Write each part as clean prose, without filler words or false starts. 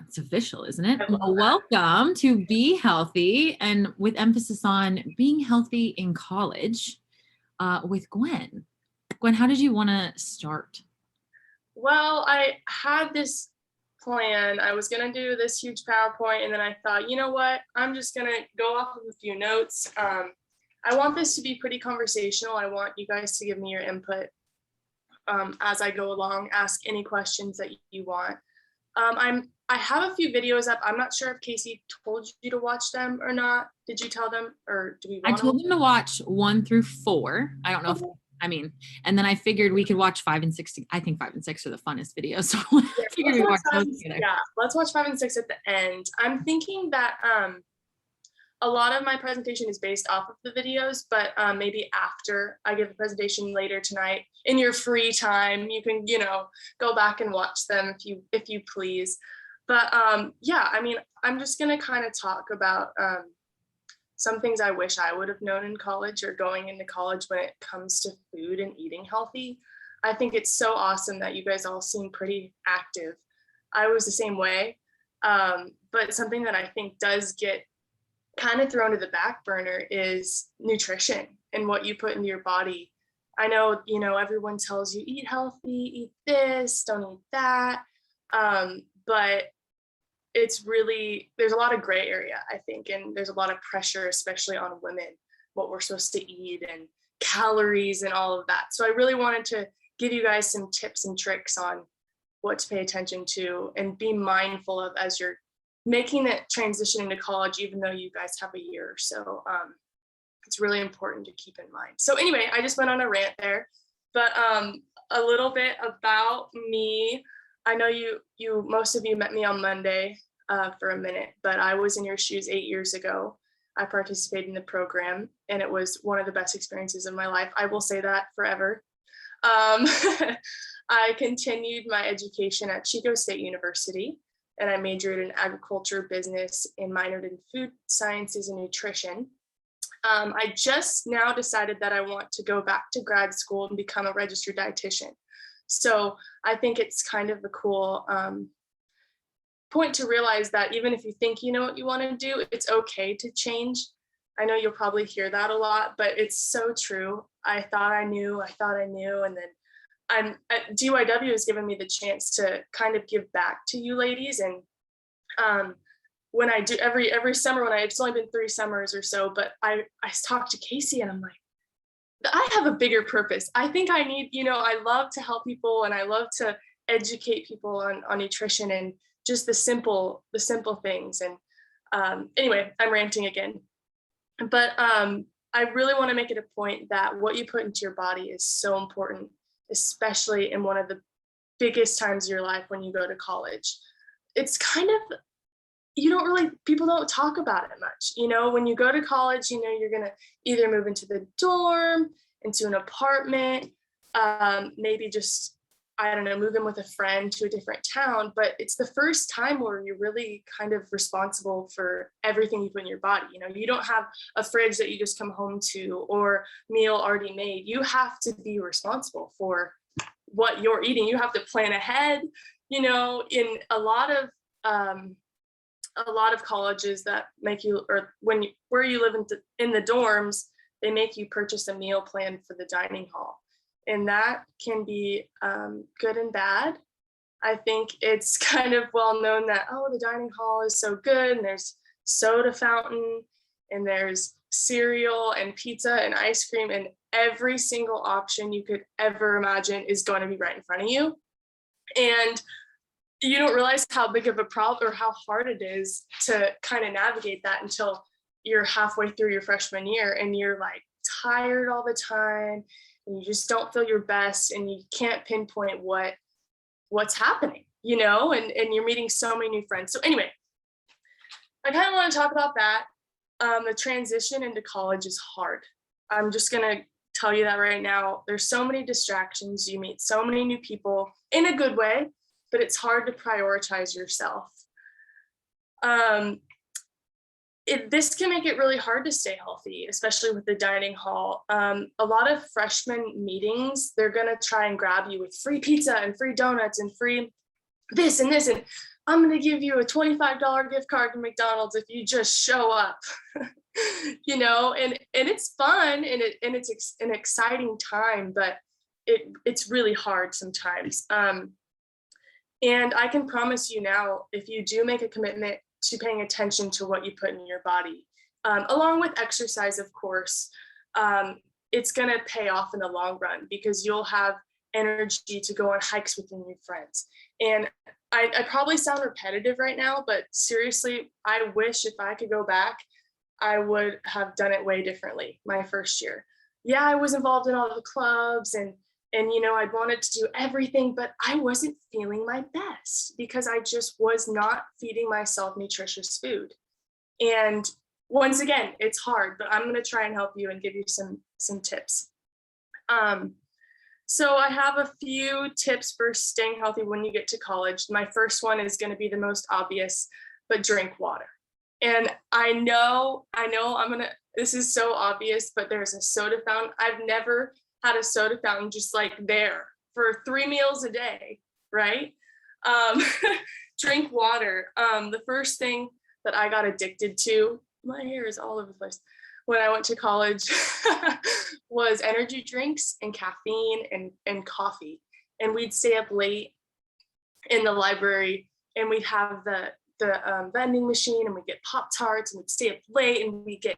It's official, isn't it? Well, welcome to Be Healthy, and with emphasis on being healthy in college with Gwen. Gwen, how did you want to start? Well, I had this plan. I was going to do this huge PowerPoint, and then I thought, you know what? I'm just going to go off of a few notes. I want this to be pretty conversational. I want you guys to give me your input as I go along. Ask any questions that you want. I have a few videos up. I'm not sure if Casey told you to watch them or not. Did you tell them, or do we want I told them to watch 1 through 4. I don't know if, and then I figured we could watch 5 and 6. I think 5 and 6 are the funnest videos. So let's watch 5 and 6 at the end. I'm thinking that a lot of my presentation is based off of the videos, but maybe after I give a presentation later tonight, in your free time, you can, go back and watch them if you please. But yeah, I mean, I'm just gonna kind of talk about some things I wish I would have known in college or going into college when it comes to food and eating healthy. I think it's so awesome that you guys all seem pretty active. I was the same way, but something that I think does get kind of thrown to the back burner is nutrition and what you put into your body. I know, everyone tells you eat healthy, eat this, don't eat that. But it's really, there's a lot of gray area, I think, and there's a lot of pressure, especially on women, what we're supposed to eat and calories and all of that. So I really wanted to give you guys some tips and tricks on what to pay attention to and be mindful of as you're making that transition into college, even though you guys have a year or so. It's really important to keep in mind. So anyway, I just went on a rant there, but a little bit about me. I know most of you met me on Monday for a minute, but I was in your shoes 8 years ago. I participated in the program, and it was one of the best experiences of my life. I will say that forever. I continued my education at Chico State University, and I majored in agriculture, business, and minored in food sciences and nutrition. I just now decided that I want to go back to grad school and become a registered dietitian. So I think it's kind of a cool point to realize that even if you think you know what you want to do, it's okay to change. I know you'll probably hear that a lot, but it's so true. I thought I knew, and then DYW has given me the chance to kind of give back to you ladies. And when I do every summer, it's only been 3 summers or so, but I talked to Casey and I'm like, I have a bigger purpose. I think I need, I love to help people and I love to educate people on nutrition and just the simple things. And anyway, I'm ranting again, but I really want to make it a point that what you put into your body is so important, especially in one of the biggest times of your life when you go to college. It's kind of, people don't talk about it much. When you go to college, you're going to either move into the dorm, into an apartment, maybe just, move in with a friend to a different town. But it's the first time where you're really kind of responsible for everything you put in your body. You don't have a fridge that you just come home to or meal already made. You have to be responsible for what you're eating. You have to plan ahead. In a lot of colleges that make you, or where you live in the dorms, they make you purchase a meal plan for the dining hall. And that can be good and bad. I think it's kind of well known that, the dining hall is so good, and there's soda fountain, and there's cereal and pizza and ice cream, and every single option you could ever imagine is going to be right in front of you. And you don't realize how big of a problem or how hard it is to kind of navigate that until you're halfway through your freshman year and you're like tired all the time and you just don't feel your best and you can't pinpoint what's happening, and you're meeting so many new friends. So anyway, I kind of want to talk about that. The transition into college is hard. I'm just going to tell you that right now. There's so many distractions. You meet so many new people in a good way, but it's hard to prioritize yourself. This can make it really hard to stay healthy, especially with the dining hall. A lot of freshman meetings, they're going to try and grab you with free pizza and free donuts and free this and this, and I'm going to give you a $25 gift card to McDonald's if you just show up. And it's fun, and it's an exciting time, but it's really hard sometimes. And I can promise you now, if you do make a commitment to paying attention to what you put in your body, along with exercise, of course, it's going to pay off in the long run, because you'll have energy to go on hikes with your new friends. And I probably sound repetitive right now, but seriously, I wish if I could go back, I would have done it way differently my first year. Yeah, I was involved in all the clubs, and I'd wanted to do everything, but I wasn't feeling my best because I just was not feeding myself nutritious food. And once again, it's hard, but I'm going to try and help you and give you some tips. So I have a few tips for staying healthy when you get to college. My first one is going to be the most obvious, but drink water. And I know this is so obvious, but there's a soda fountain. I've never had a soda fountain just like there for 3 meals a day, right? Drink water. The first thing that I got addicted to, my hair is all over the place, when I went to college was energy drinks and caffeine and coffee. And we'd stay up late in the library, and we'd have the vending machine, and we'd get Pop-Tarts, and we'd stay up late, and we'd get,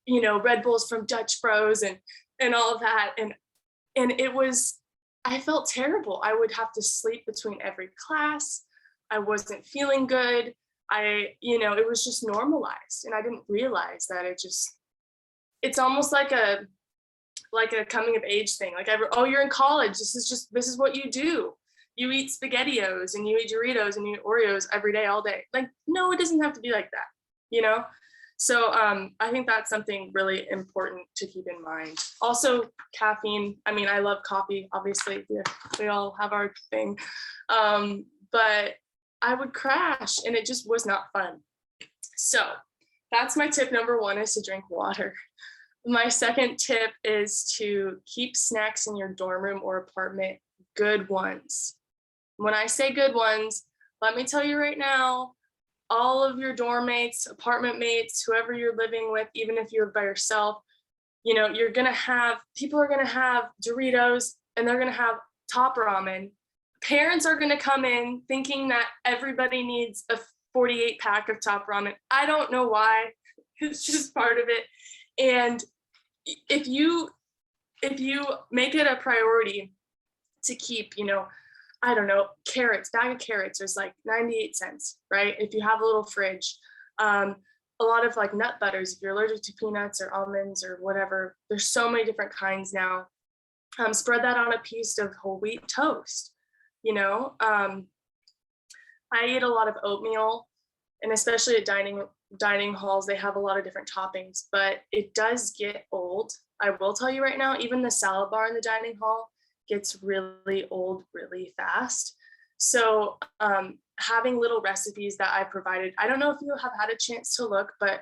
Red Bulls from Dutch Bros and all of that. And I felt terrible. I would have to sleep between every class. I wasn't feeling good. It was just normalized, and I didn't realize that it's almost like a coming of age thing. Like, you're in college. This is what you do. You eat SpaghettiOs, and you eat Doritos, and you eat Oreos every day, all day. Like, no, it doesn't have to be like that, So I think that's something really important to keep in mind. Also, caffeine. I mean, I love coffee, obviously. We all have our thing. But I would crash, and it just was not fun. So that's my tip number one, is to drink water. My second tip is to keep snacks in your dorm room or apartment, good ones. When I say good ones, let me tell you right now, all of your dorm mates, apartment mates, whoever you're living with, even if you're by yourself, people are going to have Doritos, and they're going to have Top Ramen. Parents are going to come in thinking that everybody needs a 48 pack of Top Ramen. I don't know why. It's just part of it. And if you make it a priority to keep, I don't know, bag of carrots is like 98 cents, right? If you have a little fridge, a lot of like nut butters, if you're allergic to peanuts or almonds or whatever, there's so many different kinds now. Spread that on a piece of whole wheat toast. I eat a lot of oatmeal, and especially at dining halls, they have a lot of different toppings, but it does get old. I will tell you right now, even the salad bar in the dining hall gets really old really fast. So having little recipes that I provided, I don't know if you have had a chance to look, but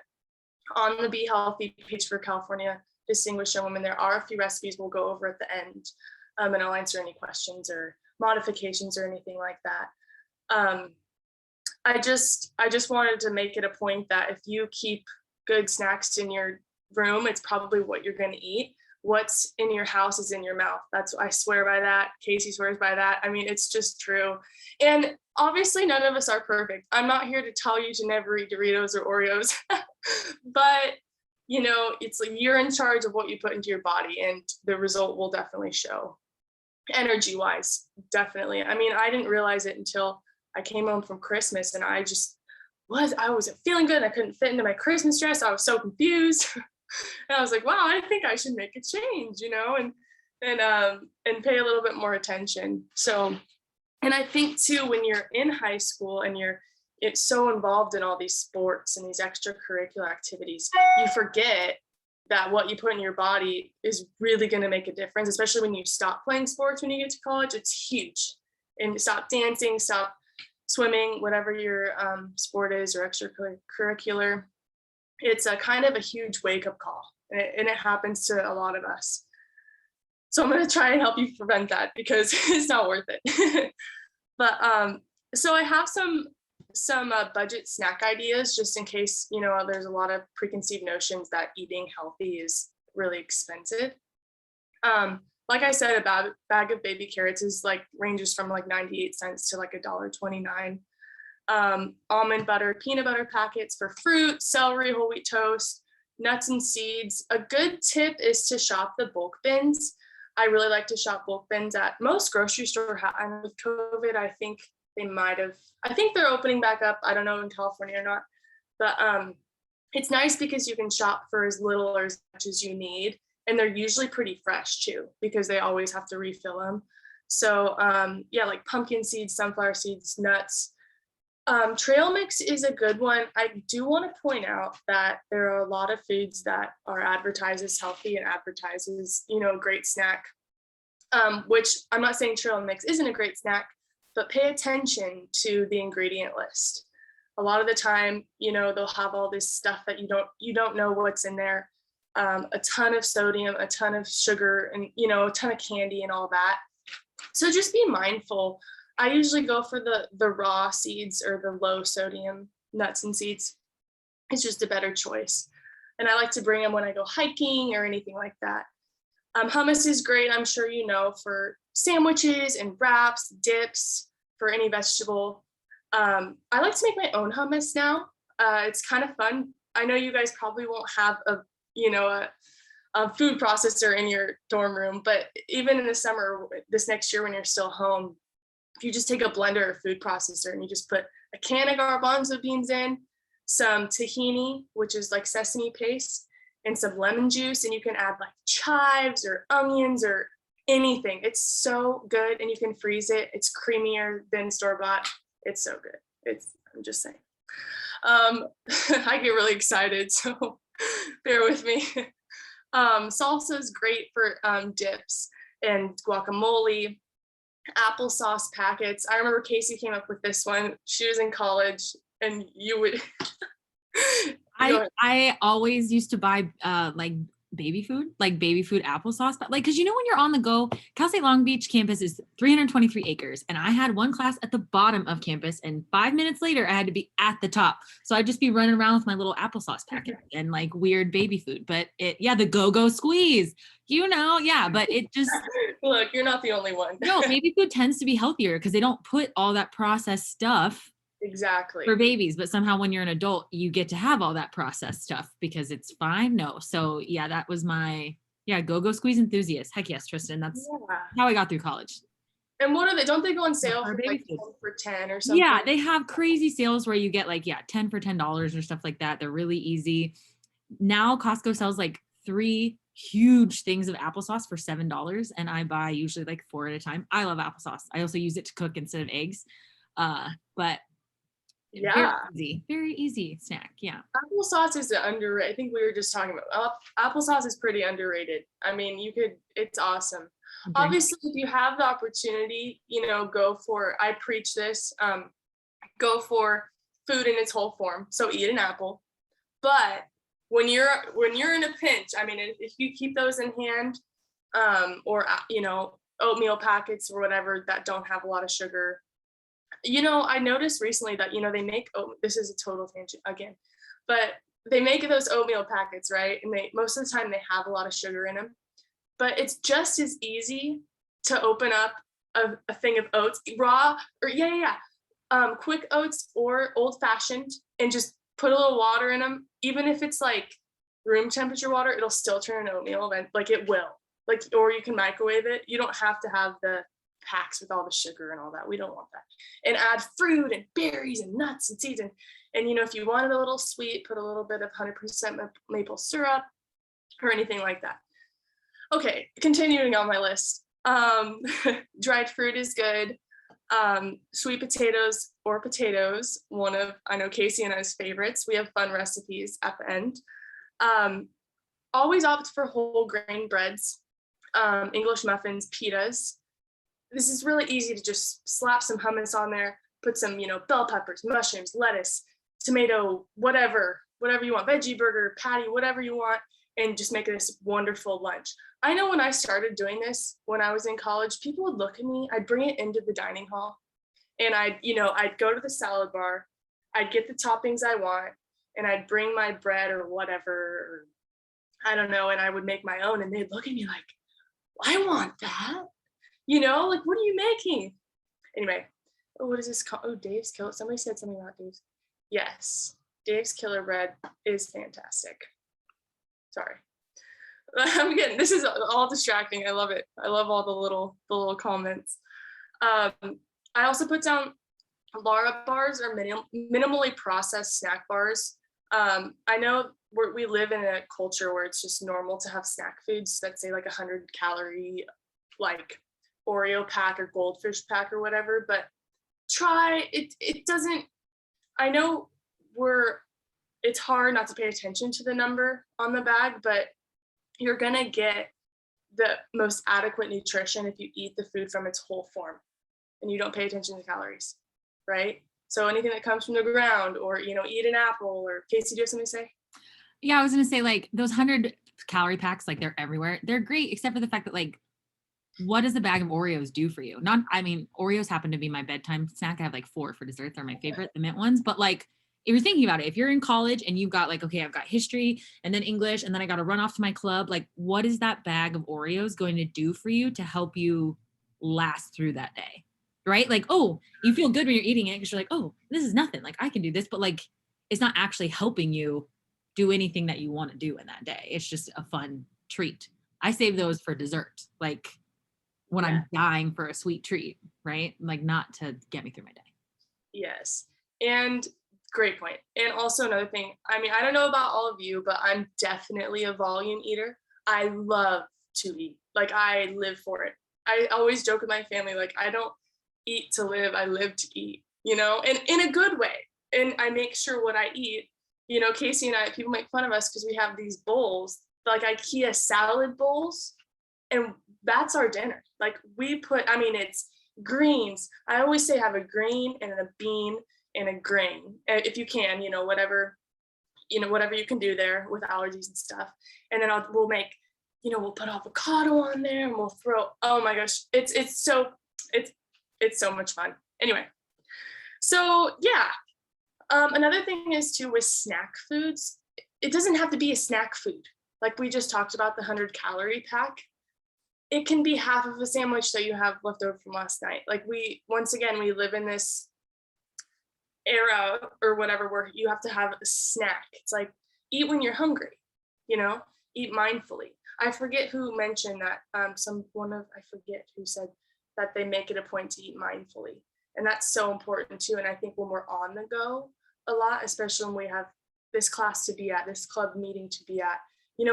on the Be Healthy page for California Distinguished Young Women, there are a few recipes we'll go over at the end, and I'll answer any questions or modifications or anything like that. I just wanted to make it a point that if you keep good snacks in your room, it's probably what you're going to eat. What's in your house is in your mouth. I swear by that. Casey swears by that. I mean, it's just true. And obviously none of us are perfect. I'm not here to tell you to never eat Doritos or Oreos, but it's like you're in charge of what you put into your body, and the result will definitely show. Energy wise, definitely. I mean, I didn't realize it until I came home from Christmas, and I wasn't feeling good. I couldn't fit into my Christmas dress. I was so confused. And I was like, wow, I think I should make a change, and pay a little bit more attention. So, and I think too, when you're in high school and it's so involved in all these sports and these extracurricular activities, you forget that what you put in your body is really going to make a difference, especially when you stop playing sports when you get to college. It's huge. And stop dancing, stop swimming, whatever your sport is or extracurricular. It's a kind of a huge wake-up call, and it happens to a lot of us. So I'm going to try and help you prevent that, because it's not worth it. But So I have some budget snack ideas just in case, there's a lot of preconceived notions that eating healthy is really expensive. Like I said, a bag of baby carrots is like ranges from like 98 cents to like $1.29. Almond butter, peanut butter packets for fruit, celery, whole wheat toast, nuts and seeds. A good tip is to shop the bulk bins. I really like to shop bulk bins at most grocery store. And with COVID, I think I think they're opening back up. I don't know in California or not, but it's nice because you can shop for as little or as much as you need. And they're usually pretty fresh too, because they always have to refill them. So yeah, like pumpkin seeds, sunflower seeds, nuts. Trail mix is a good one. I do want to point out that there are a lot of foods that are advertised as healthy and advertises, a great snack, which I'm not saying trail mix isn't a great snack, but pay attention to the ingredient list. A lot of the time, they'll have all this stuff that you don't know what's in there. A ton of sodium, a ton of sugar, and a ton of candy and all that. So just be mindful. I usually go for the raw seeds or the low sodium nuts and seeds. It's just a better choice. And I like to bring them when I go hiking or anything like that. Hummus is great, I'm sure for sandwiches and wraps, dips, for any vegetable. I like to make my own hummus now. It's kind of fun. I know you guys probably won't have a food processor in your dorm room, but even in the summer, this next year when you're still home, if you just take a blender or food processor and you just put a can of garbanzo beans in, some tahini, which is like sesame paste, and some lemon juice, and you can add like chives or onions or anything. It's so good, and you can freeze it. It's creamier than store-bought. It's so good. I'm just saying. I get really excited, so bear with me. Salsa is great for dips and guacamole. Applesauce packets. I remember Casey came up with this one. She was in college, and you would. I always used to buy like baby food applesauce, but like, because when you're on the go, Cal State Long Beach campus is 323 acres, and I had one class at the bottom of campus, and 5 minutes later I had to be at the top, so I'd just be running around with my little applesauce packet and like weird baby food. But the go-go squeeze, but it just look, you're not the only one. No, baby food tends to be healthier because they don't put all that processed stuff exactly for babies, but somehow when you're an adult, you get to have all that processed stuff because it's fine. No. So yeah, that was my go squeeze enthusiast. Heck yes, Tristan. That's how I got through college. And what are they? Don't they go on sale for like 10 for 10 or something? Yeah, they have crazy sales where you get like 10 for $10 or stuff like that. They're really easy. Now Costco sells like 3 huge things of applesauce for $7, and I buy usually like 4 at a time. I love applesauce. I also use it to cook instead of eggs. But very easy snack. Yeah. Applesauce is underrated. I think we were just talking about applesauce is pretty underrated. I mean, it's awesome. Obviously, if you have the opportunity, go for, I preach this, go for food in its whole form. So eat an apple. But when you're in a pinch, I mean, if you keep those in hand, or oatmeal packets or whatever that don't have a lot of sugar. I noticed recently that they make this is a total tangent again, but they make those oatmeal packets, right? And most of the time they have a lot of sugar in them, but it's just as easy to open up a thing of oats, raw or quick oats or old fashioned, and just put a little water in them. Even if it's like room temperature water, it'll still turn an oatmeal, like it will. Like, or you can microwave it. You don't have to have the packs with all the sugar and all that. We don't want that. And add fruit and berries and nuts and seeds. And if you wanted a little sweet, put a little bit of 100% maple syrup or anything like that. Okay, continuing on my list. Dried fruit is good. Sweet potatoes, one of, I know Casey and I's favorites. We have fun recipes at the end. Always opt for whole grain breads, English muffins, pitas. This is really easy to just slap some hummus on there, put some, bell peppers, mushrooms, lettuce, tomato, whatever you want, veggie burger, patty, whatever you want, and just make this wonderful lunch. I know when I started doing this, when I was in college, people would look at me, I'd bring it into the dining hall, And I'd go to the salad bar, I'd get the toppings I want, and I'd bring my bread or whatever, or I don't know, and I would make my own, and they'd look at me like, I want that. Like, what are you making? Anyway, what is this called? Oh, Dave's Killer. Somebody said something about Dave's. Yes, Dave's Killer Bread is fantastic. Sorry. This is all distracting. I love it. I love all the little comments. I also put down Lara bars or minimally processed snack bars. I know we live in a culture where it's just normal to have snack foods that say like 100-calorie, like Oreo pack or Goldfish pack or whatever, but try it. It doesn't, I know it's hard not to pay attention to the number on the bag, but you're gonna get the most adequate nutrition if you eat the food from its whole form and you don't pay attention to calories, right? So anything that comes from the ground, or eat an apple, or Casey, do you have something to say? Yeah, I was gonna say, like, those 100-calorie packs, like, they're everywhere. They're great, except for the fact that, like, what does a bag of Oreos do for you? Oreos happen to be my bedtime snack. I have like 4 for dessert. They're my favorite, the mint ones. But like, if you're thinking about it, if you're in college and you've got like, okay, I've got history and then English, and then I got to run off to my club, like, what is that bag of Oreos going to do for you to help you last through that day? Right? Like, oh, you feel good when you're eating it because you're like, oh, this is nothing. Like, I can do this, but like, it's not actually helping you do anything that you want to do in that day. It's just a fun treat. I save those for dessert. Like, when I'm dying for a sweet treat, right? Like, not to get me through my day. Yes. And great point. And also another thing, I don't know about all of you, but I'm definitely a volume eater. I love to eat. Like, I live for it. I always joke with my family, like, I don't eat to live, I live to eat, and in a good way. And I make sure what I eat, Casey and I, people make fun of us because we have these bowls, like IKEA salad bowls, and that's our dinner. Like, we put, it's greens. I always say have a green and a bean and a grain, if you can, whatever you can do there with allergies and stuff. And then we'll make, we'll put avocado on there, and we'll throw, oh my gosh, it's so much fun. Anyway, so yeah. Another thing is too, with snack foods, it doesn't have to be a snack food. Like we just talked about the 100-calorie pack. It can be half of a sandwich that you have left over from last night. Like, we live in this era or whatever where you have to have a snack. It's like, eat when you're hungry, eat mindfully. I forget who mentioned that. I forget who said that they make it a point to eat mindfully. And that's so important too. And I think when we're on the go a lot, especially when we have this class to be at, this club meeting to be at,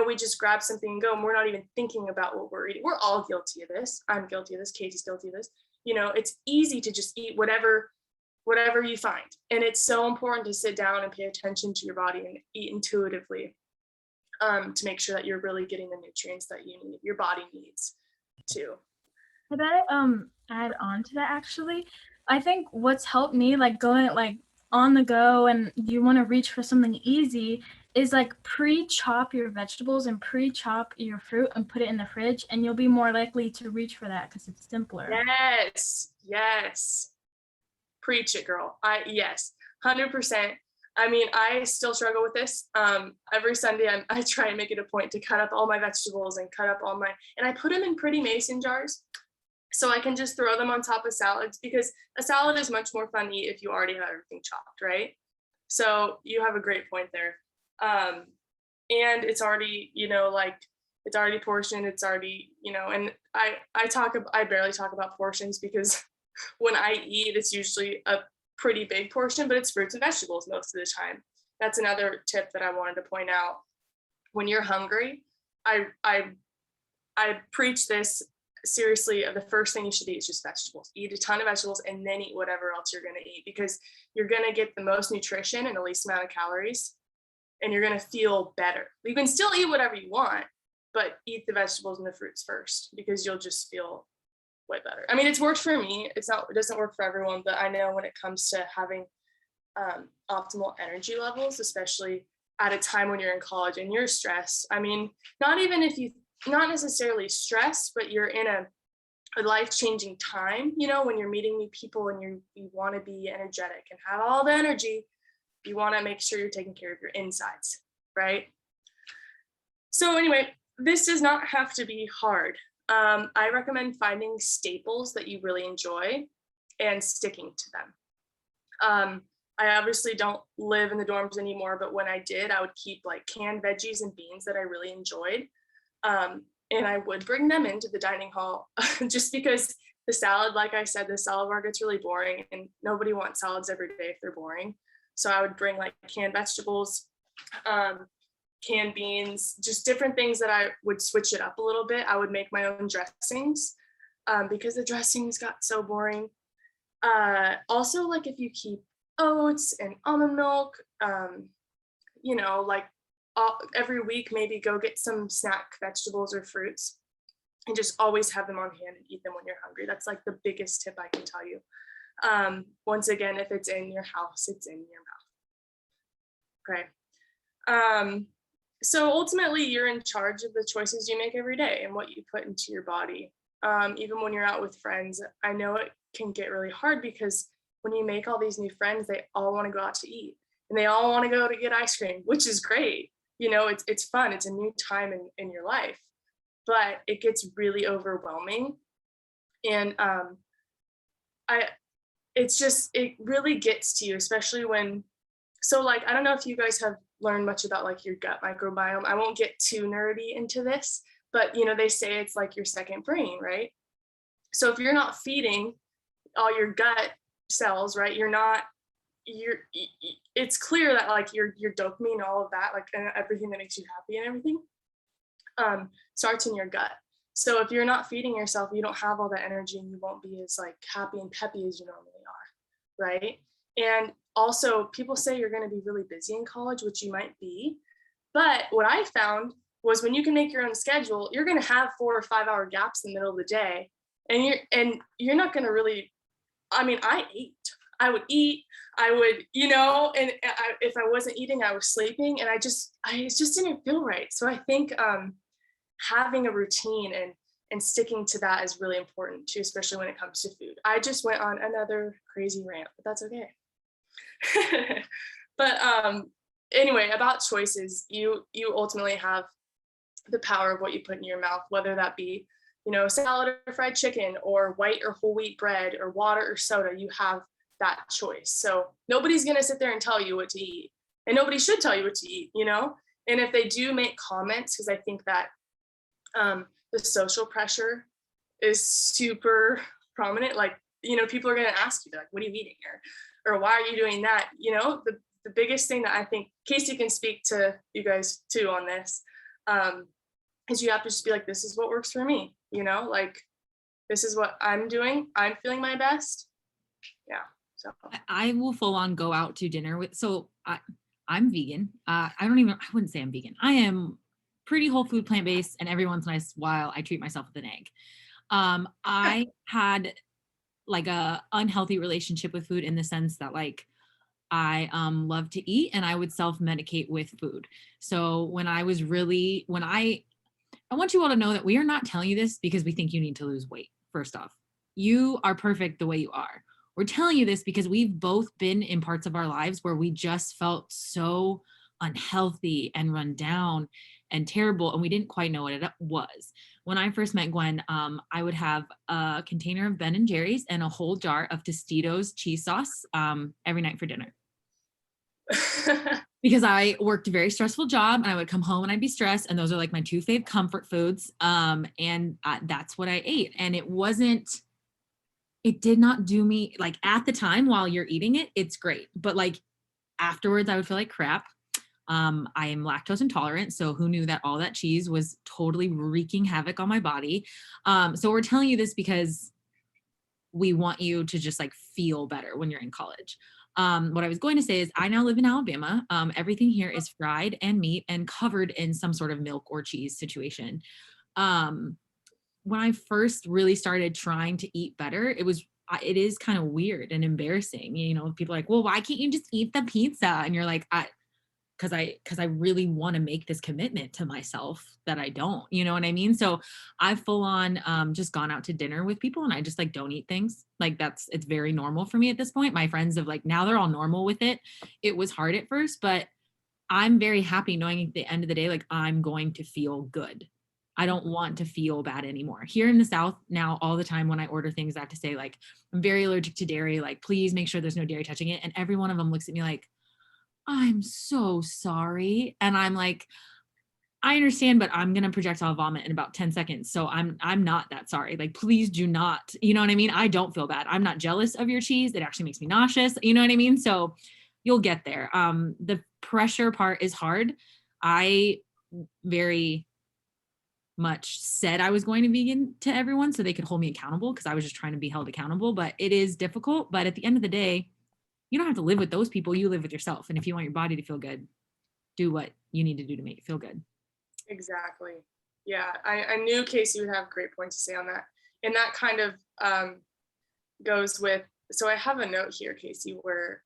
we just grab something and go, and we're not even thinking about what we're eating. We're all guilty of this. I'm guilty of this. Katie's guilty of this. It's easy to just eat whatever you find. And it's so important to sit down and pay attention to your body and eat intuitively, to make sure that you're really getting the nutrients that your body needs too. Could I add on to that? Actually, I think what's helped me, like, going like on the go and you want to reach for something easy, is like pre-chop your vegetables and pre-chop your fruit and put it in the fridge, and you'll be more likely to reach for that because it's simpler. Yes. Preach it, girl. Yes, 100%. I still struggle with this. Every Sunday I try and make it a point to cut up all my vegetables and and I put them in pretty mason jars, so I can just throw them on top of salads, because a salad is much more fun to eat if you already have everything chopped, right? So you have a great point there. And it's already, it's already portioned, it's already, and I barely talk about portions, because when I eat, it's usually a pretty big portion, but it's fruits and vegetables most of the time. That's another tip that I wanted to point out. When you're hungry, I preach this seriously, of the first thing you should eat is just vegetables. Eat a ton of vegetables and then eat whatever else you're going to eat, because you're going to get the most nutrition and the least amount of calories, and you're going to feel better. You can still eat whatever you want, but eat the vegetables and the fruits first, because you'll just feel way better. It's worked for me. It doesn't work for everyone, but I know when it comes to having optimal energy levels, especially at a time when you're in college and you're stressed. Not necessarily stressed, but you're in a life-changing time, you know, when you're meeting new people and you want to be energetic and have all the energy, you want to make sure you're taking care of your insides, right? So anyway, this does not have to be hard. I recommend finding staples that you really enjoy and sticking to them. I obviously don't live in the dorms anymore, but when I did, I would keep like canned veggies and beans that I really enjoyed. And I would bring them into the dining hall just because the salad, like I said, the salad bar gets really boring and nobody wants salads every day if they're boring. So I would bring like canned vegetables, canned beans, just different things that I would switch it up a little bit. I would make my own dressings because the dressings got so boring. Also, like if you keep oats and almond milk, you know, like every week, maybe go get some snack vegetables or fruits and just always have them on hand and eat them when you're hungry. That's like the biggest tip I can tell you. Once again, if it's in your house, it's in your mouth. Okay. So ultimately, you're in charge of the choices you make every day and what you put into your body. Even when you're out with friends, I know it can get really hard because when you make all these new friends, they all want to go out to eat and they all want to go to get ice cream, which is great. You know, it's fun. It's a new time in your life, but it gets really overwhelming. And it really gets to you, especially when, so like, I don't know if you guys have learned much about like your gut microbiome. I won't get too nerdy into this, but you know, they say it's like your second brain, right? So if you're not feeding all your gut cells, right, it's clear that like your dopamine, all of that, like everything that makes you happy and everything, starts in your gut. So if you're not feeding yourself, you don't have all that energy and you won't be as like happy and peppy as you normally are, right? And also people say you're going to be really busy in college, which you might be, but what I found was when you can make your own schedule, you're going to have 4 or 5 hour gaps in the middle of the day, and you're not going to really, I mean, I would eat, I would, you know, and if I wasn't eating, I was sleeping, and it just didn't feel right. So I think having a routine and sticking to that is really important too, especially when it comes to food. I just went on another crazy rant, but that's okay. But anyway, about choices, you ultimately have the power of what you put in your mouth, whether that be, you know, salad or fried chicken or white or whole wheat bread or water or soda. You have that choice. So nobody's going to sit there and tell you what to eat, and nobody should tell you what to eat, you know? And if they do make comments, because I think that the social pressure is super prominent, like, you know, people are going to ask you like, what are you eating, or why are you doing that? You know, the biggest thing that I think, Casey can speak to you guys too on this, is you have to just be like, this is what works for me, you know, like, this is what I'm doing. I'm feeling my best. Yeah. So I will full on go out to dinner with, so I'm vegan. I wouldn't say I'm vegan. I am pretty whole food, plant-based, and every once in a while I treat myself with an egg. I had like a unhealthy relationship with food in the sense that like I love to eat and I would self-medicate with food. So when I want you all to know that we are not telling you this because we think you need to lose weight. First off, you are perfect the way you are. We're telling you this because we've both been in parts of our lives where we just felt so unhealthy and run down and terrible, and we didn't quite know what it was. When I first met Gwen, I would have a container of Ben and Jerry's and a whole jar of Tostitos cheese sauce every night for dinner. Because I worked a very stressful job and I would come home and I'd be stressed, and those are like my 2 fave comfort foods. And that's what I ate. And it did not do me, like at the time while you're eating it, it's great. But like afterwards I would feel like crap. I am lactose intolerant. So who knew that all that cheese was totally wreaking havoc on my body. So we're telling you this because we want you to just like feel better when you're in college. What I was going to say is I now live in Alabama. Everything here is fried and meat and covered in some sort of milk or cheese situation. When I first really started trying to eat better, it is kind of weird and embarrassing. You know, people are like, well, why can't you just eat the pizza? And you're like, because I really want to make this commitment to myself that I don't, you know what I mean? So I've full on just gone out to dinner with people and I just like don't eat things. Like it's very normal for me at this point. My friends have like, now they're all normal with it. It was hard at first, but I'm very happy knowing at the end of the day, like I'm going to feel good. I don't want to feel bad anymore. Here in the South now, all the time when I order things, I have to say like, I'm very allergic to dairy. Like, please make sure there's no dairy touching it. And every one of them looks at me like, I'm so sorry. And I'm like, I understand, but I'm gonna projectile vomit in about 10 seconds. So I'm not that sorry. Like, please do not, you know what I mean? I don't feel bad. I'm not jealous of your cheese. It actually makes me nauseous. You know what I mean? So you'll get there. The pressure part is hard. I very much said I was going to vegan to everyone so they could hold me accountable because I was just trying to be held accountable. But it is difficult. But at the end of the day, you don't have to live with those people. You live with yourself. And if you want your body to feel good, do what you need to do to make it feel good. Exactly. Yeah, I knew Casey would have a great point to say on that. And that kind of goes with, so I have a note here, Casey, where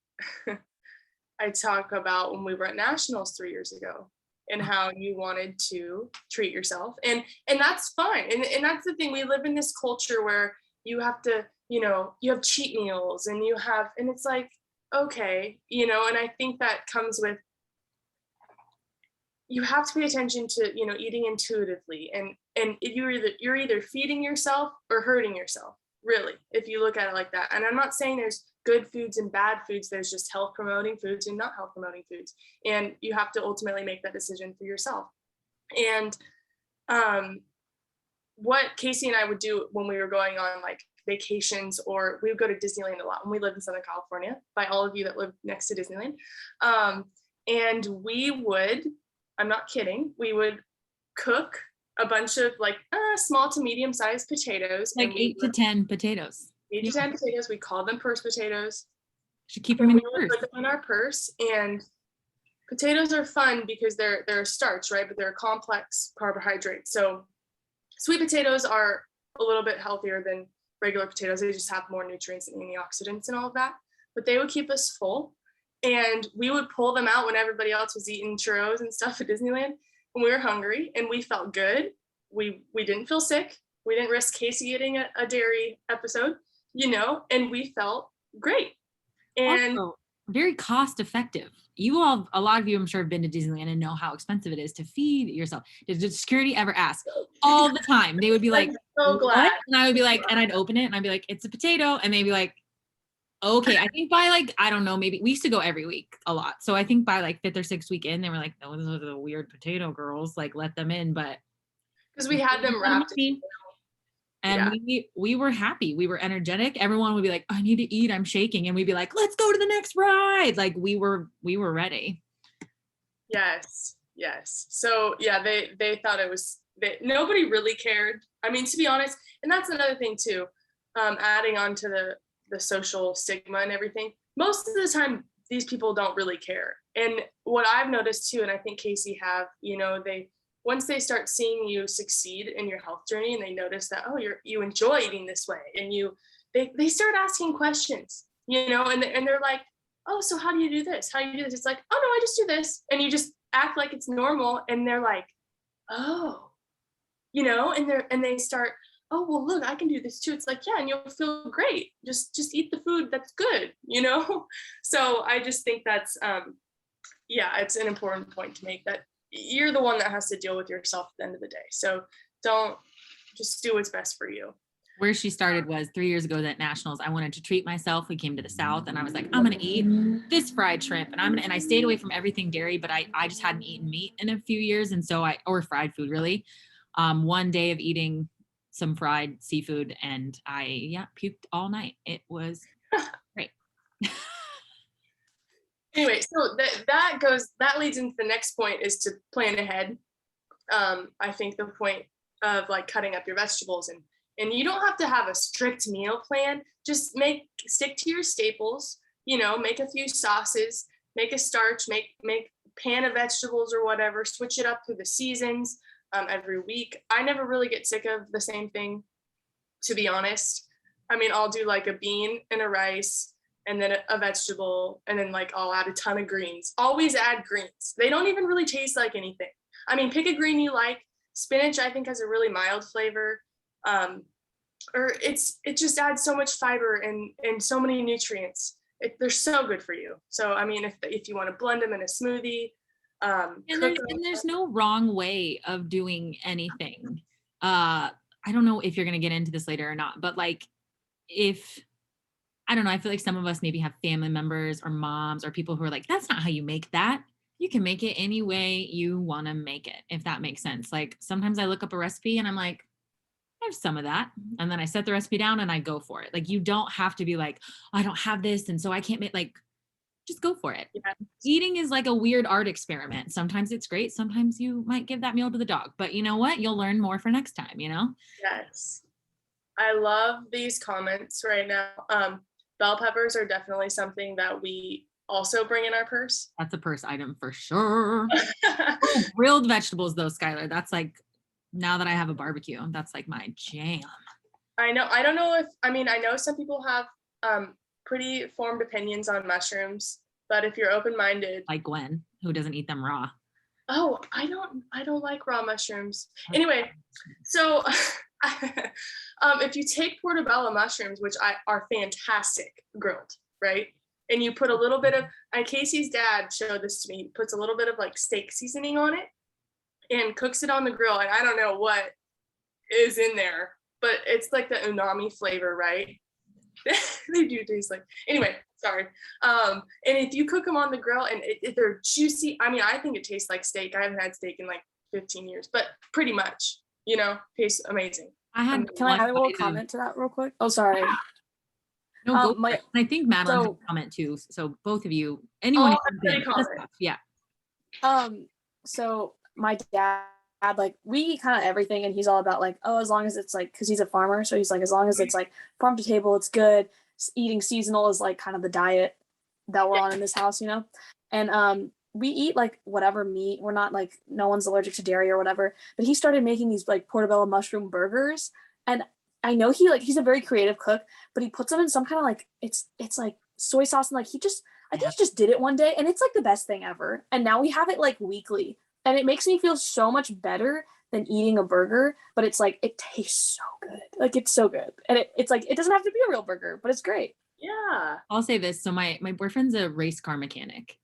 I talk about when we were at nationals 3 years ago and how you wanted to treat yourself. And that's fine. And that's the thing. We live in this culture where you have to, you have cheat meals and and it's like, okay, and I think that comes with, you have to pay attention to, eating intuitively, and you're either feeding yourself or hurting yourself, really, if you look at it like that. And I'm not saying there's good foods and bad foods. There's just health promoting foods and not health promoting foods. And you have to ultimately make that decision for yourself. And what Casey and I would do when we were going on like vacations, or we would go to Disneyland a lot when we lived in Southern California, by all of you that live next to Disneyland. And we would, I'm not kidding, we would cook a bunch of like small to medium sized potatoes. Like 8 to 10 potatoes. 8 to 10 potatoes. We called them purse potatoes. Should keep them in we your would purse. put them in our purse. And potatoes are fun because they're a starch, right? But they're a complex carbohydrate. So sweet potatoes are a little bit healthier than regular potatoes. They just have more nutrients and antioxidants and all of that. But they would keep us full. And we would pull them out when everybody else was eating churros and stuff at Disneyland. And we were hungry and we felt good. We didn't feel sick. We didn't risk Casey getting a dairy episode, and we felt great. And also, very cost effective. You all, a lot of you, I'm sure, have been to Disneyland and know how expensive it is to feed yourself. Did security ever ask? All the time. They would be like, so glad. What? And I would be like, and I'd open it and I'd be like, it's a potato. And they'd be like, okay. I think by like, I don't know, maybe we used to go every week a lot. So I think by like 5th or 6th week in, they were like, those are the weird potato girls, like let them in. But because we had them wrapped. And we were happy. We were energetic. Everyone would be like, I need to eat. I'm shaking. And we'd be like, let's go to the next ride. Like we were ready. Yes. So yeah, they thought it was, nobody really cared. I mean, to be honest, and that's another thing too, adding on to the social stigma and everything, most of the time, these people don't really care. And what I've noticed too, and I think Casey have, once they start seeing you succeed in your health journey and they notice that, oh, you enjoy eating this way, and they start asking questions, and they're like, oh, so how do you do this? How do you do this? It's like, oh no, I just do this. And you just act like it's normal. And they're like, oh, and they start, oh, well, look, I can do this too. It's like, yeah, and you'll feel great. Just eat the food that's good, So I just think that's, it's an important point to make, that you're the one that has to deal with yourself at the end of the day. So don't, just do what's best for you. Where she started was 3 years ago at nationals. I wanted to treat myself. We came to the South and I was like, I'm going to eat this fried shrimp and I stayed away from everything dairy, but I just hadn't eaten meat in a few years. And so or fried food really, one day of eating some fried seafood and I puked all night. It was great. Anyway, so that leads into the next point, is to plan ahead. I think the point of like cutting up your vegetables, and you don't have to have a strict meal plan. Just stick to your staples, make a few sauces, make a starch, make pan of vegetables or whatever, switch it up through the seasons, every week. I never really get sick of the same thing, to be honest. I mean, I'll do like a bean and a rice and then a vegetable, and then like I'll add a ton of greens. Always add greens. They don't even really taste like anything. I mean, pick a green you like. Spinach, I think, has a really mild flavor. Or it just adds so much fiber and so many nutrients. They're so good for you. So I mean, if you want to blend them in a smoothie, and there's no wrong way of doing anything. I don't know if you're gonna get into this later or not, but like if I don't know, I feel like some of us maybe have family members or moms or people who are like, that's not how you make that. You can make it any way you want to make it, if that makes sense. Like sometimes I look up a recipe and I'm like, there's some of that. And then I set the recipe down and I go for it. Like you don't have to be like, I don't have this. And so I can't make, like, just go for it. Yeah. Eating is like a weird art experiment. Sometimes it's great. Sometimes you might give that meal to the dog, but you know what? You'll learn more for next time, you know? Yes. I love these comments right now. Bell peppers are definitely something that we also bring in our purse. That's a purse item for sure. Grilled vegetables though, Skylar, that's like, now that I have a barbecue, that's like my jam. I know. I don't know I know some people have pretty formed opinions on mushrooms, but if you're open-minded. Like Gwen, who doesn't eat them raw. Oh, I don't like raw mushrooms. Anyway, so if you take portobello mushrooms, which are fantastic grilled, right? And you put a little bit of, Casey's dad showed this to me, he puts a little bit of like steak seasoning on it and cooks it on the grill. And I don't know what is in there, but it's like the umami flavor, right? They do taste like, anyway, sorry. And if you cook them on the grill and if they're juicy, I mean, I think it tastes like steak. I haven't had steak in like 15 years, but pretty much, tastes amazing. Can I add a little comment to that real quick? Oh, sorry. No, go I think Madeline has a comment too. So both of you, anyone, yeah. So my dad, like, we eat kind of everything, and he's all about like, oh, as long as it's like, because he's a farmer, so he's like, as long as it's like farm to table, it's good. Eating seasonal is like kind of the diet that we're on in this house, and we eat like whatever meat. We're not like, no one's allergic to dairy or whatever, but he started making these like portobello mushroom burgers, and I know he's a very creative cook, but he puts them in some kind of like, it's like soy sauce, and like I think he just did it one day, and it's like the best thing ever. And now we have it like weekly, and it makes me feel so much better than eating a burger, but it's like, it tastes so good. Like, it's so good. And it's like, it doesn't have to be a real burger, but it's great. Yeah. I'll say this. So my boyfriend's a race car mechanic,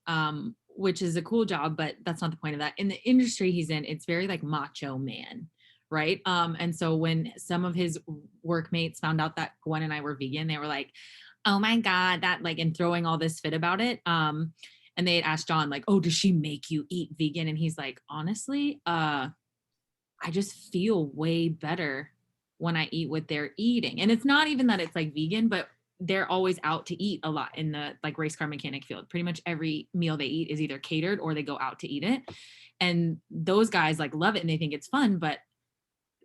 which is a cool job, but that's not the point of that. In the industry he's in, it's very like macho man, right? And so when some of his workmates found out that Gwen and I were vegan, they were like, oh my God, that like, and throwing all this fit about it. And they had asked John, like, oh, does she make you eat vegan? And he's like, honestly, I just feel way better when I eat what they're eating. And it's not even that it's like vegan, but they're always out to eat a lot in the like race car mechanic field. Pretty much every meal they eat is either catered or they go out to eat it. And those guys like love it and they think it's fun, but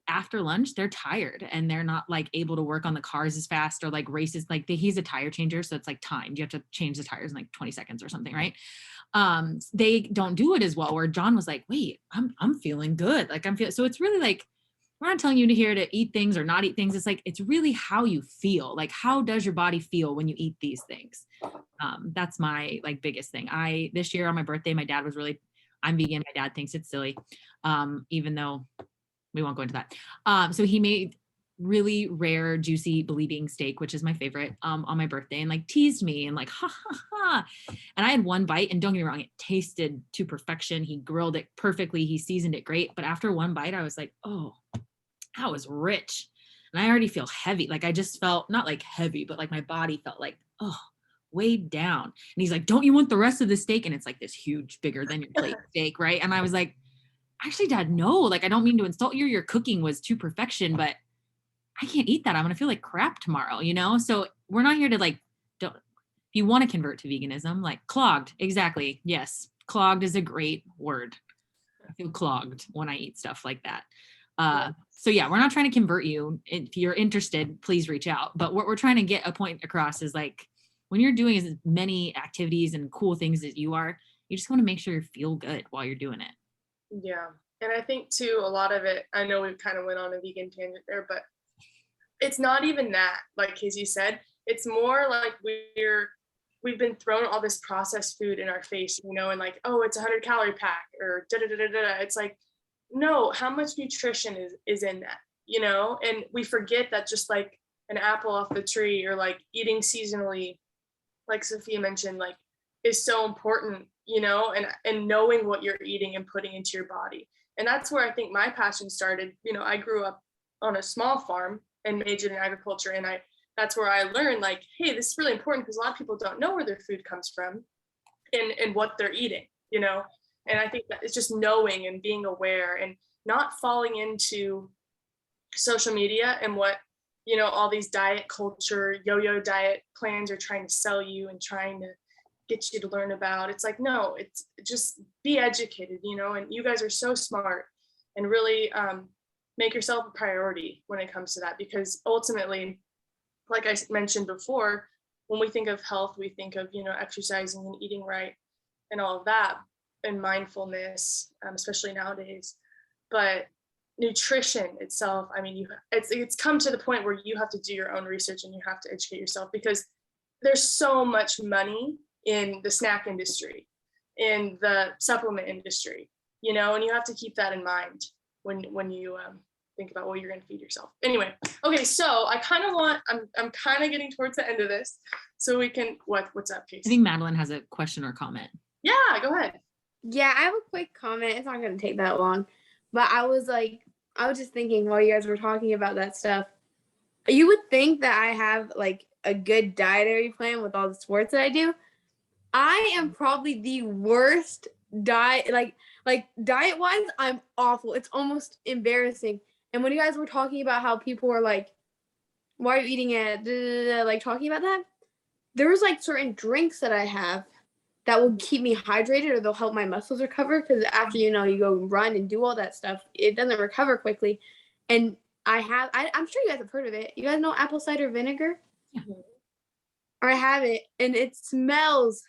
after lunch, they're tired and they're not like able to work on the cars as fast or like races. Like he's a tire changer. So it's like timed. You have to change the tires in like 20 seconds or something. Right. They don't do it as well, where John was like, wait, I'm feeling good. Like so it's really like, we're not telling you to here to eat things or not eat things. It's like, it's really how you feel. Like, how does your body feel when you eat these things? That's my like biggest thing. This year on my birthday, my dad was I'm vegan. My dad thinks it's silly. Even though we won't go into that. So he made really rare, juicy, bleeding steak, which is my favorite, on my birthday, and like teased me and like, ha, ha, ha. And I had one bite, and don't get me wrong, it tasted to perfection. He grilled it perfectly. He seasoned it great. But after one bite, I was like, oh, that was rich. And I already feel heavy. Like I just felt not like heavy, but like my body felt like, oh, weighed down. And he's like, don't you want the rest of the steak? And it's like this huge, bigger than your plate steak. Right. And I was like, actually, Dad, no, like, I don't mean to insult you. Your cooking was to perfection, but I can't eat that. I'm going to feel like crap tomorrow, So we're not here to like, if you want to convert to veganism, like clogged. Exactly. Yes. Clogged is a great word. I feel clogged when I eat stuff like that. So yeah, we're not trying to convert you. If you're interested, please reach out. But what we're trying to get a point across is like, when you're doing as many activities and cool things as you are, you just want to make sure you feel good while you're doing it. Yeah. And I think too, a lot of it, I know we've kind of went on a vegan tangent there, but it's not even that, like Casey said, it's more like we're we've been thrown all this processed food in our face, you know, and like, oh, it's a 100-calorie pack or da da da da da. It's like, no, how much nutrition is in that, you know? And we forget that just like an apple off the tree or like eating seasonally, like Sophia mentioned, like is so important, you know, and knowing what you're eating and putting into your body. And that's where I think my passion started. You know, I grew up on a small farm and majored in agriculture, and that's where I learned like, hey, this is really important because a lot of people don't know where their food comes from and what they're eating, you know. And I think that it's just knowing and being aware and not falling into social media and what, you know, all these diet culture, yo-yo diet plans are trying to sell you and trying to get you to learn about. It's like, no, it's just be educated, you know, and you guys are so smart, and really make yourself a priority when it comes to that, because ultimately, like I mentioned before, when we think of health, we think of, you know, exercising and eating right and all of that, and mindfulness, especially nowadays. But nutrition itself, I mean, it's come to the point where you have to do your own research and you have to educate yourself, because there's so much money in the snack industry, in the supplement industry, you know, and you have to keep that in mind when you think about what you're going to feed yourself. Anyway, okay, so I kind of want, I'm kind of getting towards the end of this, so we can, what's up, Casey? I think Madeline has a question or comment. Yeah, go ahead. Yeah, I have a quick comment. It's not going to take that long, but I was just thinking while you guys were talking about that stuff, you would think that I have like a good dietary plan with all the sports that I do. I am probably the worst diet, like diet wise, I'm awful. It's almost embarrassing. And when you guys were talking about how people were like, why are you eating it? Like talking about that, there was like certain drinks that I have that will keep me hydrated, or they'll help my muscles recover. Because after, you know, you go run and do all that stuff, it doesn't recover quickly. And I'm sure you guys have heard of it. You guys know apple cider vinegar? Yeah. I have it, and it smells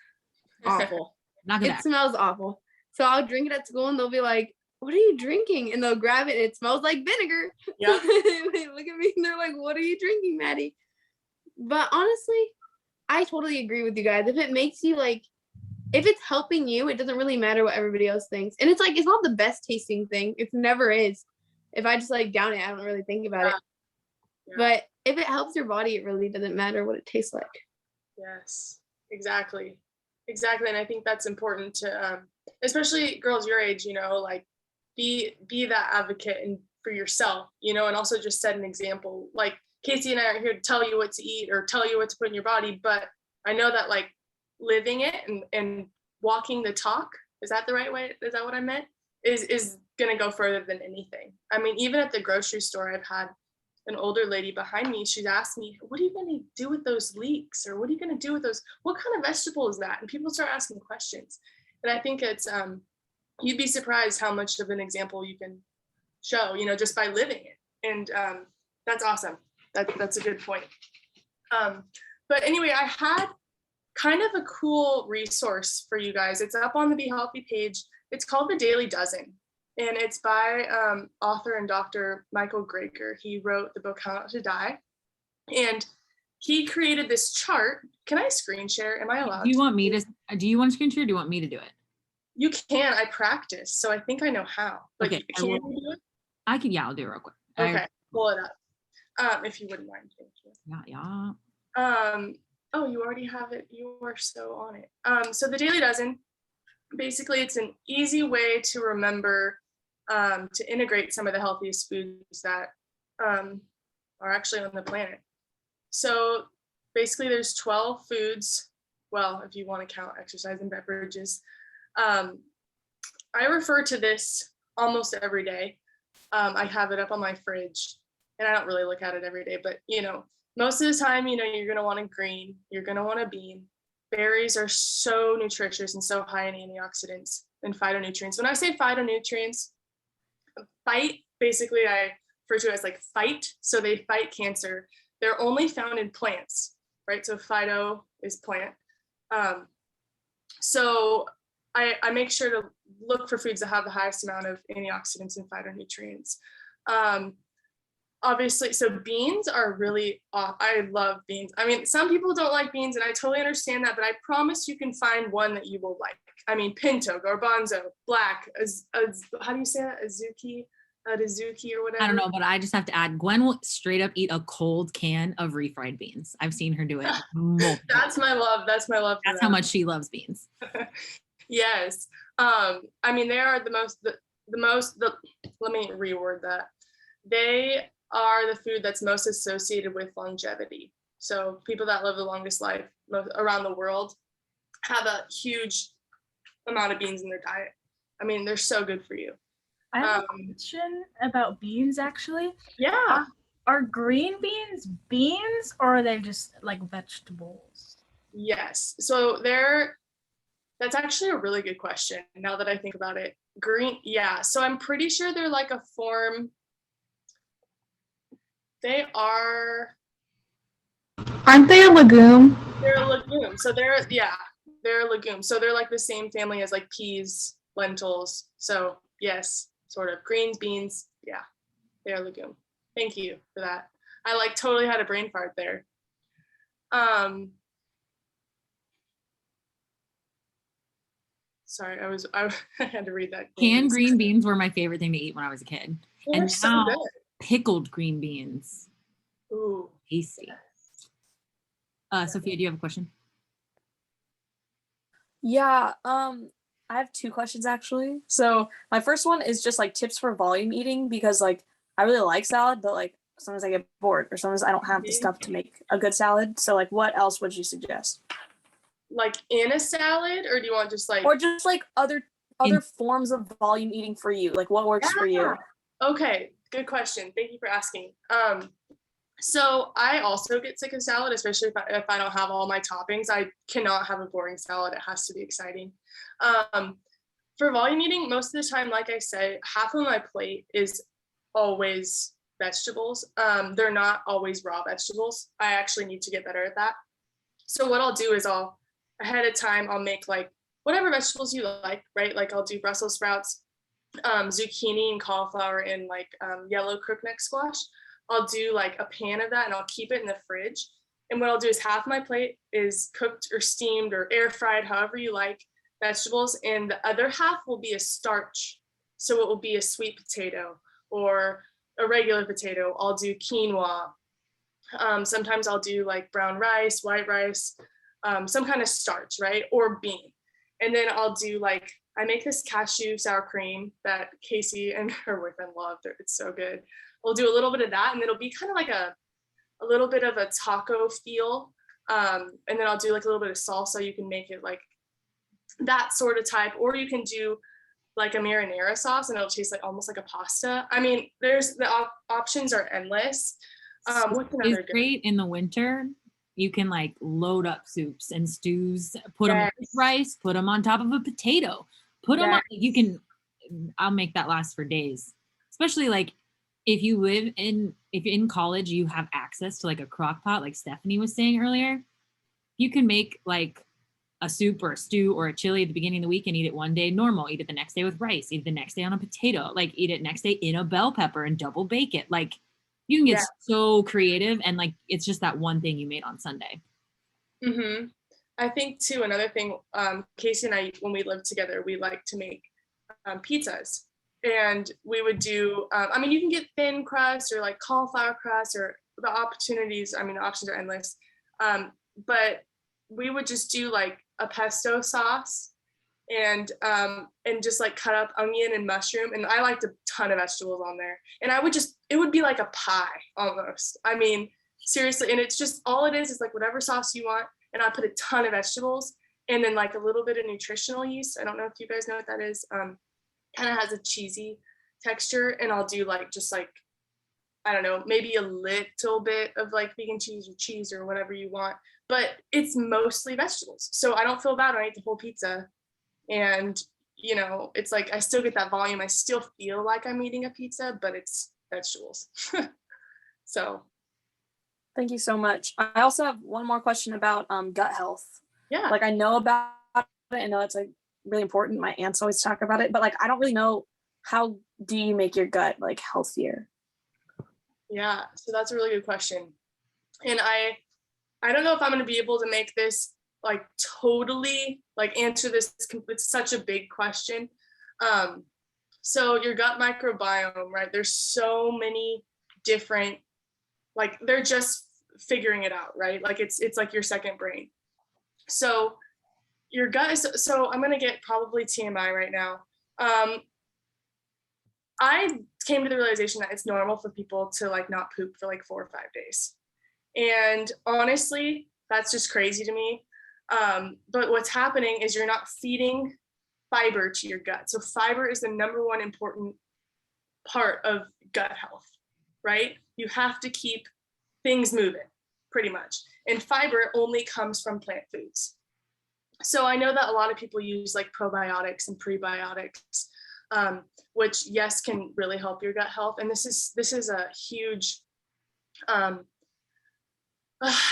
awful. It smells awful. So I'll drink it at school, and they'll be like, what are you drinking? And they'll grab it, and it smells like vinegar. Yeah. They look at me, and they're like, what are you drinking, Maddie? But honestly, I totally agree with you guys. If it makes you like, if it's helping you, it doesn't really matter what everybody else thinks. And it's like, it's not the best tasting thing. It never is. If I just like down it, I don't really think about it. Yeah. But if it helps your body, it really doesn't matter what it tastes like. Yes, exactly. And I think that's important to, especially girls your age, you know, like be that advocate and for yourself, you know, and also just set an example. Like Casey and I aren't here to tell you what to eat or tell you what to put in your body, but I know that like living it and walking the talk, is that the right way? Is that what I meant? Is going to go further than anything. I mean, even at the grocery store, I've had an older lady behind me, she's asked me, what are you going to do with those leeks? Or what are you going to do with those? What kind of vegetable is that? And people start asking questions. And I think it's, you'd be surprised how much of an example you can show, you know, just by living it. And that's awesome. That's a good point. But anyway, I had kind of a cool resource for you guys. It's up on the Be Healthy page. It's called The Daily Dozen. And it's by author and Dr. Michael Greger. He wrote the book How Not to Die. And he created this chart. Can I screen share? Am I allowed? Do you want to screen share, or do you want me to do it? You can. I practice, so I think I know how. But okay. Can you do it? I can, yeah, I'll do it real quick. Okay, pull it up. If you wouldn't mind. Thank you. Yeah. Oh, you already have it. You are so on it. So the Daily Dozen, basically it's an easy way to remember to integrate some of the healthiest foods that are actually on the planet. So basically there's 12 foods. Well, if you want to count exercise and beverages. I refer to this almost every day. I have it up on my fridge, and I don't really look at it every day, but you know, most of the time, you know, you're going to want a green, you're going to want a bean. Berries are so nutritious and so high in antioxidants and phytonutrients. When I say phytonutrients, fight, basically I refer to as like fight. So they fight cancer. They're only found in plants, right? So phyto is plant. So I make sure to look for foods that have the highest amount of antioxidants and phytonutrients. obviously, so beans are really, I love beans. I mean, some people don't like beans, and I totally understand that, but I promise you can find one that you will like. I mean, pinto, garbanzo, black, how do you say that? Azuki or whatever. I don't know, but I just have to add, Gwen will straight up eat a cold can of refried beans. I've seen her do it multiple That's my love. That's my love. That's how much she loves beans. Yes. I mean, they are let me reword that. They are the food that's most associated with longevity. So people that live the longest life around the world have a huge amount of beans in their diet. I mean, they're so good for you. I have a question about beans, actually. Yeah. Are green beans beans, or are they just like vegetables? Yes. So that's actually a really good question now that I think about it. Green, yeah. So I'm pretty sure they're like a form. Aren't they a legume? They're a legume. So they're a legume. So they're like the same family as like peas, lentils. So yes, sort of greens, beans. Yeah, they're a legume. Thank you for that. I like totally had a brain fart there. Sorry, I had to read that. Canned green beans were my favorite thing to eat when I was a kid. They're and so now good. pickled green beans. Ooh. Tasty. Sophia, do you have a question? Yeah, I have two questions actually. So my first one is just like tips for volume eating, because like I really like salad, but like sometimes I get bored, or sometimes I don't have the stuff to make a good salad. So like what else would you suggest? Like in a salad, or do you want just like, or just like other forms of volume eating for you? Like what works for you? Okay, good question. Thank you for asking. So I also get sick of salad, especially if I don't have all my toppings. I cannot have a boring salad. It has to be exciting. For volume eating, most of the time, like I said, half of my plate is always vegetables. They're not always raw vegetables. I actually need to get better at that. So what I'll do is ahead of time, I'll make like whatever vegetables you like, right? Like I'll do Brussels sprouts, zucchini and cauliflower, and like yellow crookneck squash. I'll do like a pan of that, and I'll keep it in the fridge. And what I'll do is half my plate is cooked or steamed or air fried, however you like, vegetables, and the other half will be a starch. So it will be a sweet potato or a regular potato. I'll do quinoa. Sometimes I'll do like brown rice, white rice, some kind of starch, right? Or bean. And then I'll do like, I make this cashew sour cream that Casey and her boyfriend love. It's so good. We'll do a little bit of that, and it'll be kind of like a little bit of a taco feel. And then I'll do like a little bit of salsa. You can make it like that sort of type, or you can do like a marinara sauce, and it'll taste like almost like a pasta. I mean, the options are endless. What's another It's great in the winter. You can like load up soups and stews, put them with rice, put them on top of a potato, put them on, I'll make that last for days. Especially like if you're in college, you have access to like a crock pot, like Stephanie was saying earlier. You can make like a soup or a stew or a chili at the beginning of the week and eat it one day normal, eat it the next day with rice, eat it the next day on a potato, like eat it next day in a bell pepper and double bake it. Like you can get so creative, and like it's just that one thing you made on Sunday. Mm-hmm. I think too, another thing, Casey and I, when we lived together, we like to make pizzas. And we would do, I mean, you can get thin crust or like cauliflower crust, or the opportunities, I mean, the options are endless. But we would just do like a pesto sauce and just like cut up onion and mushroom. And I liked a ton of vegetables on there. And it would be like a pie almost. I mean, seriously. And it's just, all it is like whatever sauce you want. And I put a ton of vegetables and then like a little bit of nutritional yeast. I don't know if you guys know what that is. Kind of has a cheesy texture, and I'll do like just like, I don't know, maybe a little bit of like vegan cheese or whatever you want, but it's mostly vegetables. So I don't feel bad when I eat the whole pizza, and you know, it's like I still get that volume. I still feel like I'm eating a pizza, but it's vegetables. So thank you so much. I also have one more question about gut health. Yeah, like I know about it. I know it's like really important. My aunts always talk about it, but like I don't really know, how do you make your gut like healthier? Yeah, so that's a really good question. And I don't know if I'm going to be able to make this like totally like answer this. It's such a big question. So your gut microbiome, right? There's so many different, like they're just figuring it out, right? Like it's like your second brain. So your gut is, so I'm going to get probably TMI right now. I came to the realization that it's normal for people to like not poop for like 4 or 5 days. And honestly, that's just crazy to me. But what's happening is you're not feeding fiber to your gut. So fiber is the number one important part of gut health, right? You have to keep things moving pretty much. And fiber only comes from plant foods. So I know that a lot of people use like probiotics and prebiotics, which yes, can really help your gut health. And this is a huge, I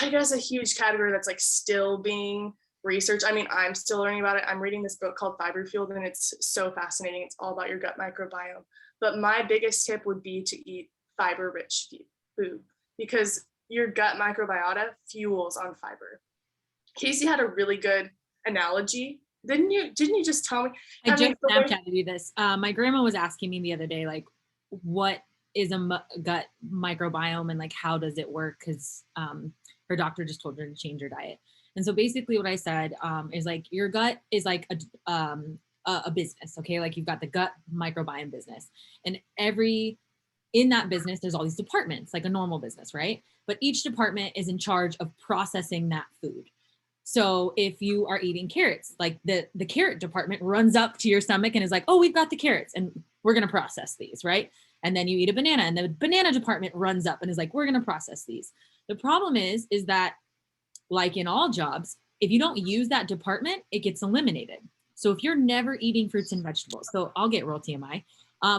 guess a huge category that's like still being researched. I mean, I'm still learning about it. I'm reading this book called Fiber Fueled, and it's so fascinating. It's all about your gut microbiome. But my biggest tip would be to eat fiber-rich food because your gut microbiota fuels on fiber. Casey had a really good analogy. Didn't you just tell me? I just Snapchatted you this. My grandma was asking me the other day, like, what is a gut microbiome and like how does it work? Because her doctor just told her to change her diet. And so basically what I said is like your gut is like a business, okay? Like you've got the gut microbiome business, and in that business there's all these departments, like a normal business, right? But each department is in charge of processing that food. So if you are eating carrots, like the carrot department runs up to your stomach and is like, oh, we've got the carrots and we're going to process these, right? And then you eat a banana and the banana department runs up and is like, we're going to process these. The problem is that like in all jobs, if you don't use that department, it gets eliminated. So if you're never eating fruits and vegetables, so I'll get real TMI.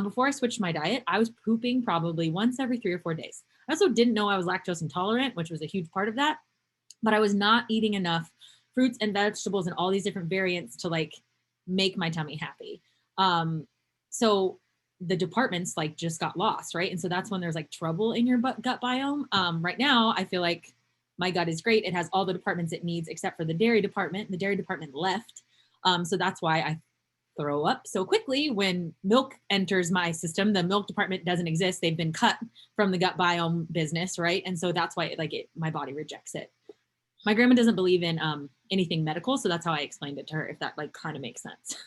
Before I switched my diet, I was pooping probably once every 3 or 4 days. I also didn't know I was lactose intolerant, which was a huge part of that. But I was not eating enough fruits and vegetables and all these different variants to like make my tummy happy. So the departments like just got lost, right? And so that's when there's like trouble in your gut biome. Right now, I feel like my gut is great. It has all the departments it needs except for the dairy department. The dairy department left. So that's why I throw up so quickly when milk enters my system. The milk department doesn't exist. They've been cut from the gut biome business, right? And so that's why my body rejects it. My grandma doesn't believe in anything medical, so that's how I explained it to her, if that like kind of makes sense.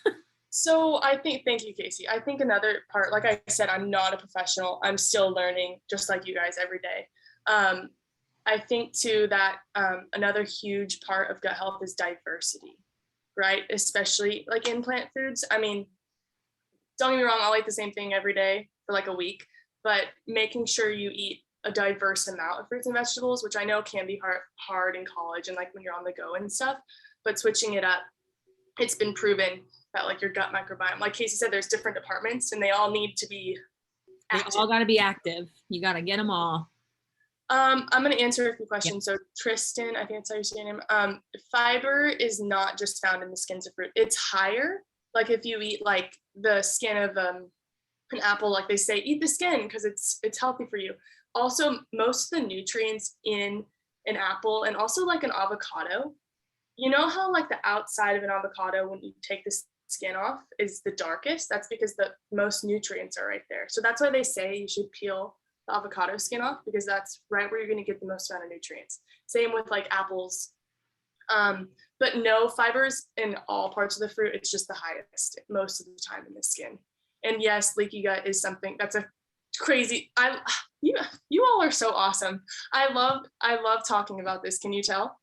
So thank you, Casey. I think another part, like I said, I'm not a professional. I'm still learning just like you guys every day. I think too that another huge part of gut health is diversity, right? Especially like in plant foods. I mean, don't get me wrong, I'll eat the same thing every day for like a week, but making sure you eat a diverse amount of fruits and vegetables, which I know can be hard in college and like when you're on the go and stuff, but switching it up, it's been proven that like your gut microbiome, like Casey said, there's different departments and they all need to be active. They all got to be active. You got to get them all. I'm going to answer a few questions. Yep. So Tristan, I think that's how you say your name. Fiber is not just found in the skins of fruit. It's higher. Like if you eat like the skin of an apple, like they say, eat the skin because it's healthy for you. Also, most of the nutrients in an apple and also like an avocado, you know how like the outside of an avocado, when you take the skin off, is the darkest? That's because the most nutrients are right there. So that's why they say you should peel the avocado skin off, because that's right where you're going to get the most amount of nutrients. Same with like apples. But no, fibers in all parts of the fruit, it's just the highest most of the time in the skin. And yes, leaky gut is something that's a crazy, you all are so awesome. I love talking about this. Can you tell?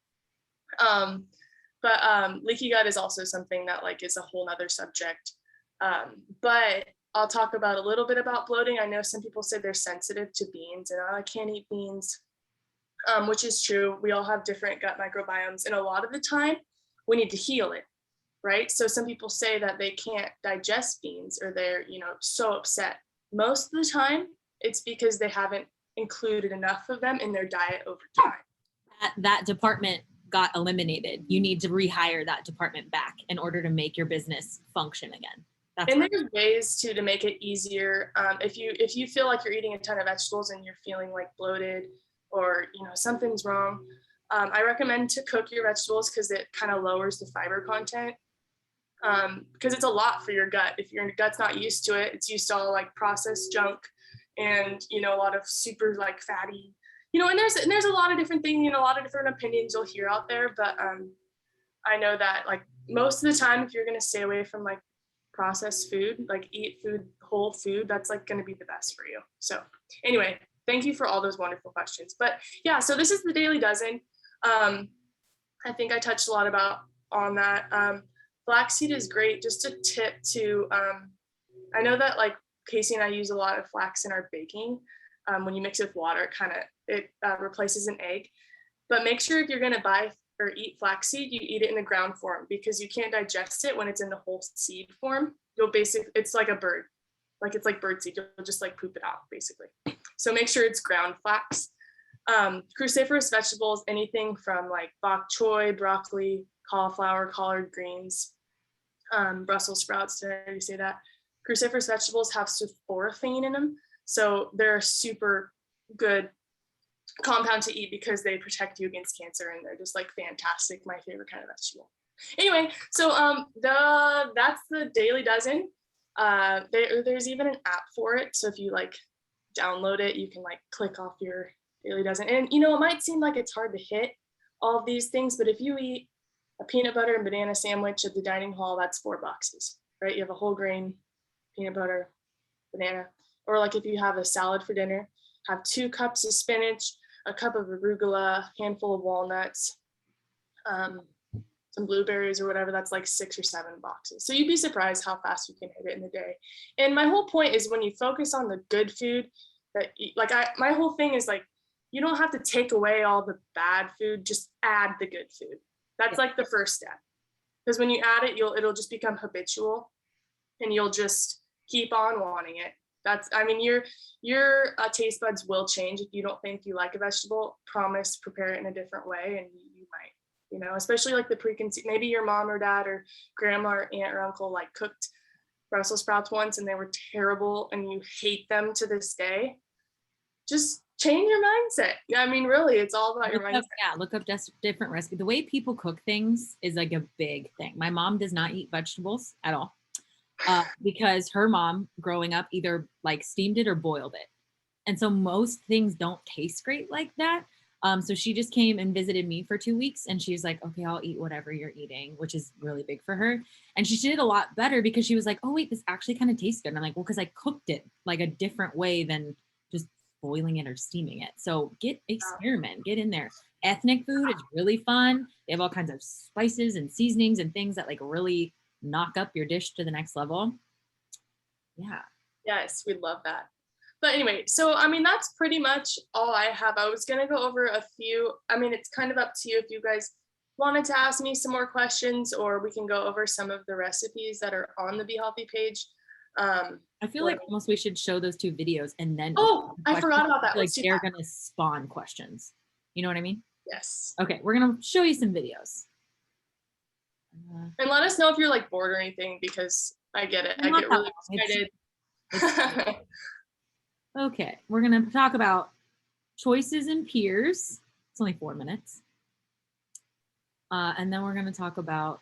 But leaky gut is also something that like is a whole nother subject. But I'll talk about a little bit about bloating. I know some people say they're sensitive to beans and I can't eat beans, which is true. We all have different gut microbiomes, and a lot of the time we need to heal it, right? So some people say that they can't digest beans or they're, so upset. Most of the time it's because they haven't included enough of them in their diet over time. That department got eliminated. You need to rehire that department back in order to make your business function again. And there's ways to make it easier. If you feel like you're eating a ton of vegetables and you're feeling like bloated or something's wrong, I recommend to cook your vegetables because it kind of lowers the fiber content. Because it's a lot for your gut. If your gut's not used to it, it's used to all like processed junk and a lot of super like fatty, and there's a lot of different things, a lot of different opinions you'll hear out there. But I know that like most of the time, if you're gonna stay away from like processed food, like eat food, whole food, that's like gonna be the best for you. So anyway, thank you for all those wonderful questions. But yeah, so this is the Daily Dozen. I think I touched a lot on that. Flaxseed is great. Just a tip to, I know that like Casey and I use a lot of flax in our baking. When you mix it with water, it replaces an egg. But make sure if you're gonna buy or eat flaxseed, you eat it in the ground form because you can't digest it when it's in the whole seed form. It's like a bird, like it's like birdseed. You'll just like poop it out basically. So make sure it's ground flax. Cruciferous vegetables, anything from like bok choy, broccoli, cauliflower, collard greens, Brussels sprouts, did I already say that? Cruciferous vegetables have sulforaphane in them. So they're a super good compound to eat because they protect you against cancer and they're just like fantastic. My favorite kind of vegetable. Anyway, so that's the Daily Dozen. There's even an app for it. So if you like download it, you can like click off your Daily Dozen. And it might seem like it's hard to hit all of these things, but if you eat a peanut butter and banana sandwich at the dining hall, that's 4 boxes, right? You have a whole grain, peanut butter, banana. Or like if you have a salad for dinner, have 2 cups of spinach, a cup of arugula, handful of walnuts, some blueberries or whatever, that's like 6 or 7 boxes. So you'd be surprised how fast you can hit it in the day. And my whole point is when you focus on the good food, my whole thing is like, you don't have to take away all the bad food, just add the good food. That's like the first step. Because when you add it, it'll just become habitual and you'll just keep on wanting it. Your taste buds will change if you don't think you like a vegetable. Promise, prepare it in a different way and you might, especially like the preconceived, maybe your mom or dad or grandma or aunt or uncle like cooked Brussels sprouts once and they were terrible and you hate them to this day. Just change your mindset. Really, it's all about your mindset. Look up just different recipes. The way people cook things is like a big thing. My mom does not eat vegetables at all. Because her mom growing up either like steamed it or boiled it. And so most things don't taste great like that. So she just came and visited me for 2 weeks and she was like, okay, I'll eat whatever you're eating, which is really big for her. And she did a lot better because she was like, oh wait, this actually kind of tastes good. And I'm like, well, because I cooked it like a different way than just boiling it or steaming it. So experiment, get in there. Ethnic food is really fun. They have all kinds of spices and seasonings and things that like really knock up your dish to the next level. Yeah. Yes, we'd love that. But anyway, so that's pretty much all I have. I was gonna go over a few. It's kind of up to you if you guys wanted to ask me some more questions, or we can go over some of the recipes that are on the Be Healthy page. I feel like almost we should show those 2 videos and then. Oh, I forgot about that. Like they're gonna spawn questions. You know what I mean? Yes. Okay, we're gonna show you some videos. And let us know if you're like bored or anything, because I get it. I get really excited. Okay, we're gonna talk about choices and peers. It's only 4 minutes. And then we're gonna talk about.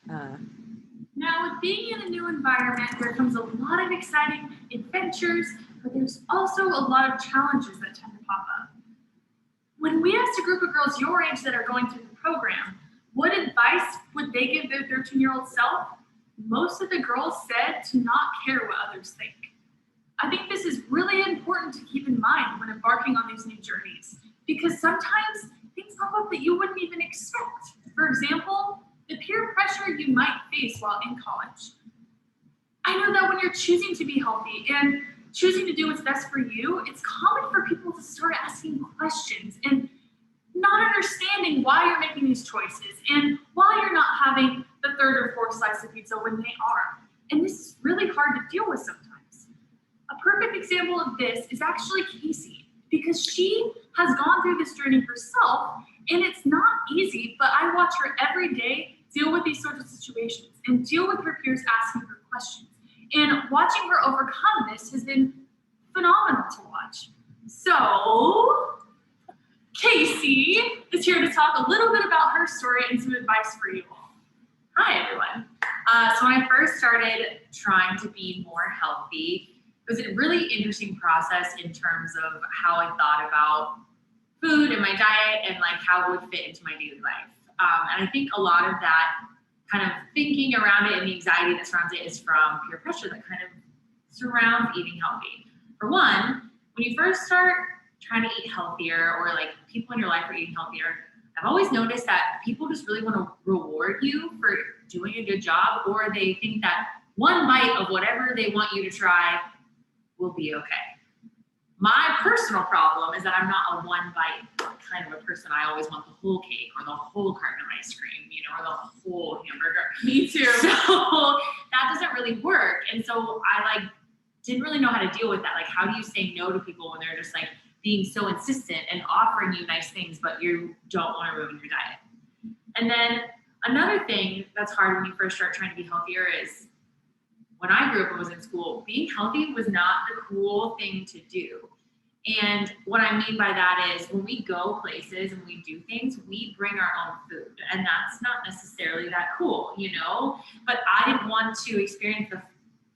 Now, with being in a new environment, there comes a lot of exciting adventures, but there's also a lot of challenges that tend to pop up. When we asked a group of girls your age that are going through the program, what advice would they give their 13-year-old self? Most of the girls said to not care what others think. I think this is really important to keep in mind when embarking on these new journeys, because sometimes things pop up that you wouldn't even expect. For example, the peer pressure you might face while in college. I know that when you're choosing to be healthy and choosing to do what's best for you, it's common for people to start asking questions and not understanding why you're making these choices and why you're not having the 3rd or 4th slice of pizza when they are. And this is really hard to deal with sometimes. A perfect example of this is actually Casey, because she has gone through this journey herself, and it's not easy, but I watch her every day deal with these sorts of situations and deal with her peers asking her questions. And watching her overcome this has been phenomenal to watch. So, Casey is here to talk a little bit about her story and some advice for you. Hi, everyone. So when I first started trying to be more healthy, it was a really interesting process in terms of how I thought about food and my diet and like how it would fit into my daily life. And I think a lot of that kind of thinking around it and the anxiety that surrounds it is from peer pressure that kind of surrounds eating healthy. For one, when you first start trying to eat healthier or like people in your life are eating healthier, I've always noticed that people just really want to reward you for doing a good job, or they think that one bite of whatever they want you to try will be okay. My personal problem is that I'm not a one bite kind of a person. I always want the whole cake or the whole carton of ice cream, or the whole hamburger. Me too. So that doesn't really work. And so I didn't really know how to deal with that. Like, how do you say no to people when they're just like being so insistent and offering you nice things, but you don't want to ruin your diet? And then another thing that's hard when you first start trying to be healthier is when I grew up and was in school, being healthy was not the cool thing to do. And what I mean by that is when we go places and we do things, we bring our own food. And that's not necessarily that cool, But I didn't want to experience the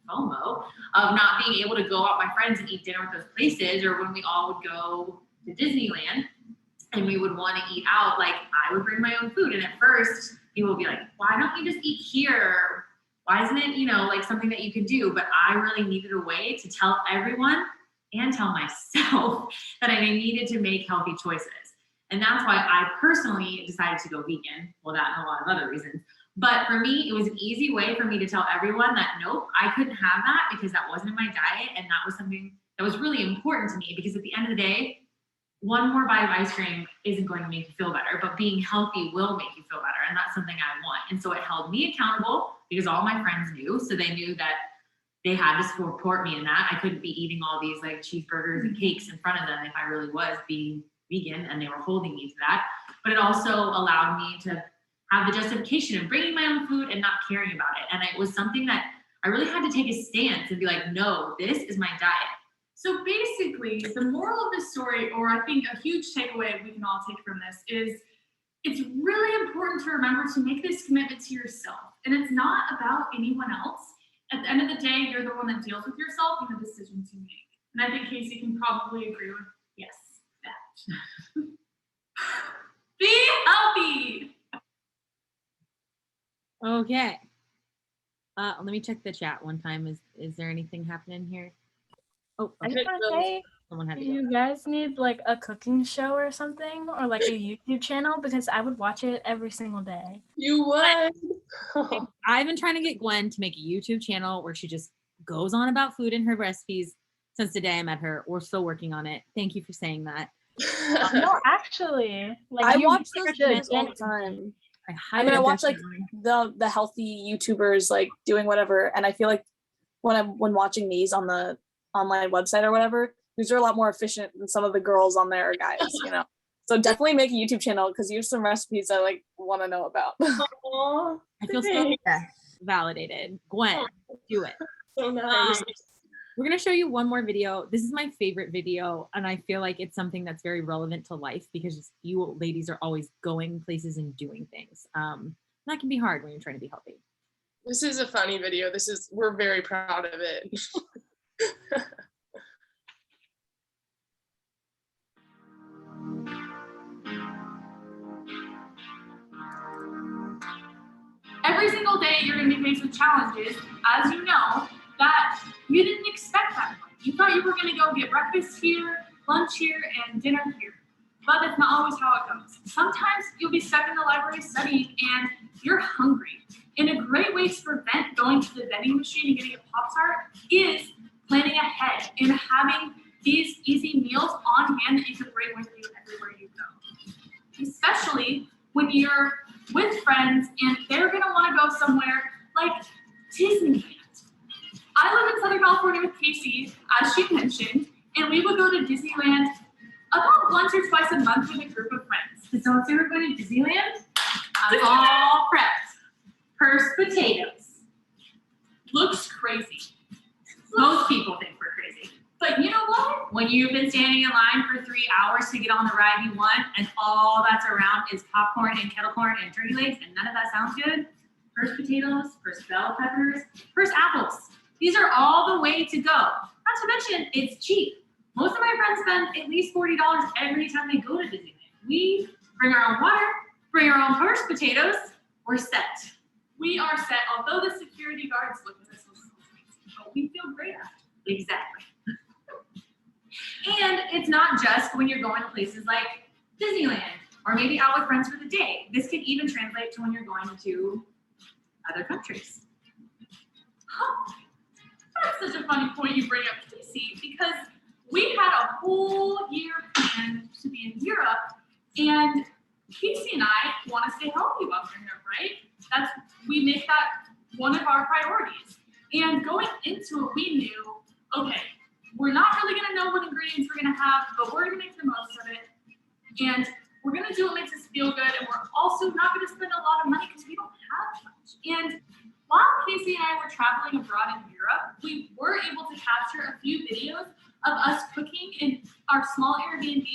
FOMO of not being able to go out with my friends and eat dinner at those places, or when we all would go to Disneyland and we would want to eat out, like I would bring my own food. And at first people would be like, why don't you just eat here? Why isn't it, like something that you can do? But I really needed a way to tell everyone and tell myself that I needed to make healthy choices. And that's why I personally decided to go vegan. Well, that and a lot of other reasons. But for me, it was an easy way for me to tell everyone that, nope, I couldn't have that because that wasn't in my diet. And that was something that was really important to me, because at the end of the day, one more bite of ice cream isn't going to make you feel better, but being healthy will make you feel better. And that's something I want. And so it held me accountable because all my friends knew. So they knew that they had to support me in that. I couldn't be eating all these like cheeseburgers and cakes in front of them if I really was being vegan, and they were holding me to that. But it also allowed me to have the justification of bringing my own food and not caring about it. And it was something that I really had to take a stance and be like, no, this is my diet. So basically, the moral of this story, or I think a huge takeaway we can all take from this, is it's really important to remember to make this commitment to yourself. And it's not about anyone else. At the end of the day, you're the one that deals with yourself and the decisions you make. And I think Casey can probably agree with that. Be healthy. Okay. Let me check the chat one time. Is there anything happening here? Oh, I okay. just want to say, Someone had do to go. you guys need like a cooking show or something, or like a YouTube channel? Because I would watch it every single day. You would. I've been trying to get Gwen to make a YouTube channel where she just goes on about food and her recipes since the day I met her. We're still working on it. Thank you for saying that. No, actually, like I you watch should those do videos all the it. time. I highly mean, I watch like recommend. the healthy YouTubers like doing whatever, and I feel like when watching these on the online website or whatever, these are a lot more efficient than some of the girls on there, guys. So definitely make a YouTube channel because you have some recipes I like want to know about. Aww, I feel so validated. Gwen, do it. so nice. We're going to show you one more video. This is my favorite video, and I feel like it's something that's very relevant to life because you ladies are always going places and doing things. That can be hard when you're trying to be healthy. This is a funny video. We're very proud of it. Every single day, you're going to be faced with challenges, as you know, that you didn't expect that much. You thought you were going to go get breakfast here, lunch here, and dinner here. But that's not always how it goes. Sometimes you'll be stuck in the library studying and you're hungry. And a great way to prevent going to the vending machine and getting a Pop-Tart is planning ahead and having these easy meals on hand that you can bring with you everywhere you go. Especially when you're with friends and they're gonna wanna go somewhere like Disneyland. I live in Southern California with Casey, as she mentioned, and we would go to Disneyland about once or twice a month with a group of friends. So if you're going to Disneyland, I'm all prepped. First, potatoes. Looks crazy. Most people think we're crazy. But you know what? When you've been standing in line for 3 hours to get on the ride you want, and all that's around is popcorn and kettle corn and turkey legs, and none of that sounds good, first potatoes, first bell peppers, first apples. These are all the way to go. Not to mention, it's cheap. Most of my friends spend at least $40 every time they go to Disneyland. We bring our own water, bring our own first potatoes, we're set. We are set, although the security guards look at us a little crazy, but we feel great after. Exactly. And it's not just when you're going to places like Disneyland or maybe out with friends for the day. This can even translate to when you're going to other countries. Huh. That's such a funny point you bring up, Casey, because we had a whole year planned to be in Europe, and Casey and I want to stay healthy while we're here, right? We make that one of our priorities. And going into it, we knew, okay, we're not really going to know what ingredients we're going to have, but we're going to make the most of it. And we're going to do what makes us feel good. And we're also not going to spend a lot of money because we don't have much. And while Casey and I were traveling abroad in Europe, we were able to capture a few videos of us cooking in our small Airbnb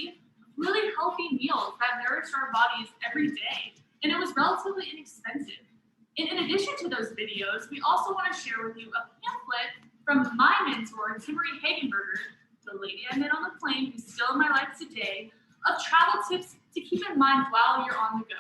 really healthy meals that nourished our bodies every day. And it was relatively inexpensive. And in addition to those videos, we also want to share with you a pamphlet from my mentor, Timmery Hagenberger, the lady I met on the plane who's still in my life today, of travel tips to keep in mind while you're on the go.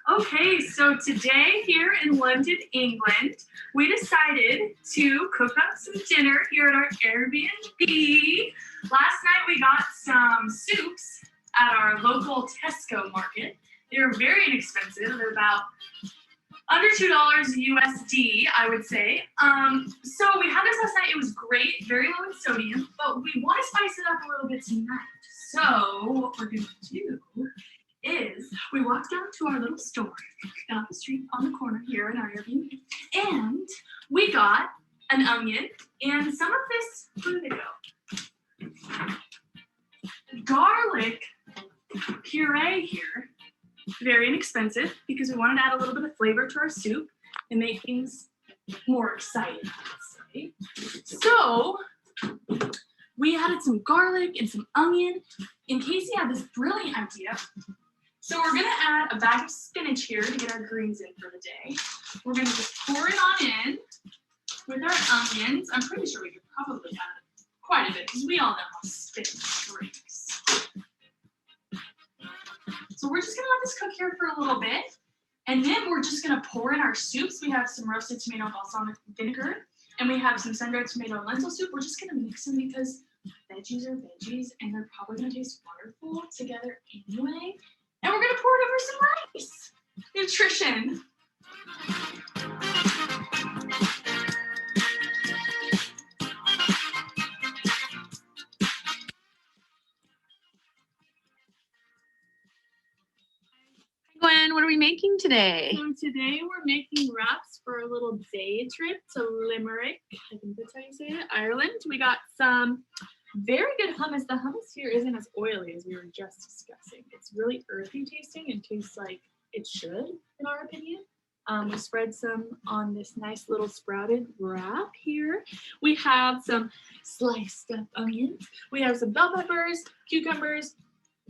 Okay, so today here in London, England, we decided to cook up some dinner here at our Airbnb. Last night we got some soups at our local Tesco market. They're very inexpensive. They're about under $2 USD, I would say. So we had this last night. It was great, very low in sodium, but we want to spice it up a little bit tonight. So what we're going to do is we walked down to our little store down the street on the corner here in our Airbnb, and we got an onion and some of this, where did it go? Garlic puree here. Very inexpensive because we wanted to add a little bit of flavor to our soup and make things more exciting, let's say. So we added some garlic and some onion, and Casey had this brilliant idea. So we're gonna add a bag of spinach here to get our greens in for the day. We're gonna just pour it on in with our onions. I'm pretty sure we could probably add quite a bit because we all know how spinach breaks. So we're just gonna let this cook here for a little bit, and then we're just gonna pour in our soups. We have some roasted tomato balsamic vinegar, and we have some sun-dried tomato and lentil soup. We're just gonna mix them because veggies are veggies, and they're probably gonna taste wonderful together anyway. And we're gonna pour it over some rice. Nutrition. Gwen, what are we making today? So today we're making wraps for a little day trip to Limerick. I think that's how you say it, Ireland. We got some very good hummus. The hummus here isn't as oily as we were just discussing. It's really earthy tasting and tastes like it should, in our opinion. We spread some on this nice little sprouted wrap here. We have some sliced up onions. We have some bell peppers, cucumbers,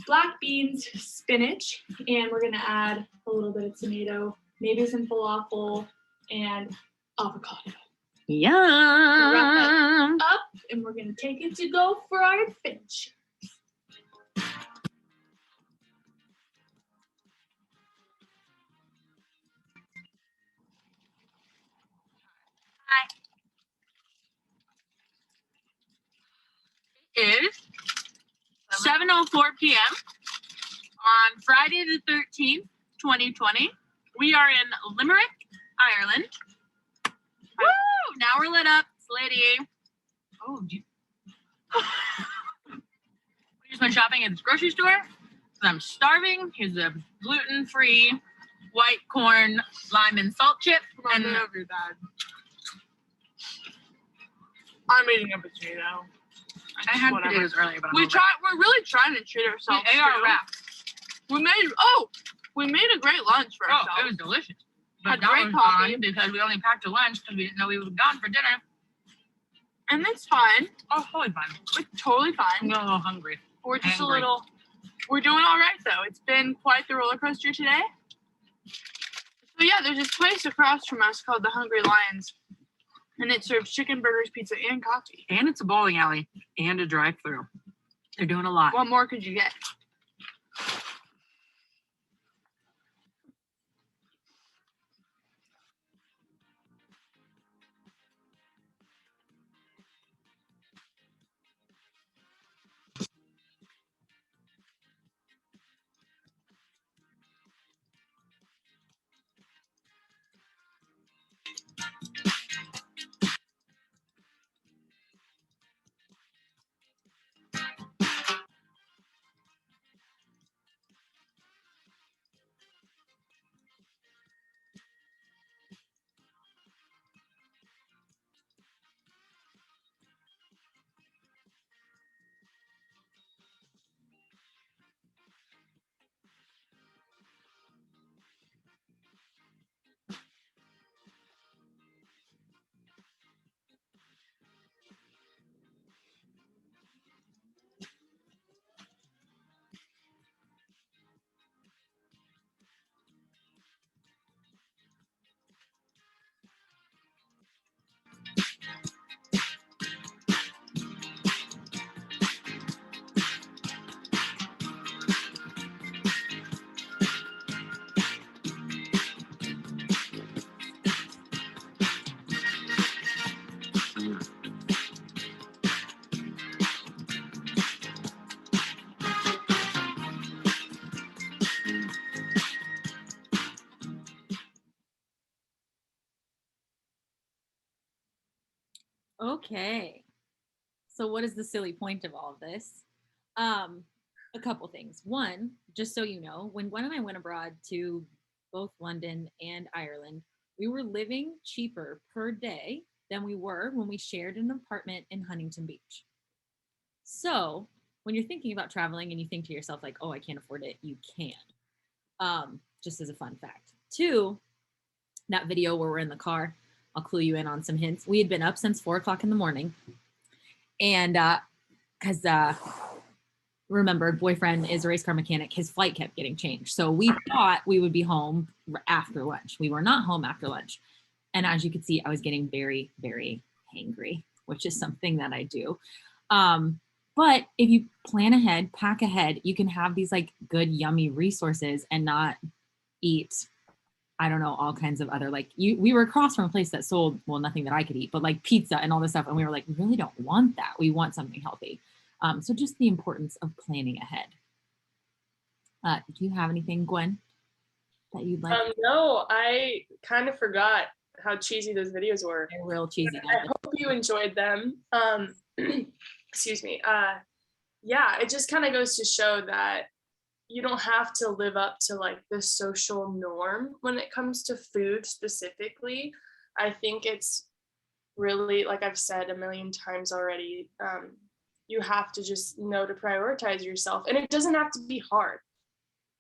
black beans, spinach, and we're gonna add a little bit of tomato, maybe some falafel, and avocado. Yum. Wrap that up, and we're gonna take it to go for our adventure. It is 7:04 p.m. on Friday the 13th, 2020. We are in Limerick, Ireland. Woo! Now we're lit up. It's litty. Oh, we just went shopping at this grocery store. I'm starving. Here's a gluten-free white corn, lime, and salt chip. And over that. I'm eating a potato. I had potatoes earlier, but we're really trying to treat ourselves. We ate our wrap. We made We made a great lunch for ourselves. It was delicious. But Had that great was coffee. gone because we only packed a lunch because we didn't know we would be gone for dinner. And it's fine. Oh, totally fine. It's totally I'm fine. getting a little hungry. We're just Angry. we're doing all right though. It's been quite the roller coaster today. So yeah, there's this place across from us called the Hungry Lions. And it serves chicken, burgers, pizza, and coffee. And it's a bowling alley and a drive-through. They're doing a lot. What more could you get? Okay. So what is the silly point of all of this? A couple things. One, just so you know, when Gwen and I went abroad to both London and Ireland, we were living cheaper per day than we were when we shared an apartment in Huntington Beach. So when you're thinking about traveling and you think to yourself like, oh, I can't afford it, you can. Just as a fun fact. Two, that video where we're in the car, I'll clue you in on some hints. We had been up since 4 o'clock in the morning. And because remember, boyfriend is a race car mechanic, his flight kept getting changed. So we thought we would be home after lunch. We were not home after lunch. And as you can see, I was getting very, very hangry, which is something that I do. But if you plan ahead, pack ahead, you can have these like good, yummy resources and not eat, I don't know, all kinds of other, like we were across from a place that sold, well, nothing that I could eat, but like pizza and all this stuff. And we were like, we really don't want that. We want something healthy. So just the importance of planning ahead. Do you have anything, Gwen, that you'd like? No, I kind of forgot how cheesy those videos were. They're real cheesy. I hope you enjoyed them. Excuse me. Yeah, it just kind of goes to show that you don't have to live up to like the social norm when it comes to food specifically. I think it's really, like I've said a million times already, you have to just know to prioritize yourself, and it doesn't have to be hard.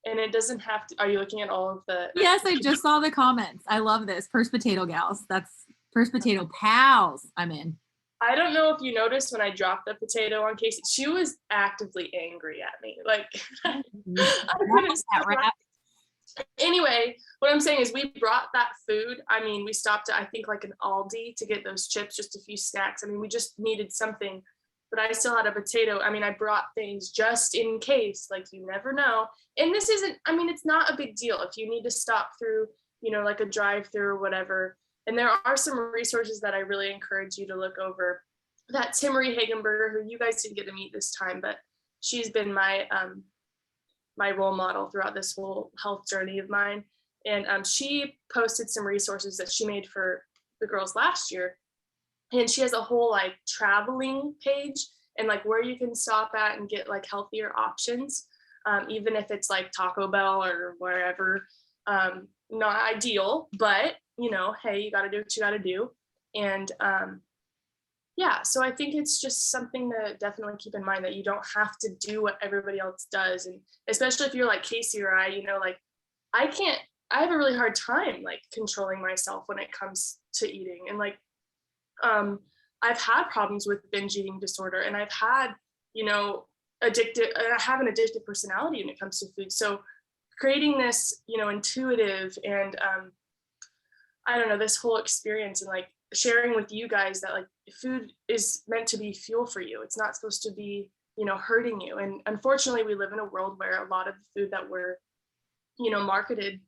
And it doesn't have to, are you looking at all of the? Yes, I just saw the comments. I love this. First potato gals. That's first potato pals. I'm in. I don't know if you noticed when I dropped the potato on Casey, she was actively angry at me. Like, I couldn't stop. Anyway, what I'm saying is we brought that food. I mean, we stopped at, I think, like an Aldi to get those chips, just a few snacks. I mean, we just needed something, but I still had a potato. I mean, I brought things just in case, like you never know. And this isn't, I mean, it's not a big deal if you need to stop through, you know, like a drive-through or whatever. And there are some resources that I really encourage you to look over. That Timmery Hagenberger, who you guys didn't get to meet this time, but she's been my my role model throughout this whole health journey of mine. And she posted some resources that she made for the girls last year. And she has a whole like traveling page and like where you can stop at and get like healthier options, even if it's like Taco Bell or wherever. Not ideal, but you know, hey, you got to do what you got to do. And yeah, so I think it's just something to definitely keep in mind, that you don't have to do what everybody else does. And especially if you're like Casey or I, you know, like I have a really hard time like controlling myself when it comes to eating. And like, I've had problems with binge eating disorder, and I've had, I have an addictive personality when it comes to food. So creating this, intuitive and, I don't know, this whole experience, and like sharing with you guys that like food is meant to be fuel for you. It's not supposed to be, hurting you. And unfortunately, we live in a world where a lot of the food that we're, marketed,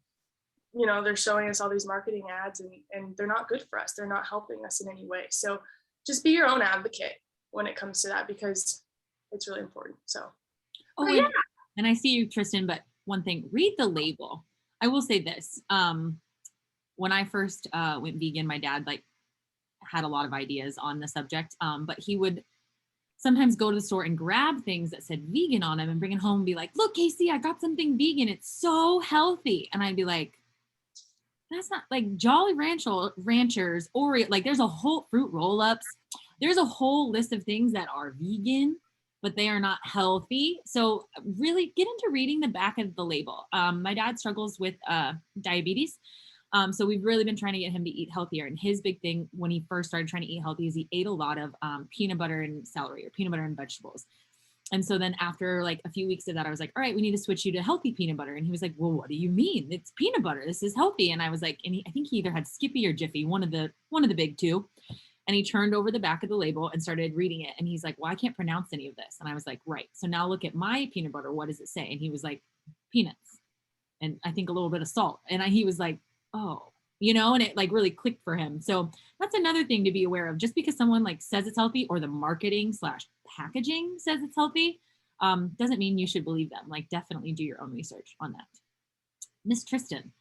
they're showing us all these marketing ads, and they're not good for us. They're not helping us in any way. So just be your own advocate when it comes to that, because it's really important. So, yeah. And I see you, Tristan, but one thing, read the label. I will say this. When I first went vegan, my dad like had a lot of ideas on the subject, but he would sometimes go to the store and grab things that said vegan on them and bring it home and be like, look, Casey, I got something vegan. It's so healthy. And I'd be like, that's not like Jolly Ranchers, Oreo, like there's a whole fruit roll-ups. There's a whole list of things that are vegan, but they are not healthy. So really get into reading the back of the label. My dad struggles with diabetes. So we've really been trying to get him to eat healthier. And his big thing when he first started trying to eat healthy is he ate a lot of peanut butter and celery, or peanut butter and vegetables. And so then after like a few weeks of that, I was like, all right, we need to switch you to healthy peanut butter. And he was like, well, what do you mean? It's peanut butter. This is healthy. And I was like, I think he either had Skippy or Jiffy, one of the big two. And he turned over the back of the label and started reading it. And he's like, well, I can't pronounce any of this. And I was like, right. So now look at my peanut butter. What does it say? And he was like, peanuts. And I think a little bit of salt. And he was like, oh, and it like really clicked for him. So that's another thing to be aware of. Just because someone like says it's healthy, or the marketing / packaging says it's healthy, doesn't mean you should believe them. Like definitely do your own research on that. Miss Tristan.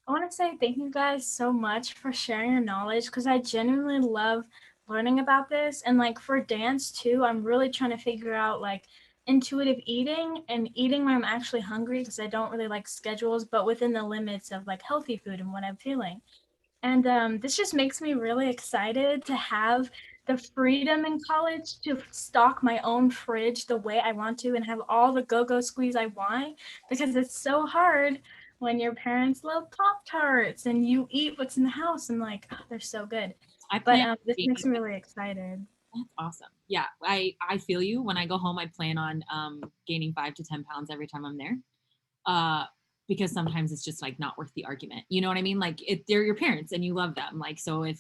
I want to say thank you guys so much for sharing your knowledge, because I genuinely love learning about this. And like for dance too, I'm really trying to figure out like intuitive eating and eating when I'm actually hungry, because I don't really like schedules, but within the limits of like healthy food and what I'm feeling. And this just makes me really excited to have the freedom in college to stock my own fridge the way I want to and have all the go-go squeeze I want, because it's so hard when your parents love Pop-Tarts and you eat what's in the house and like, oh, they're so good. This makes me really excited. That's awesome. Yeah, I feel you. When I go home, I plan on gaining 5 to 10 pounds every time I'm there. Because sometimes it's just like not worth the argument. You know what I mean? Like they're your parents and you love them. Like, so if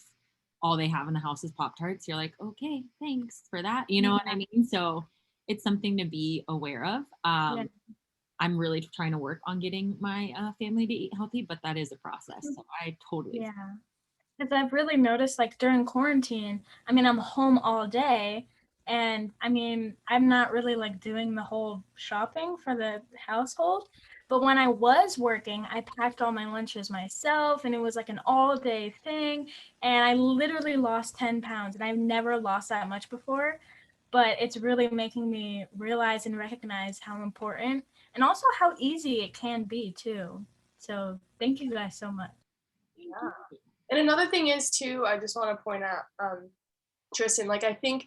all they have in the house is Pop-Tarts, you're like, okay, thanks for that. You know what I mean? So it's something to be aware of. I'm really trying to work on getting my family to eat healthy, but that is a process. So I totally. Yeah. Because I've really noticed like during quarantine, I'm home all day, and I'm not really like doing the whole shopping for the household. But when I was working, I packed all my lunches myself, and it was like an all day thing. And I literally lost 10 pounds, and I've never lost that much before. But it's really making me realize and recognize how important and also how easy it can be too. So thank you guys so much. Yeah. And another thing is too, I just want to point out, Tristan, like I kind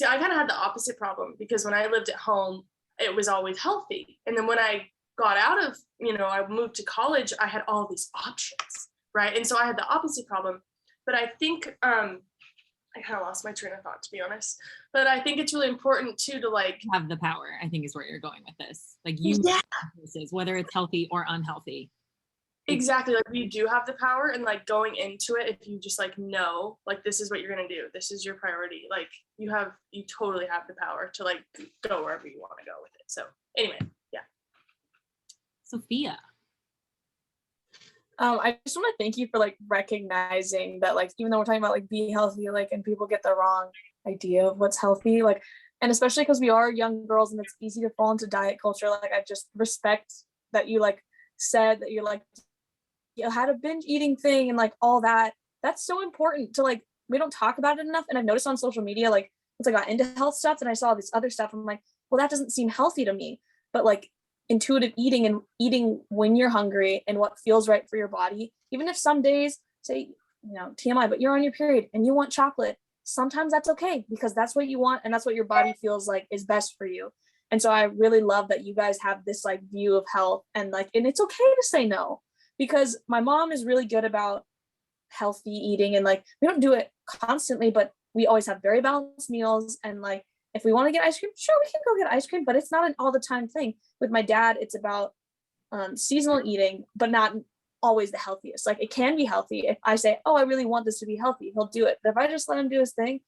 of had the opposite problem, because when I lived at home, it was always healthy. And then when I got out of, I moved to college, I had all these options, right? And so I had the opposite problem. But I think, I kind of lost my train of thought, to be honest. But I think it's really important too to like have the power, I think is where you're going with this. Like you choices, whether it's healthy or unhealthy. Exactly. Like you do have the power, and like going into it, if you just like know, like this is what you're gonna do, this is your priority, like you totally have the power to like go wherever you want to go with it. So anyway, yeah. Sophia. I just want to thank you for like recognizing that, like, even though we're talking about like being healthy, like, and people get the wrong idea of what's healthy, like, and especially because we are young girls and it's easy to fall into diet culture. Like, I just respect that you like said that you're like, you had a binge eating thing and like all that. That's so important to like, we don't talk about it enough. And I've noticed on social media, like once I got into health stuff and I saw this other stuff, I'm like, well, that doesn't seem healthy to me. But like intuitive eating and eating when you're hungry and what feels right for your body, even if some days, say, TMI, but you're on your period and you want chocolate, sometimes that's okay, because that's what you want and that's what your body feels like is best for you. And so I really love that you guys have this like view of health, and it's okay to say no, because my mom is really good about healthy eating, and like we don't do it constantly, but we always have very balanced meals. And like if we want to get ice cream, sure, we can go get ice cream, but it's not an all the time thing. With my dad, it's about seasonal eating, but not always the healthiest. Like it can be healthy. If I say, oh, I really want this to be healthy, he'll do it. But if I just let him do his thing,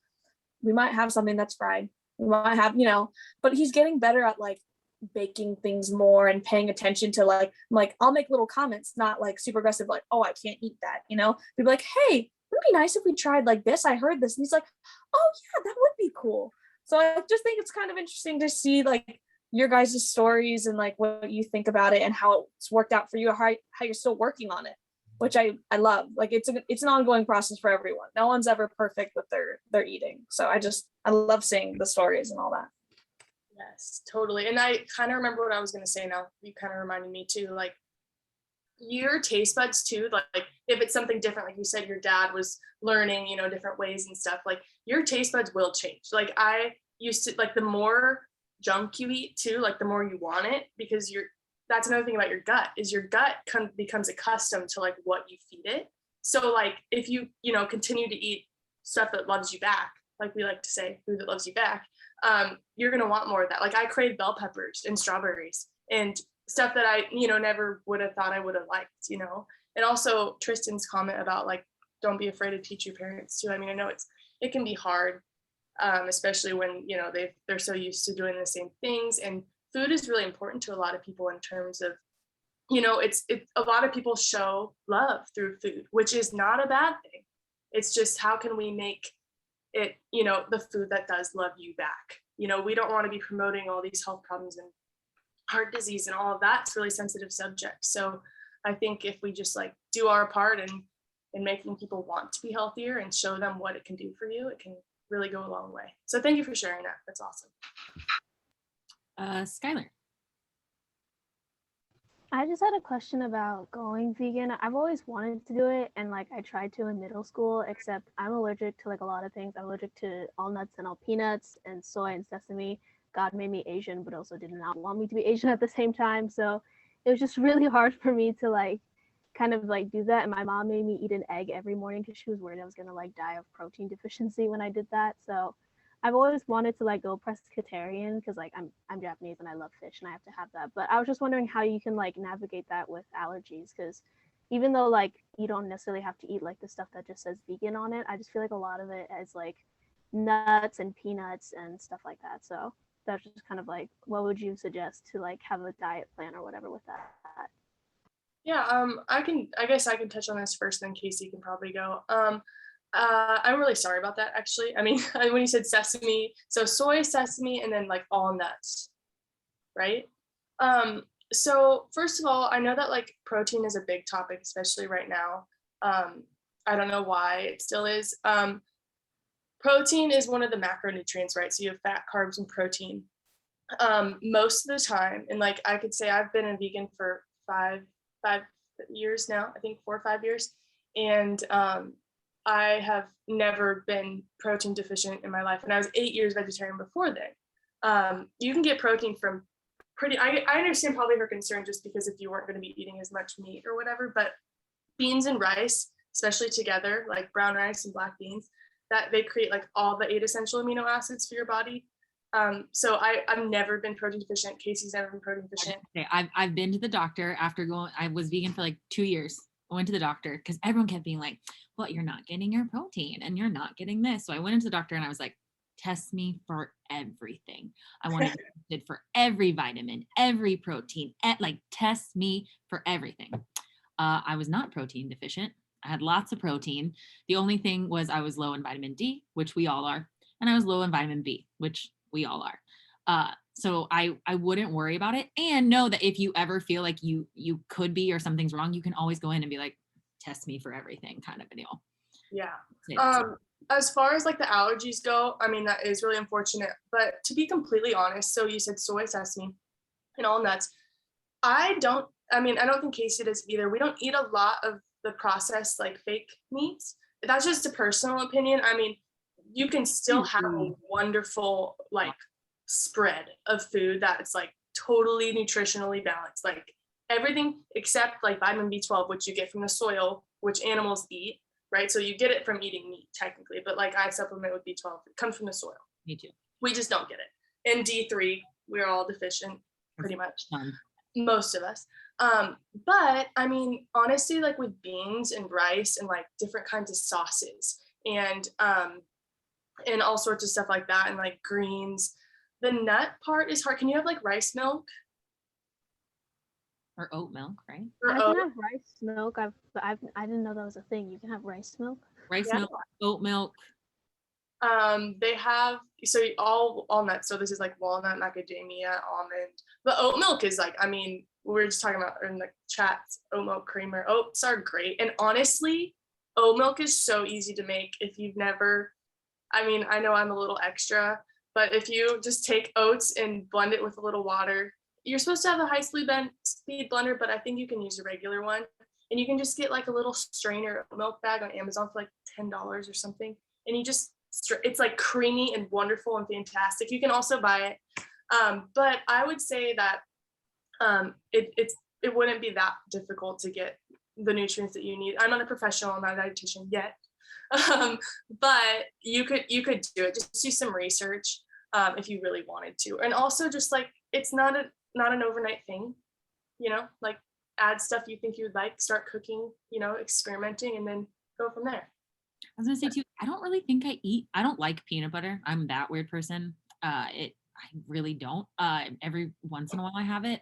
we might have something that's fried. We might have, but he's getting better at like baking things more and paying attention to like I'll make little comments, not like super aggressive, like, oh, I can't eat that, We'd be like, hey, would it be nice if we tried like this? I heard this. And he's like, oh yeah, that would be cool. So I just think it's kind of interesting to see like your guys' stories and like what you think about it and how it's worked out for you, how you're still working on it, which I love. Like it's an ongoing process for everyone. No one's ever perfect with their eating. So I love seeing the stories and all that. Yes, totally. And I kind of remember what I was going to say now. You kind of reminded me too, like your taste buds too. Like if it's something different, like you said, your dad was learning, different ways and stuff, like your taste buds will change. Like I used to, like the more junk you eat too, like the more you want it, because that's another thing about your gut, is your gut becomes accustomed to like what you feed it. So like if you continue to eat stuff that loves you back, like we like to say, food that loves you back, you're going to want more of that. Like I crave bell peppers and strawberries and stuff that I never would have thought I would have liked, And also Tristan's comment about like don't be afraid to teach your parents too. I mean, I know it can be hard, especially when they're so used to doing the same things. And food is really important to a lot of people in terms of, it's a lot of people show love through food, which is not a bad thing. It's just how can we make it, the food that does love you back. We don't want to be promoting all these health problems and heart disease and all of that. It's really sensitive subject. So I think if we just like do our part in making people want to be healthier and show them what it can do for you, it can really go a long way. So thank you for sharing that. That's awesome. Skylar. I just had a question about going vegan. I've always wanted to do it, and like I tried to in middle school, except I'm allergic to like a lot of things. I'm allergic to all nuts and all peanuts and soy and sesame. God made me Asian, but also did not want me to be Asian at the same time. So it was just really hard for me to like kind of like do that. And my mom made me eat an egg every morning because she was worried I was gonna like die of protein deficiency when I did that. So I've always wanted to like go pescatarian because like I'm Japanese and I love fish and I have to have that. But I was just wondering how you can like navigate that with allergies, because even though like you don't necessarily have to eat like the stuff that just says vegan on it, I just feel like a lot of it is like nuts and peanuts and stuff like that. So that's just kind of like, what would you suggest to like have a diet plan or whatever with that? Yeah, I guess I can touch on this first, then Casey can probably go. I'm really sorry about that, actually. I mean, when you said sesame, so soy, sesame, and then like all nuts, right? So first of all, I know that like protein is a big topic, especially right now. I don't know why it still is. Protein is one of the macronutrients, right? So you have fat, carbs, and protein. Most of the time, and like I could say I've been a vegan for five years now, I think 4 or 5 years. And I have never been protein deficient in my life. And I was 8 years vegetarian before then. You can get protein from I understand probably her concern just because if you weren't going to be eating as much meat or whatever, but beans and rice, especially together, like brown rice and black beans, that they create like all the 8 essential amino acids for your body. So I've never been protein deficient. Casey's never been protein deficient. I've been to the doctor after I was vegan for like 2 years. I went to the doctor because everyone kept being like, well, you're not getting your protein and you're not getting this. So I went into the doctor and I was like, test me for everything. I want to be tested for every vitamin, every protein, like test me for everything. I was not protein deficient. I had lots of protein. The only thing was I was low in vitamin D, which we all are. And I was low in vitamin B, which we all are. So I wouldn't worry about it, and know that if you ever feel like you could be or something's wrong, you can always go in and be like, test me for everything, kind of a deal. Yeah. As far as like the allergies go, I mean, that is really unfortunate, but to be completely honest, so you said soy, sesame, and all nuts. I don't think Casey does either. We don't eat a lot of the processed like fake meats. That's just a personal opinion. I mean, you can still have a wonderful like spread of food that's like totally nutritionally balanced, like everything except like vitamin B12, which you get from the soil, which animals eat, right? So you get it from eating meat technically, but like I supplement with B12, it comes from the soil. Me too. We just don't get it. And D3, we're all deficient pretty much, most of us. But I mean, honestly, like with beans and rice and like different kinds of sauces and all sorts of stuff like that, and like greens, the nut part is hard. Can you have like rice milk? Or oat milk, right? Or I oat? can have rice milk. I didn't know that was a thing. You can have rice milk. Rice Yeah. milk, oat milk. They have, so all nuts. So this is like walnut, macadamia, almond. But oat milk is like, I mean, we were just talking about in the chat, oat milk creamer. Oats are great. And honestly, oat milk is so easy to make if you've never, I mean, I know I'm a little extra, but if you just take oats and blend it with a little water, you're supposed to have a high speed blender, but I think you can use a regular one. And you can just get like a little strainer milk bag on Amazon for like $10 or something. And you just, it's like creamy and wonderful and fantastic. You can also buy it. But I would say that it wouldn't be that difficult to get the nutrients that you need. I'm not a professional, I'm not a dietitian yet. But you could do it. Just do some research if you really wanted to. And also just like, it's not an overnight thing, you know, like add stuff you think you would like, start cooking, you know, experimenting, and then go from there. I was gonna say too, I don't like peanut butter. I'm that weird person. I really don't. Every once in a while I have it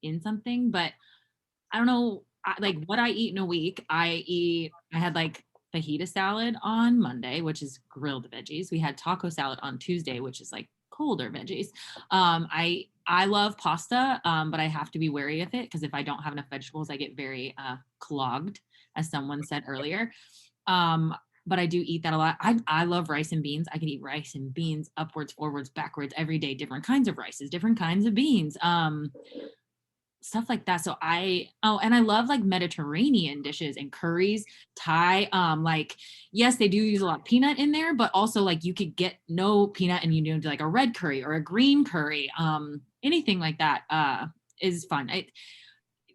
in something, but I don't know like what I eat in a week. I had like fajita salad on Monday, which is grilled veggies. We had taco salad on Tuesday, which is like colder veggies. I love pasta, but I have to be wary of it because if I don't have enough vegetables, I get very clogged, as someone said earlier. But I do eat that a lot. I love rice and beans. I can eat rice and beans upwards, forwards, backwards every day, different kinds of rices, different kinds of beans, stuff like that. So and I love like Mediterranean dishes and curries, Thai. Like, yes, they do use a lot of peanut in there, but also like you could get no peanut and you do like a red curry or a green curry. Anything like that is fun.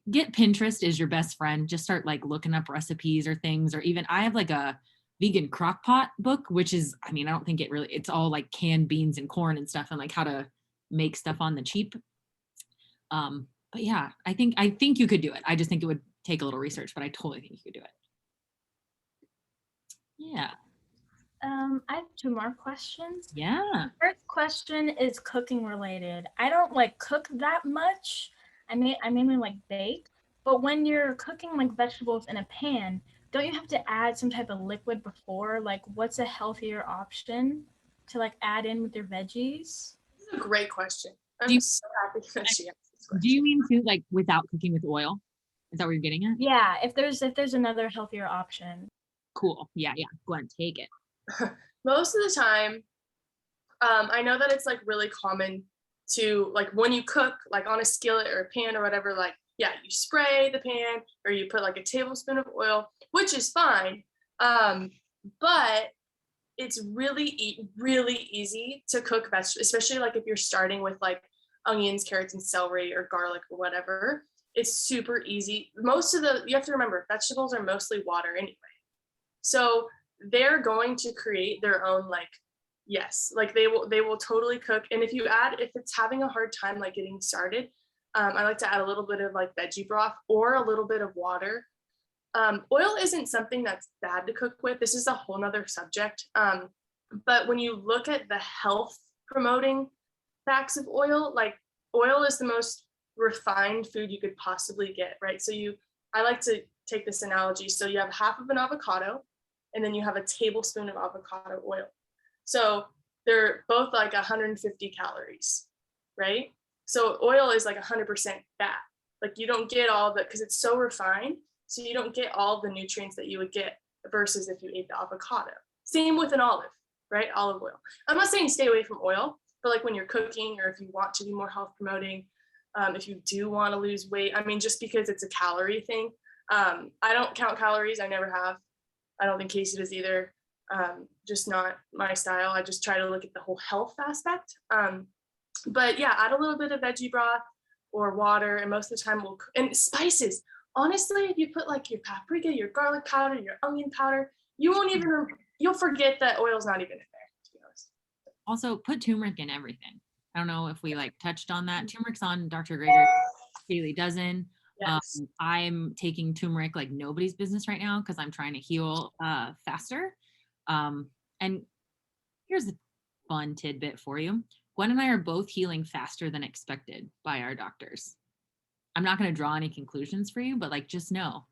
Get Pinterest is your best friend. Just start like looking up recipes or things, or even I have like a vegan crock pot book, which is, I mean, I don't think it's all like canned beans and corn and stuff and like how to make stuff on the cheap. But yeah, I think you could do it. I just think it would take a little research, but I totally think you could do it. Yeah. I have 2 more questions. Yeah. The first question is cooking related. I don't like cook that much. I mainly like bake, but when you're cooking like vegetables in a pan, don't you have to add some type of liquid before? Like, what's a healthier option to like add in with your veggies? This is a great question. I'm so happy that she asked this question. Do you mean to like without cooking with oil? Is that what you're getting at? Yeah, if there's another healthier option. Cool. Yeah. Gwen, take it. Most of the time, I know that it's like really common to like when you cook like on a skillet or a pan or whatever, like, yeah, you spray the pan or you put like a tablespoon of oil, which is fine. But it's really easy to cook vegetables, especially like if you're starting with like onions, carrots, and celery or garlic or whatever. It's super easy. You have to remember, vegetables are mostly water anyway. So they're going to create their own like, yes, like they will totally cook. And if it's having a hard time like getting started, I like to add a little bit of like veggie broth or a little bit of water. Oil isn't something that's bad to cook with. This is a whole nother subject. But when you look at the health promoting facts of oil, like oil is the most refined food you could possibly get, right? So I like to take this analogy. So you have half of an avocado and then you have a tablespoon of avocado oil. So they're both like 150 calories, right? So oil is like 100% fat. Like you don't get all the, because it's so refined, so you don't get all the nutrients that you would get versus if you ate the avocado. Same with an olive, right? Olive oil. I'm not saying stay away from oil, but like when you're cooking or if you want to be more health promoting, if you do want to lose weight, I mean, just because it's a calorie thing, I don't count calories. I never have. I don't think Casey does either. Just not my style. I just try to look at the whole health aspect. But yeah, add a little bit of veggie broth or water, and most of the time and spices. Honestly, if you put like your paprika, your garlic powder, your onion powder, you'll forget that oil's not even in there, to be honest. Also, put turmeric in everything. I don't know if we like touched on that. Turmeric's on Dr. Greger's daily dozen. Yes. I'm taking turmeric like nobody's business right now because I'm trying to heal faster. And here's a fun tidbit for you. Gwen and I are both healing faster than expected by our doctors. I'm not going to draw any conclusions for you, but like just know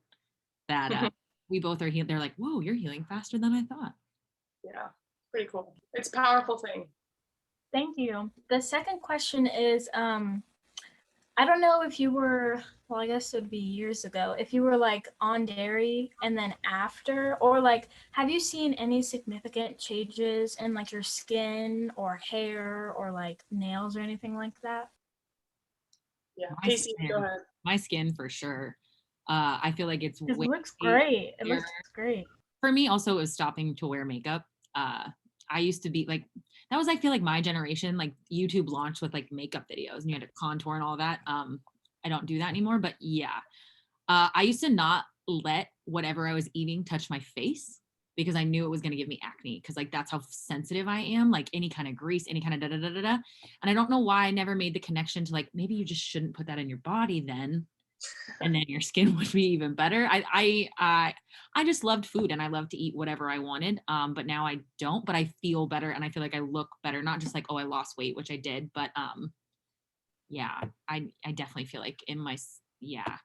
that we both are healing. They're like, whoa, you're healing faster than I thought. Yeah, pretty cool. It's a powerful thing. Thank you. The second question is, I don't know if you were, well, I guess it would be years ago, if you were like on dairy and then after, or like, have you seen any significant changes in like your skin or hair or like nails or anything like that? Yeah, My Casey, skin, go ahead. my skin for sure. I feel like it's It way looks great. It clearer. looks great. For me also it was stopping to wear makeup. I used to be like, that was, I feel like my generation, like YouTube launched with like makeup videos and you had to contour and all that. I don't do that anymore, but yeah. I used to not let whatever I was eating touch my face because I knew it was going to give me acne because like that's how sensitive I am, like any kind of grease, any kind of da da da da da. And I don't know why I never made the connection to like maybe you just shouldn't put that in your body then, and then your skin would be even better. I just loved food and I loved to eat whatever I wanted. But now I don't, but I feel better and I feel like I look better, not just like, oh, I lost weight, which I did, but yeah, I definitely feel like yeah,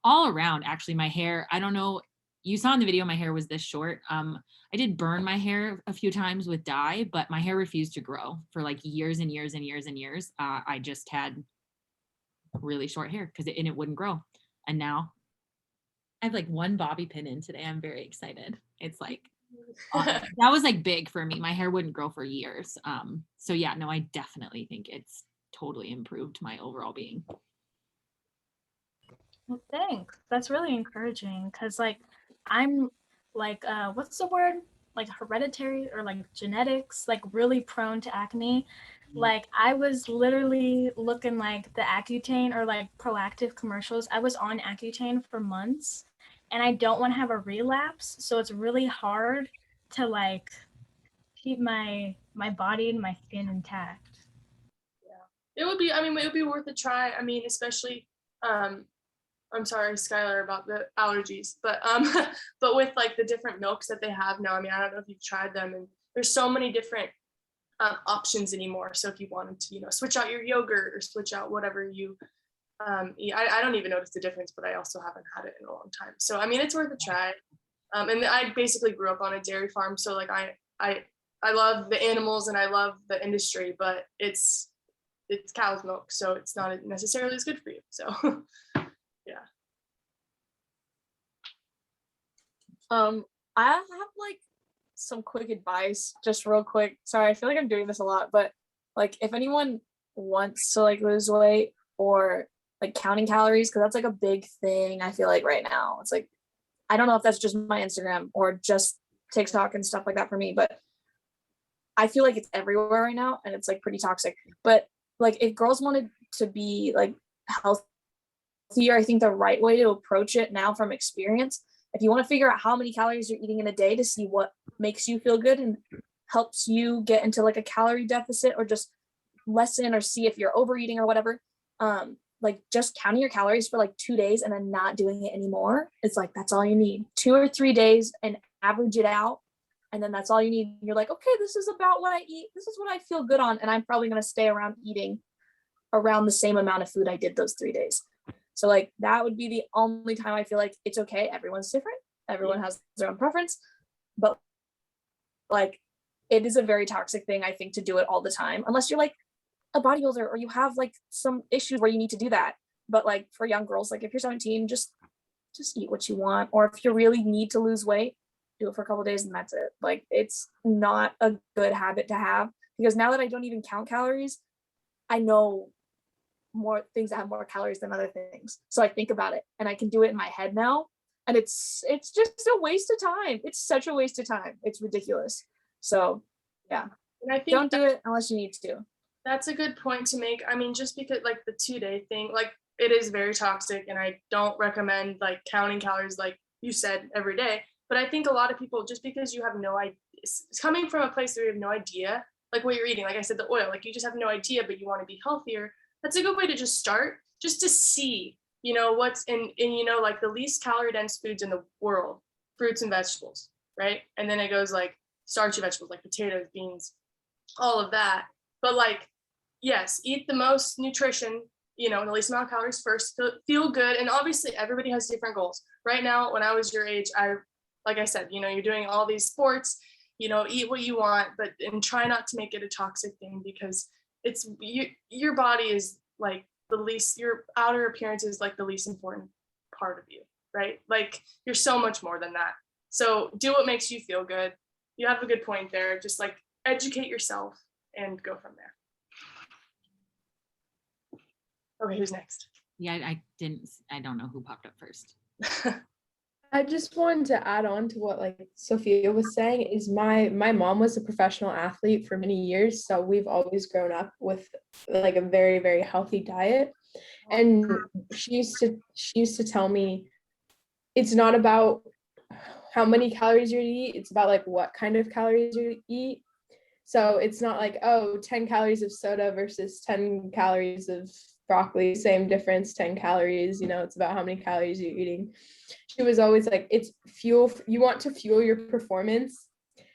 all around actually my hair, I don't know, you saw in the video my hair was this short. I did burn my hair a few times with dye, but my hair refused to grow for like years and years and years and years. I just had really short hair because it wouldn't grow. And now I have like one bobby pin in today. I'm very excited. It's like, that was like big for me. My hair wouldn't grow for years. So yeah, no, I definitely think it's totally improved my overall being. Well, thanks. That's really encouraging because like I'm like what's the word? Like hereditary or like genetics, like really prone to acne. Like I was literally looking like the Accutane or like Proactive commercials. I was on Accutane for months and I don't want to have a relapse. So it's really hard to like keep my body and my skin intact. Yeah, it would be worth a try. I mean, especially I'm sorry, Skylar, about the allergies, but but with like the different milks that they have now, I mean, I don't know if you've tried them, and there's so many different options anymore. So if you wanted to, switch out your yogurt or switch out whatever you eat, I don't even notice the difference, but I also haven't had it in a long time. So I mean, it's worth a try. And I basically grew up on a dairy farm, so like I love the animals and I love the industry, but it's cow's milk, so it's not necessarily as good for you. So. Yeah. I have like some quick advice, just real quick. Sorry, I feel like I'm doing this a lot, but like if anyone wants to like lose weight or like counting calories, because that's like a big thing I feel like right now. It's like, I don't know if that's just my Instagram or just TikTok and stuff like that for me, but I feel like it's everywhere right now and it's like pretty toxic. But like if girls wanted to be like healthier, I think the right way to approach it now from experience, if you want to figure out how many calories you're eating in a day to see what makes you feel good and helps you get into like a calorie deficit or just lessen or see if you're overeating or whatever, like just counting your calories for like 2 days and then not doing it anymore, it's like that's all you need. 2 or 3 days and average it out, and then that's all you need. You're like, okay, this is about what I eat, this is what I feel good on, and I'm probably going to stay around eating around the same amount of food I did those 3 days. So like that would be the only time I feel like it's okay. Everyone's different. Everyone has their own preference, but like it is a very toxic thing, I think, to do it all the time, unless you're like a bodybuilder or you have like some issues where you need to do that. But like for young girls, like if you're 17, just eat what you want. Or if you really need to lose weight, do it for a couple of days and that's it. Like it's not a good habit to have, because now that I don't even count calories, I know more things that have more calories than other things. So I think about it and I can do it in my head now. And it's just a waste of time. It's such a waste of time. It's ridiculous. So yeah. And I think don't do it unless you need to. That's a good point to make. I mean, just because like the 2-day thing, like it is very toxic, and I don't recommend like counting calories like you said every day. But I think a lot of people, just because you have no idea, it's coming from a place where you have no idea, like what you're eating, like I said, the oil, like you just have no idea, but you want to be healthier. That's a good way to just start, just to see, what's in, like the least calorie dense foods in the world, fruits and vegetables, right? And then it goes like starchy vegetables, like potatoes, beans, all of that. But like, yes, eat the most nutrition, the least amount of calories first, feel good. And obviously everybody has different goals. Right now, when I was your age, like I said, you're doing all these sports, eat what you want, and try not to make it a toxic thing, because your body is like the least, your outer appearance is like the least important part of you, right? Like you're so much more than that. So do what makes you feel good. You have a good point there. Just like educate yourself and go from there. Okay, who's next? Yeah, I don't know who popped up first. I just wanted to add on to what like Sophia was saying, is my mom was a professional athlete for many years. So we've always grown up with like a very, very healthy diet. And she used to tell me it's not about how many calories you eat, it's about like what kind of calories you eat. So it's not like, 10 calories of soda versus 10 calories of broccoli, same difference, 10 calories, it's about how many calories you're eating. She was always like, it's fuel, you want to fuel your performance.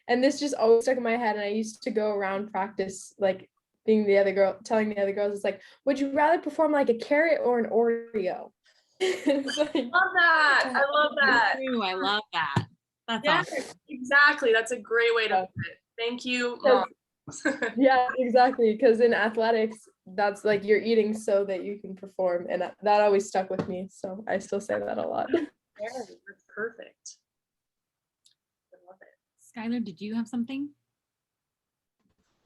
And this just always stuck in my head. And I used to go around practice, like being the other girl, telling the other girls, it's like, would you rather perform like a carrot or an Oreo? Like, love that. I love that. I love that. That's awesome. Exactly. That's a great way to put it. Thank you, Mom. Yeah, exactly. Because in athletics, that's like you're eating so that you can perform, and that always stuck with me. So I still say that a lot. Yeah, that's perfect. I love it. Skylar, did you have something?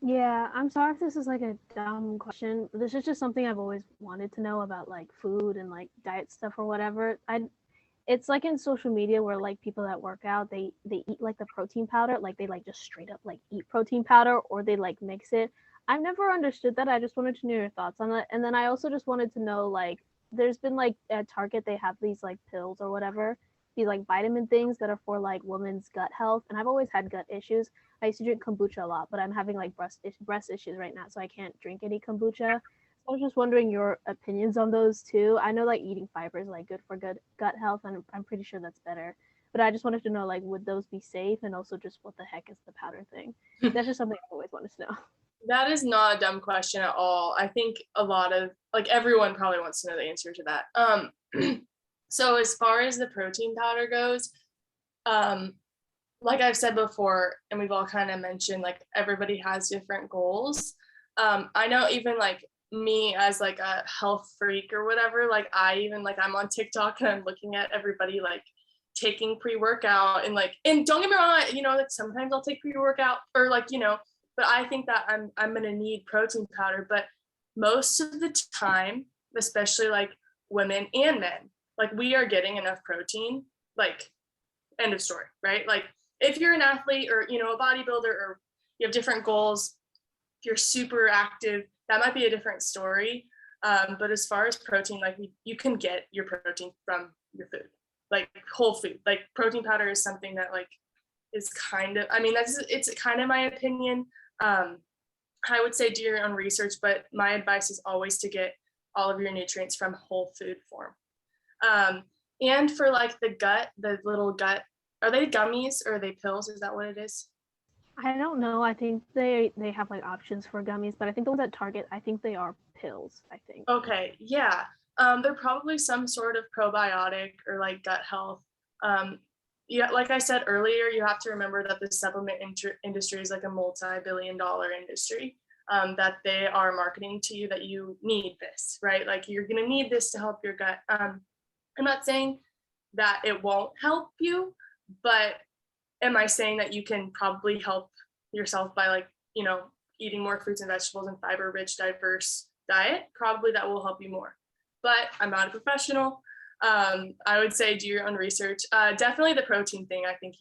Yeah, I'm sorry if this is like a dumb question, but this is just something I've always wanted to know about like food and like diet stuff or whatever. It's like in social media where like people that work out, they eat like the protein powder, like they like just straight up like eat protein powder, or they like mix it. I've never understood that. I just wanted to know your thoughts on that. And then I also just wanted to know, like, there's been like at Target, they have these like pills or whatever, these like vitamin things that are for like women's gut health. And I've always had gut issues. I used to drink kombucha a lot, but I'm having like breast issues right now, so I can't drink any kombucha. I was just wondering your opinions on those too. I know like eating fiber is like good for good gut health, and I'm pretty sure that's better. But I just wanted to know, like, would those be safe? And also just what the heck is the powder thing? That's just something I've always wanted to know. That is not a dumb question at all. I think a lot of, like, everyone probably wants to know the answer to that. So as far as the protein powder goes, like I've said before, and we've all kind of mentioned, like, everybody has different goals. I know even like me as like a health freak or whatever, like I even like I'm on TikTok and I'm looking at everybody like taking pre-workout, and like, and don't get me wrong, like sometimes I'll take pre-workout or like, but I think that I'm gonna need protein powder. But most of the time, especially like women and men, like we are getting enough protein, like end of story, right? Like if you're an athlete or, a bodybuilder, or you have different goals, if you're super active, that might be a different story. But as far as protein, like you can get your protein from your food, like whole food. Like protein powder is something that like is kind of, I mean, it's kind of my opinion. I would say do your own research, but my advice is always to get all of your nutrients from whole food form. And for like the gut, the little gut, are they gummies or are they pills? Is that what it is? I don't know. I think they have like options for gummies, but I think the ones at Target, I think they are pills, I think. Okay, yeah. They're probably some sort of probiotic or like gut health. Yeah, like I said earlier, you have to remember that the supplement industry is like a multi-billion-dollar industry, that they are marketing to you that you need this, right? Like you're gonna need this to help your gut. I'm not saying that it won't help you, but am I saying that you can probably help yourself by like, eating more fruits and vegetables and fiber-rich, diverse diet? Probably that will help you more. But I'm not a professional. I would say do your own research. Definitely the protein thing. I think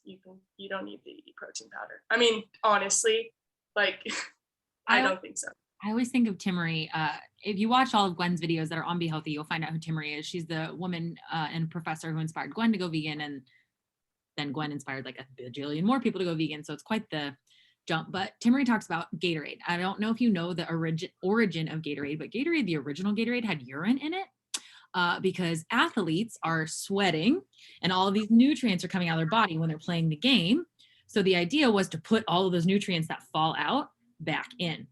you don't need the protein powder. I mean, honestly, like, I don't think so. I always think of Timmery. If you watch all of Gwen's videos that are on Be Healthy, you'll find out who Timmery is. She's the woman and professor who inspired Gwen to go vegan, and then Gwen inspired like a bajillion more people to go vegan. So it's quite the jump. But Timmery talks about Gatorade. I don't know if you know the origin of Gatorade, but Gatorade, the original Gatorade, had urine in it. Because athletes are sweating and all of these nutrients are coming out of their body when they're playing the game. So the idea was to put all of those nutrients that fall out back in.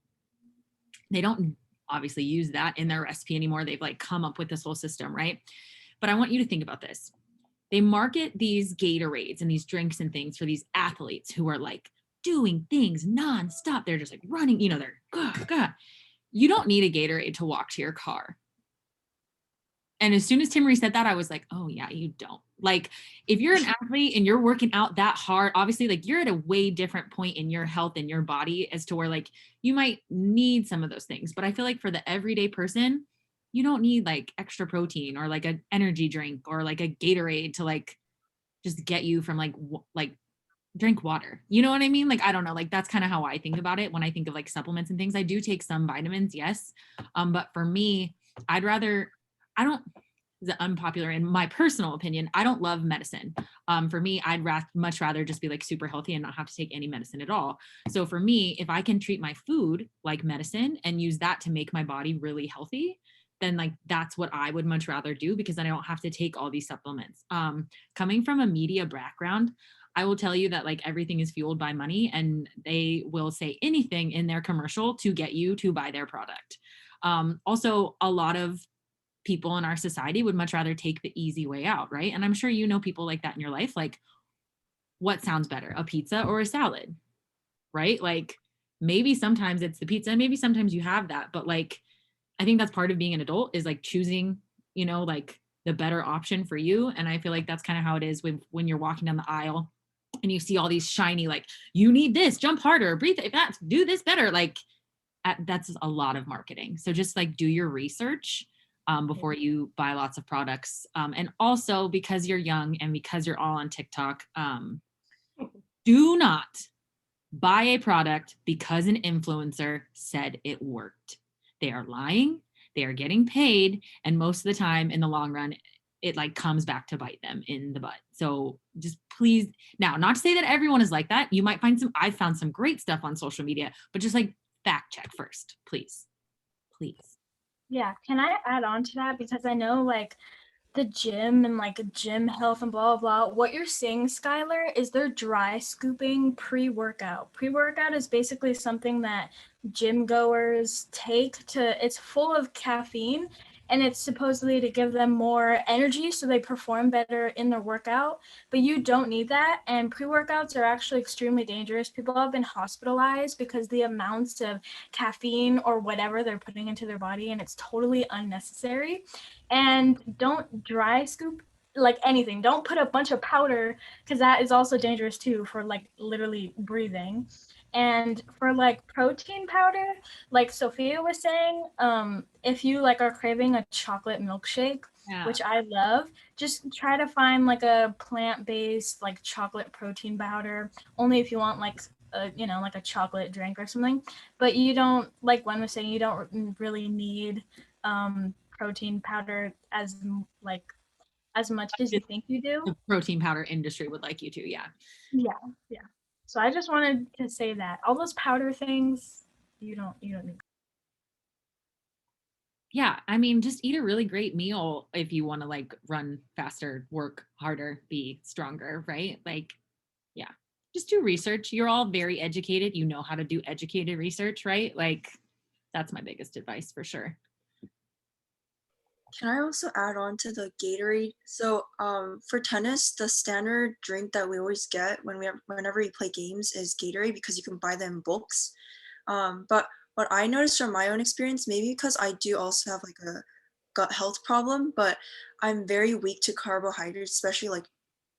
They don't obviously use that in their recipe anymore. They've like come up with this whole system, right? But I want you to think about this. They market these Gatorades and these drinks and things for these athletes who are like doing things nonstop. They're just like running, you know, they're, God. You don't need a Gatorade to walk to your car. And as soon as Timmery said that, I was like, oh yeah, you don't. Like if you're an athlete and you're working out that hard, obviously like you're at a way different point in your health and your body as to where like you might need some of those things. But I feel like for the everyday person, you don't need like extra protein or like an energy drink or like a Gatorade to like just get you from like drink water. You know what I mean? Like, I don't know, like that's kind of how I think about it when I think of like supplements and things. I do take some vitamins, yes. But for me, I don't, the unpopular in my personal opinion, I don't love medicine. For me, I'd much rather just be like super healthy and not have to take any medicine at all. So for me, if I can treat my food like medicine and use that to make my body really healthy, then like that's what I would much rather do, because then I don't have to take all these supplements. Coming from a media background, I will tell you that like everything is fueled by money, and they will say anything in their commercial to get you to buy their product. Also, a lot of people in our society would much rather take the easy way out, right? And I'm sure you know people like that in your life. Like, what sounds better, a pizza or a salad, right? Like, maybe sometimes it's the pizza, maybe sometimes you have that, but like, I think that's part of being an adult is like choosing, you know, like the better option for you. And I feel like that's kind of how it is when you're walking down the aisle and you see all these shiny, like, you need this, jump harder, breathe, that, do this better. Like, that's a lot of marketing. So just like do your research before you buy lots of products. And also because you're young and because you're all on TikTok, do not buy a product because an influencer said it worked. They are lying, they are getting paid, and most of the time in the long run, it like comes back to bite them in the butt. So just please, now, not to say that everyone is like that. You might find I've found some great stuff on social media, but just like fact check first, please. Yeah, can I add on to that? Because I know like the gym and like gym health and blah, blah, blah. What you're seeing, Skylar, is they're dry scooping pre-workout. Pre-workout is basically something that gym goers take it's full of caffeine, and it's supposedly to give them more energy so they perform better in their workout, but you don't need that. And pre-workouts are actually extremely dangerous. People have been hospitalized because the amounts of caffeine or whatever they're putting into their body, and it's totally unnecessary. And don't dry scoop like anything. Don't put a bunch of powder, because that is also dangerous too for like literally breathing. And for like protein powder, like Sophia was saying, if you like are craving a chocolate milkshake, which I love, just try to find like a plant-based like chocolate protein powder, only if you want like you know, like a chocolate drink or something. But you don't, like Gwen was saying, you don't really need protein powder as much as you think you do. The protein powder industry would like you to, yeah. Yeah. So I just wanted to say that all those powder things, you don't need. Yeah, I mean, just eat a really great meal if you want to like run faster, work harder, be stronger, right? Like, yeah, just do research. You're all very educated. You know how to do educated research, right? Like, that's my biggest advice for sure. Can I also add on to the Gatorade? So for tennis, the standard drink that we always get whenever we play games is Gatorade, because you can buy them in bulks. But what I noticed from my own experience, maybe because I do also have like a gut health problem, but I'm very weak to carbohydrates, especially like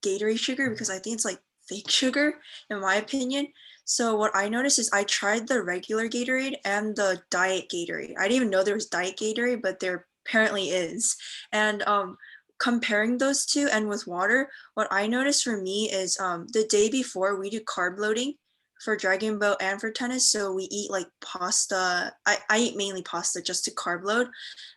Gatorade sugar, because I think it's like fake sugar in my opinion. So what I noticed is I tried the regular Gatorade and the diet Gatorade. I didn't even know there was diet Gatorade, but there apparently is. And comparing those two and with water, what I noticed for me is the day before we do carb loading, for dragon boat and for tennis. So we eat like pasta. I eat mainly pasta just to carb load.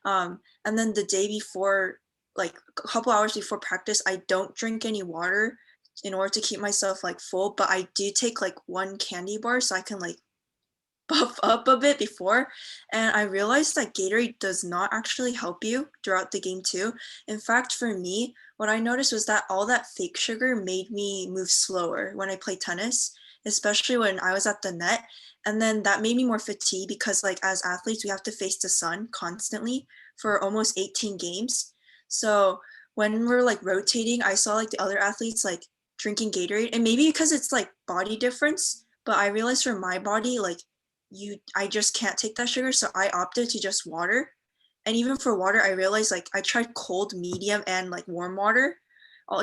And then the day before, like a couple hours before practice, I don't drink any water in order to keep myself like full, but I do take like one candy bar so I can like buff up a bit before. And I realized that Gatorade does not actually help you throughout the game too. In fact, for me, what I noticed was that all that fake sugar made me move slower when I play tennis, especially when I was at the net. And then that made me more fatigued because like as athletes, we have to face the sun constantly for almost 18 games. So when we're like rotating, I saw like the other athletes like drinking Gatorade, and maybe because it's like body difference, but I realized for my body, like I just can't take that sugar, so I opted to just water. And even for water, I realized like I tried cold, medium, and like warm water,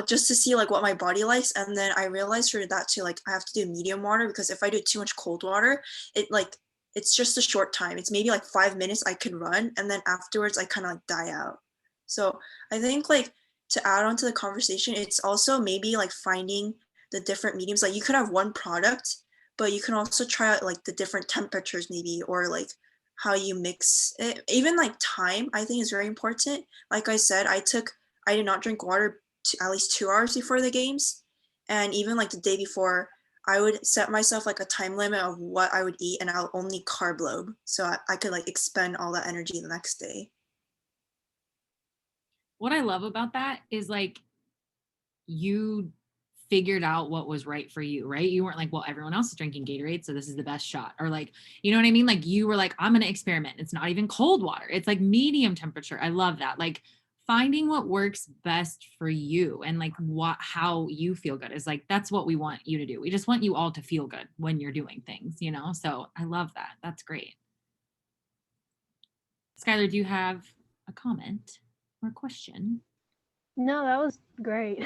just to see like what my body likes. And then I realized for that too, like I have to do medium water, because if I do too much cold water, it's just a short time. It's maybe like 5 minutes I could run, and then afterwards I kind of like die out. So I think like to add on to the conversation, it's also maybe like finding the different mediums. Like you could have one product, but you can also try out like the different temperatures maybe, or like how you mix it. Even like time, I think, is very important. Like I said, I did not drink water at least 2 hours before the games. And even like the day before, I would set myself like a time limit of what I would eat, and I'll only carb load. So I could like expend all that energy the next day. What I love about that is like you figured out what was right for you, right? You weren't like, well, everyone else is drinking Gatorade, so this is the best shot. Or like, you know what I mean? Like you were like, I'm going to experiment. It's not even cold water. It's like medium temperature. I love that. Like finding what works best for you and like how you feel good is like, that's what we want you to do. We just want you all to feel good when you're doing things, you know? So I love that. That's great. Skylar, do you have a comment or a question? No, that was great.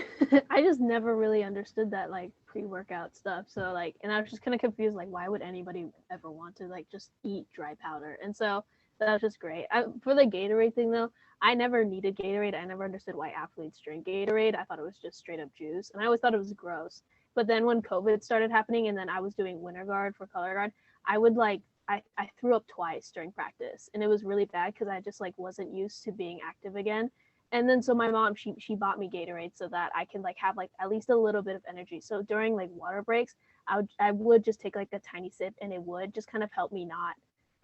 I just never really understood that like pre-workout stuff. So like, and I was just kind of confused, like, why would anybody ever want to like just eat dry powder? And so that was just great. For the Gatorade thing though, I never needed Gatorade. I never understood why athletes drink Gatorade. I thought it was just straight up juice, and I always thought it was gross. But then when COVID started happening, and then I was doing winter guard for color guard, I would like I threw up twice during practice, and it was really bad because I just like wasn't used to being active again. And then so my mom, she bought me Gatorade so that I can like have like at least a little bit of energy. So during like water breaks, I would just take like a tiny sip, and it would just kind of help me not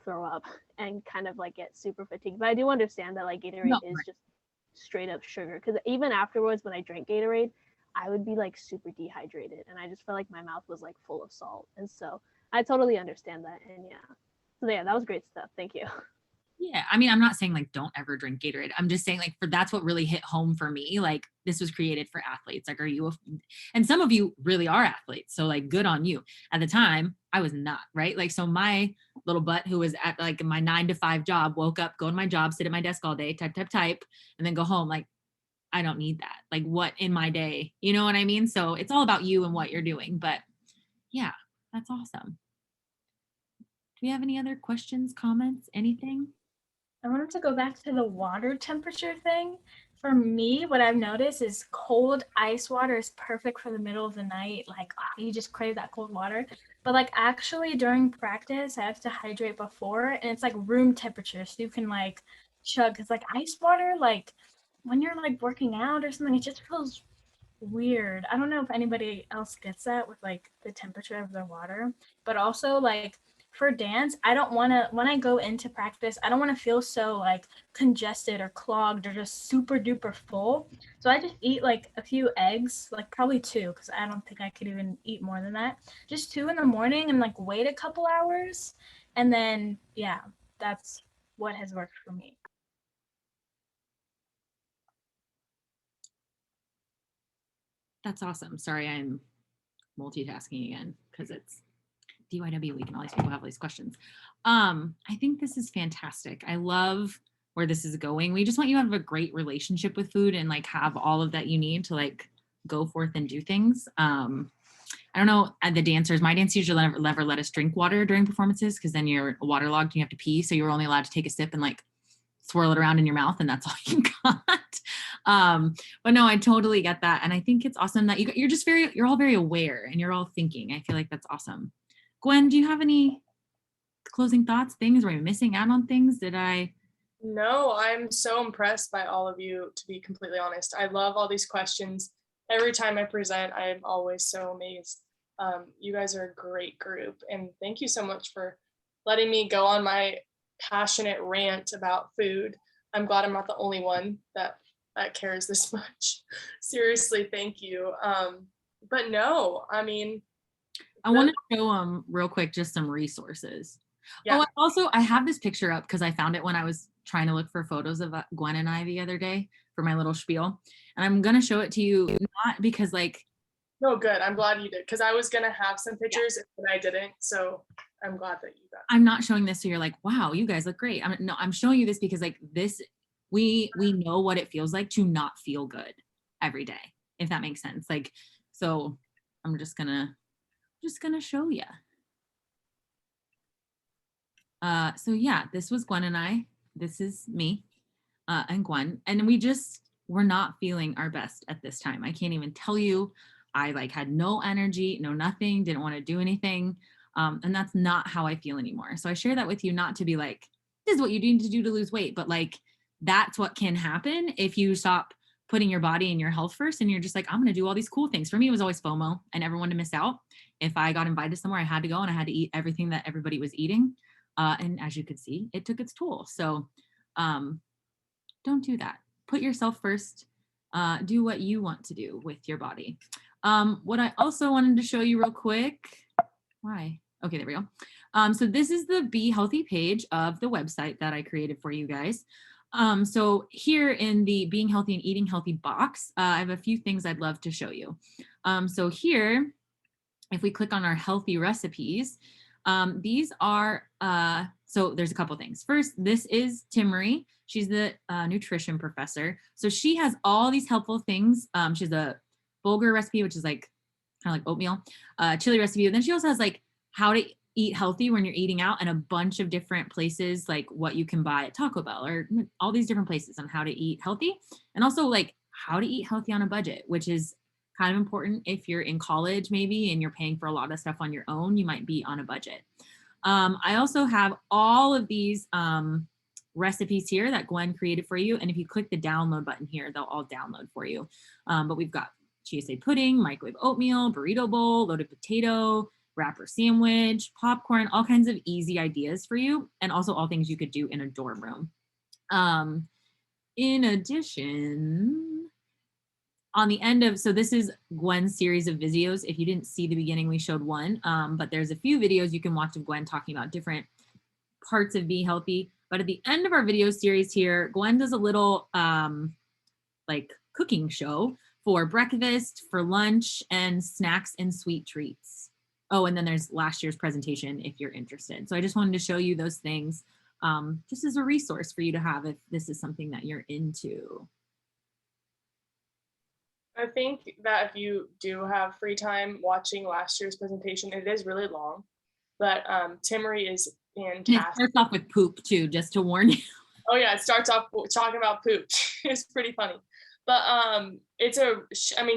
throw up and kind of like get super fatigued. But I do understand that like Gatorade is just straight up sugar, because even afterwards when I drank Gatorade, I would be like super dehydrated, and I just felt like my mouth was like full of salt. And so I totally understand that. And yeah, so yeah, that was great stuff. Thank you. Yeah, I mean, I'm not saying like don't ever drink Gatorade. I'm just saying like that's what really hit home for me. Like this was created for athletes. Like, and some of you really are athletes, so like good on you. At the time, I was not, right? Like, so my little butt who was at like my 9 to 5 job, woke up, go to my job, sit at my desk all day, type, and then go home. Like, I don't need that. Like, what in my day, you know what I mean? So it's all about you and what you're doing. But yeah, that's awesome. Do we have any other questions, comments, anything? I wanted to go back to the water temperature thing. For me, what I've noticed is cold ice water is perfect for the middle of the night. Like, you just crave that cold water. But like actually during practice, I have to hydrate before, and it's like room temperature, so you can like chug. Because like ice water, like when you're like working out or something, it just feels weird. I don't know if anybody else gets that with like the temperature of their water. But also like for dance, I don't want to, when I go into practice, I don't want to feel so like congested or clogged or just super duper full. So I just eat like a few eggs, like probably 2, because I don't think I could even eat more than that. Just 2 in the morning, and like wait a couple hours. And then, yeah, that's what has worked for me. That's awesome. Sorry, I'm multitasking again because it's DYW week and all these people have all these questions. I think this is fantastic. I love where this is going. We just want you to have a great relationship with food and like have all of that you need to like go forth and do things. I don't know, the dancers, my dancers usually never let us drink water during performances, because then you're waterlogged and you have to pee. So you're only allowed to take a sip and like swirl it around in your mouth, and that's all you got. But no, I totally get that. And I think it's awesome that you're all very aware and you're all thinking. I feel like that's awesome. Gwen, do you have any closing thoughts, things? Were we missing out on things? Did I? No, I'm so impressed by all of you, to be completely honest. I love all these questions. Every time I present, I'm always so amazed. You guys are a great group, and thank you so much for letting me go on my passionate rant about food. I'm glad I'm not the only one that cares this much. Seriously, thank you. But no, I mean, I want to show real quick just some resources. yeah. Oh, I have this picture up because I found it when I was trying to look for photos of Gwen and I the other day for my little spiel. And I'm going to show it to you, not because like. No, good. I'm glad you did, because I was going to have some pictures and I didn't. So I'm glad that you got. I'm not showing this so you're like, wow, you guys look great. I'm showing you this because like this, we know what it feels like to not feel good every day, if that makes sense. Like, so I'm just gonna show you. So yeah, this was Gwen and I. This is me and Gwen. And we're not feeling our best at this time. I can't even tell you. I like had no energy, no nothing, didn't want to do anything. And that's not how I feel anymore. So I share that with you, not to be like, this is what you need to do to lose weight, but like, that's what can happen if you stop putting your body and your health first. And you're just like, I'm going to do all these cool things. For me, it was always FOMO. I never wanted to miss out. If I got invited somewhere, I had to go and I had to eat everything that everybody was eating. And as you could see, it took its toll. So don't do that. Put yourself first. Do what you want to do with your body. What I also wanted to show you real quick. Why? Okay, there we go. So this is the Be Healthy page of the website that I created for you guys. So here in the Being Healthy and Eating Healthy box, I have a few things I'd love to show you. So here, if we click on our healthy recipes, these are, so there's a couple things. First, this is Timmery. She's the nutrition professor. So she has all these helpful things. She has a bulgur recipe, which is like kind of like oatmeal, chili recipe. And then she also has like how to eat healthy when you're eating out, and a bunch of different places, like what you can buy at Taco Bell or all these different places on how to eat healthy, and also like how to eat healthy on a budget, which is kind of important if you're in college maybe and you're paying for a lot of stuff on your own. You might be on a budget. I also have all of these recipes here that Gwen created for you, and if you click the download button here, they'll all download for you. But we've got chia seed pudding, microwave oatmeal, burrito bowl, loaded potato, wrapper sandwich, popcorn, all kinds of easy ideas for you, and also all things you could do in a dorm room. In addition, on the end of, so this is Gwen's series of videos. If you didn't see the beginning, we showed one, but there's a few videos you can watch of Gwen talking about different parts of Be Healthy. But at the end of our video series here, Gwen does a little like cooking show for breakfast, for lunch, and snacks and sweet treats. Oh, and then there's last year's presentation if you're interested. So I just wanted to show you those things just as a resource for you to have if this is something that you're into. I think that if you do have free time watching last year's presentation, it is really long, but Timmery is fantastic. It starts off with poop too, just to warn you. Oh yeah, it starts off talking about poop. It's pretty funny. But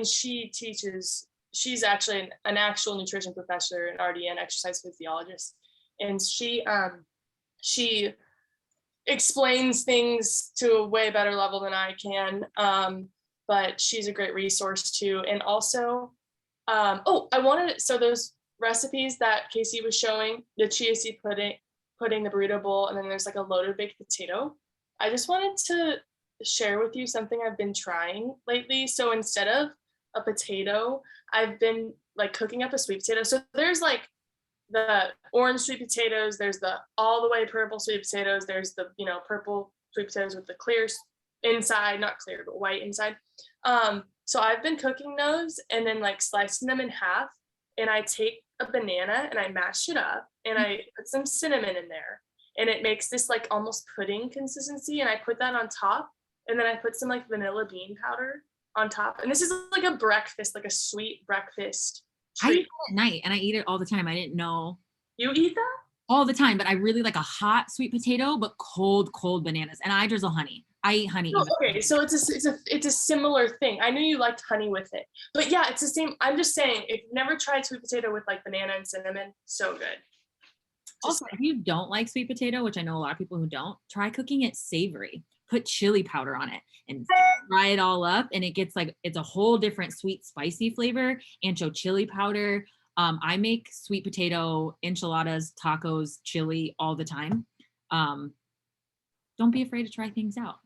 she teaches, she's actually an actual nutrition professor, an RDN, exercise physiologist. And she explains things to a way better level than I can. But she's a great resource too. And also, so those recipes that Casey was showing, the chia seed pudding, the burrito bowl, and then there's like a loaded baked potato. I just wanted to share with you something I've been trying lately. So instead of a potato, I've been like cooking up a sweet potato. So there's like the orange sweet potatoes, there's the all the way purple sweet potatoes, there's the purple sweet potatoes with the clear inside, not clear but white inside. So I've been cooking those and then like slicing them in half, and I take a banana and I mash it up and I put some cinnamon in there, and it makes this like almost pudding consistency, and I put that on top, and then I put some like vanilla bean powder on top, and this is like a breakfast, like a sweet breakfast treat. I eat it at night and I eat it all the time. I didn't know. You eat that? All the time, but I really like a hot sweet potato, but cold bananas, and I drizzle honey. I eat honey. No, even- okay, so it's a similar thing. I knew you liked honey with it, but yeah, it's the same. I'm just saying, if you've never tried sweet potato with like banana and cinnamon, so good. Also, if you don't like sweet potato, which I know a lot of people who don't, try cooking it savory. Put chili powder on it and fry it all up, and it gets like, it's a whole different sweet, spicy flavor. Ancho chili powder. I make sweet potato enchiladas, tacos, chili all the time. Don't be afraid to try things out.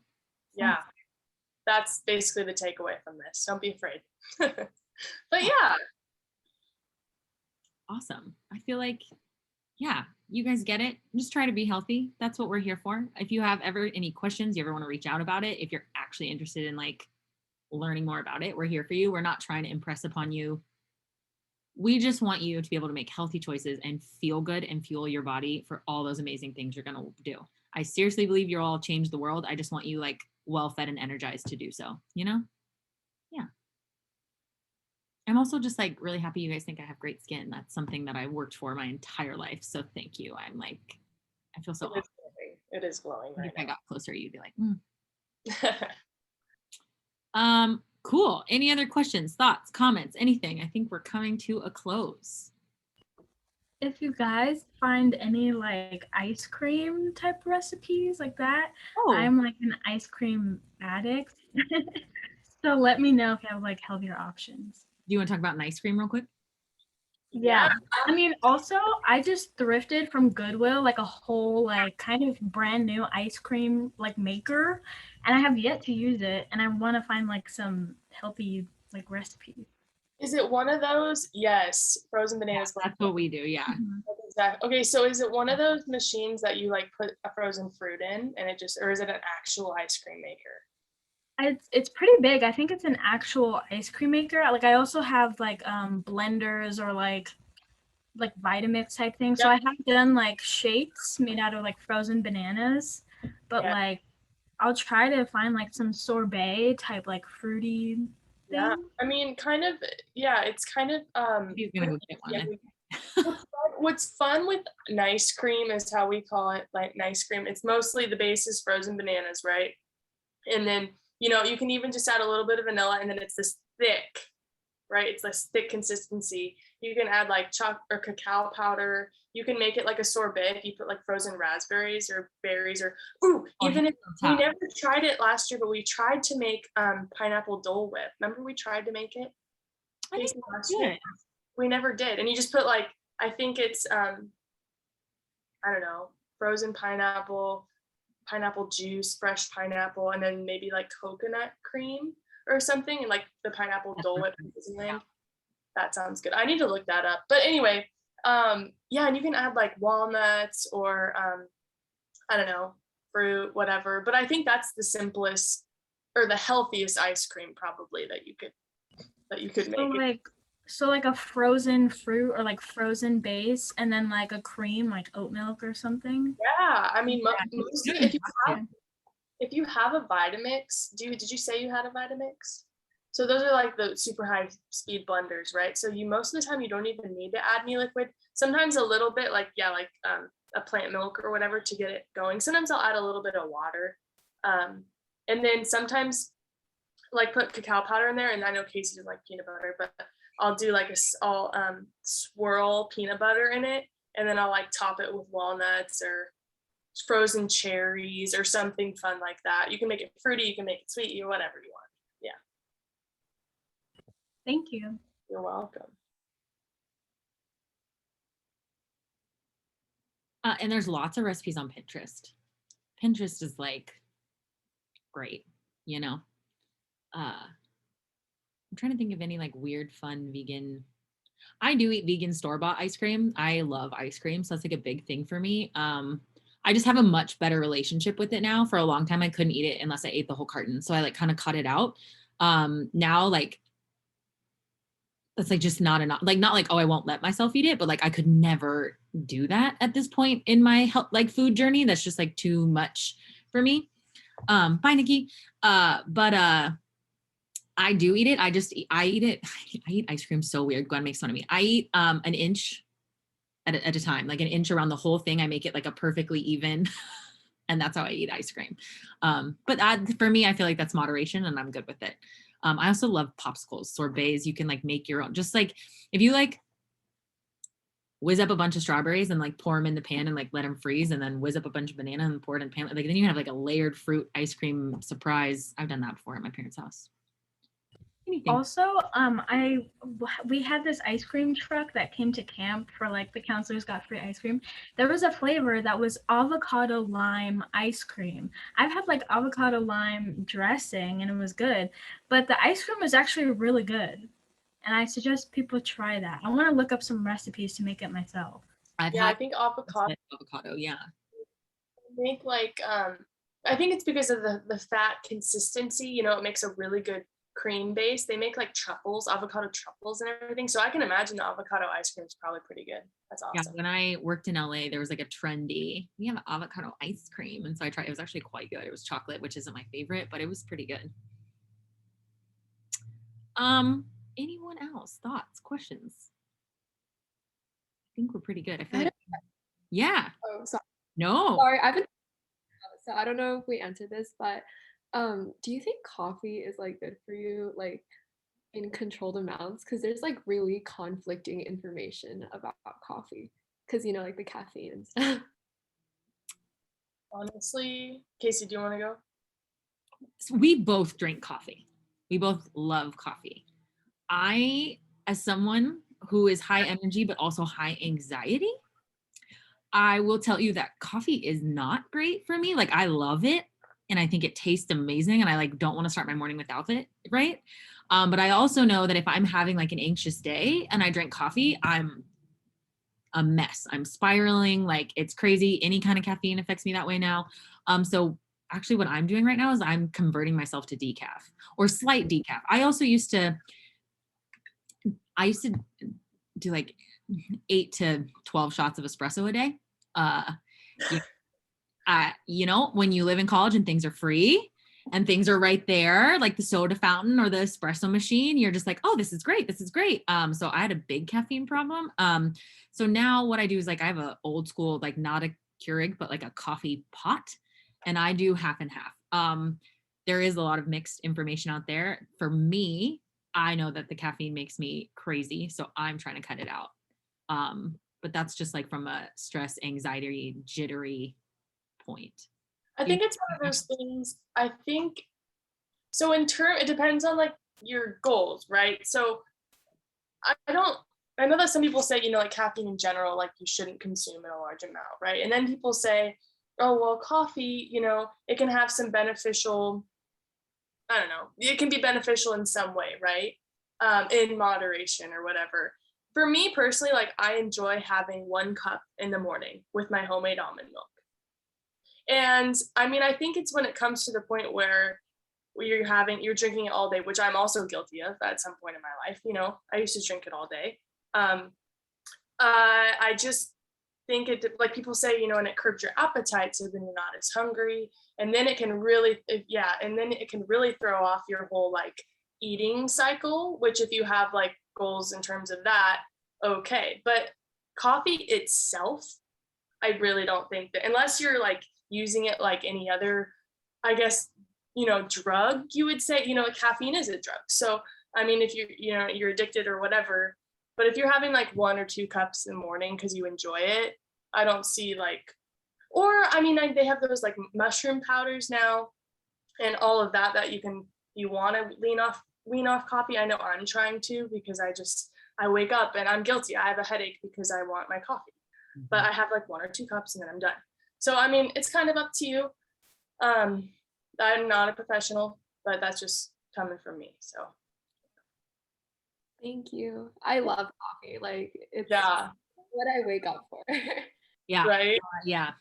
Yeah, that's basically the takeaway from this. Don't be afraid. But yeah, Awesome. I feel like, yeah, you guys get it. Just try to be healthy. That's what we're here for. If you have ever any questions, you ever want to reach out about it, if you're actually interested in like learning more about it, we're here for you. We're not trying to impress upon you. We just want you to be able to make healthy choices and feel good and fuel your body for all those amazing things you're going to do. I seriously believe you'll all change the world. I just want you like well fed and energized to do so, you know? Yeah. I'm also just like really happy you guys think I have great skin. That's something that I worked for my entire life. So thank you. I'm like, I feel so awesome. it is glowing right If I now. got closer, you'd be like, cool. Any other questions, thoughts, comments, anything? I think we're coming to a close. If you guys find any like ice cream type recipes like that, I'm like an ice cream addict. So let me know if you have like healthier options. Do you want to talk about an ice cream real quick? Yeah. I mean, also, I just thrifted from Goodwill like a whole like kind of brand new ice cream like maker, and I have yet to use it, and I want to find like some healthy like recipes. Is it one of those? Yes, frozen bananas. Yeah, that's what we do. Yeah. Exactly. Okay, so is it one of those machines that you like put a frozen fruit in, and it just, or is it an actual ice cream maker? It's pretty big. I think it's an actual ice cream maker. Like I also have like blenders or like Vitamix type thing. So I have done like shakes made out of like frozen bananas, but like I'll try to find like some sorbet type like fruity thing. Yeah, I mean, kind of. Yeah, it's kind of. He's gonna go get one. What's fun with nice cream is how we call it, like nice cream. It's mostly the base is frozen bananas, right? And then you know you can even just add a little bit of vanilla, and then it's this thick, right? It's this thick consistency. You can add like chocolate or cacao powder. You can make it like a sorbet if you put like frozen raspberries or berries or even if we never tried it last year, but we tried to make pineapple Dole Whip. Remember we tried to make it? I think last year. We never did. And you just put like, I think it's I don't know, frozen pineapple juice, fresh pineapple, and then maybe like coconut cream or something, and like the pineapple Dole Whip in Disneyland. That sounds good. I need to look that up. But anyway, yeah, and you can add like walnuts or I don't know, fruit, whatever. But I think that's the simplest or the healthiest ice cream probably that you could make. So like a frozen fruit or like frozen base, and then like a cream, like oat milk or something. Yeah, I mean, mostly if you have a Vitamix, did you say you had a Vitamix? So those are like the super high speed blenders, right? So you most of the time you don't even need to add any liquid. Sometimes a little bit, like a plant milk or whatever to get it going. Sometimes I'll add a little bit of water, and then sometimes like put cacao powder in there. And I know Casey doesn't like peanut butter, but I'll do like I'll swirl peanut butter in it, and then I'll like top it with walnuts or frozen cherries or something fun like that. You can make it fruity, you can make it sweet, you whatever you want. Yeah. Thank you. You're welcome. And there's lots of recipes on Pinterest. Pinterest is like great, you know. I'm trying to think of any like weird, fun vegan. I do eat vegan store-bought ice cream. I love ice cream, so that's like a big thing for me. I just have a much better relationship with it now. For a long time, I couldn't eat it unless I ate the whole carton, so I like kind of cut it out. Now, like that's like just not enough. Like not like, oh, I won't let myself eat it, but like I could never do that at this point in my health, like food journey. That's just like too much for me. Bye, Nikki. I do eat it. I eat it. I eat ice cream so weird. Gwen makes fun of me. I eat an inch at a time, like an inch around the whole thing. I make it like a perfectly even and that's how I eat ice cream. But for me, I feel like that's moderation, and I'm good with it. I also love popsicles, sorbets. You can like make your own. Just like if you like whiz up a bunch of strawberries and like pour them in the pan and like let them freeze, and then whiz up a bunch of banana and pour it in the pan. Like then you have like a layered fruit ice cream surprise. I've done that before at my parents' house. Anything. Also, we had this ice cream truck that came to camp for like the counselors got free ice cream. There was a flavor that was avocado lime ice cream. I've had like avocado lime dressing and it was good, but the ice cream was actually really good. And I suggest people try that. I want to look up some recipes to make it myself. I think avocado. Yeah. Make like I think it's because of the fat consistency. You know, it makes a really good cream base. They make like truffles, avocado truffles and everything. So I can imagine the avocado ice cream is probably pretty good. That's awesome. Yeah, when I worked in LA, there was like a trendy, we have avocado ice cream. And so I tried, it was actually quite good. It was chocolate, which isn't my favorite, but it was pretty good. Anyone else? Thoughts, questions? I think we're pretty good. I feel like, yeah. Oh, sorry. No. Sorry, so I don't know if we answered this, but do you think coffee is like good for you, like in controlled amounts? Because there's like really conflicting information about coffee, because you know, like the caffeine and stuff. Honestly, Casey, do you want to go? So we both drink coffee. We both love coffee. I, as someone who is high energy but also high anxiety, I will tell you that coffee is not great for me. Like I love it and I think it tastes amazing and I like don't want to start my morning without it, right? But I also know that if I'm having like an anxious day and I drink coffee, I'm a mess. I'm spiraling, like it's crazy. Any kind of caffeine affects me that way now. So actually what I'm doing right now is I'm converting myself to decaf or slight decaf. I used to do like 8 to 12 shots of espresso a day. You know, when you live in college and things are free and things are right there, like the soda fountain or the espresso machine, you're just like, oh, this is great. This is great. So I had a big caffeine problem. So now what I do is like, I have a old school, like not a Keurig, but like a coffee pot, and I do half and half. There is a lot of mixed information out there. For me, I know that the caffeine makes me crazy, so I'm trying to cut it out. But that's just like from a stress, anxiety, jittery point. I think it's one of those things. I think so. It depends on like your goals, right? So I know that some people say, you know, like caffeine in general, like you shouldn't consume in a large amount, right? And then people say, oh, well, coffee, you know, it can have some beneficial, I don't know, it can be beneficial in some way, right? In moderation or whatever. For me personally, like I enjoy having 1 cup in the morning with my homemade almond milk. And I mean, I think it's when it comes to the point where you're drinking it all day, which I'm also guilty of at some point in my life. You know, I used to drink it all day. I just think it, like people say, you know, and it curbs your appetite, so then you're not as hungry, and then it can really throw off your whole like eating cycle, which if you have like goals in terms of that, okay. But coffee itself, I really don't think that, unless you're like using it like any other, I guess, you know, drug, you would say, you know, caffeine is a drug. So I mean, if you're addicted or whatever, but if you're having like 1 or 2 cups in the morning because you enjoy it, I don't see like, or I mean, they have those like mushroom powders now and all of that you want to wean off coffee. I know I'm trying to, because I wake up and I'm guilty. I have a headache because I want my coffee, but I have like 1 or 2 cups and then I'm done. So, I mean, it's kind of up to you. I'm not a professional, but that's just coming from me. So. Thank you. I love coffee. Like it's what I wake up for. Yeah. Right. Yeah.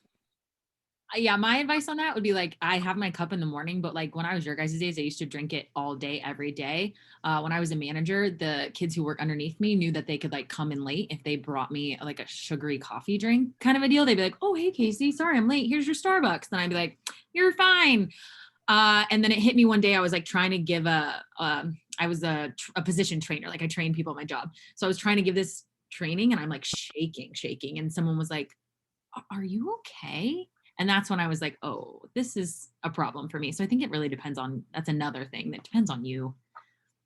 My advice on that would be like, I have my cup in the morning, but like when I was your guys' days, I used to drink it all day, every day. When I was a manager, the kids who work underneath me knew that they could like come in late if they brought me like a sugary coffee drink kind of a deal. They'd be like, oh, hey, Casey, sorry, I'm late. Here's your Starbucks. Then I'd be like, you're fine. And then it hit me one day. I was like trying to give I was a position trainer. Like I train people at my job. So I was trying to give this training and I'm like shaking. And someone was like, are you okay? And that's when I was like, oh, this is a problem for me. So I think it really depends on, that's another thing that depends on you.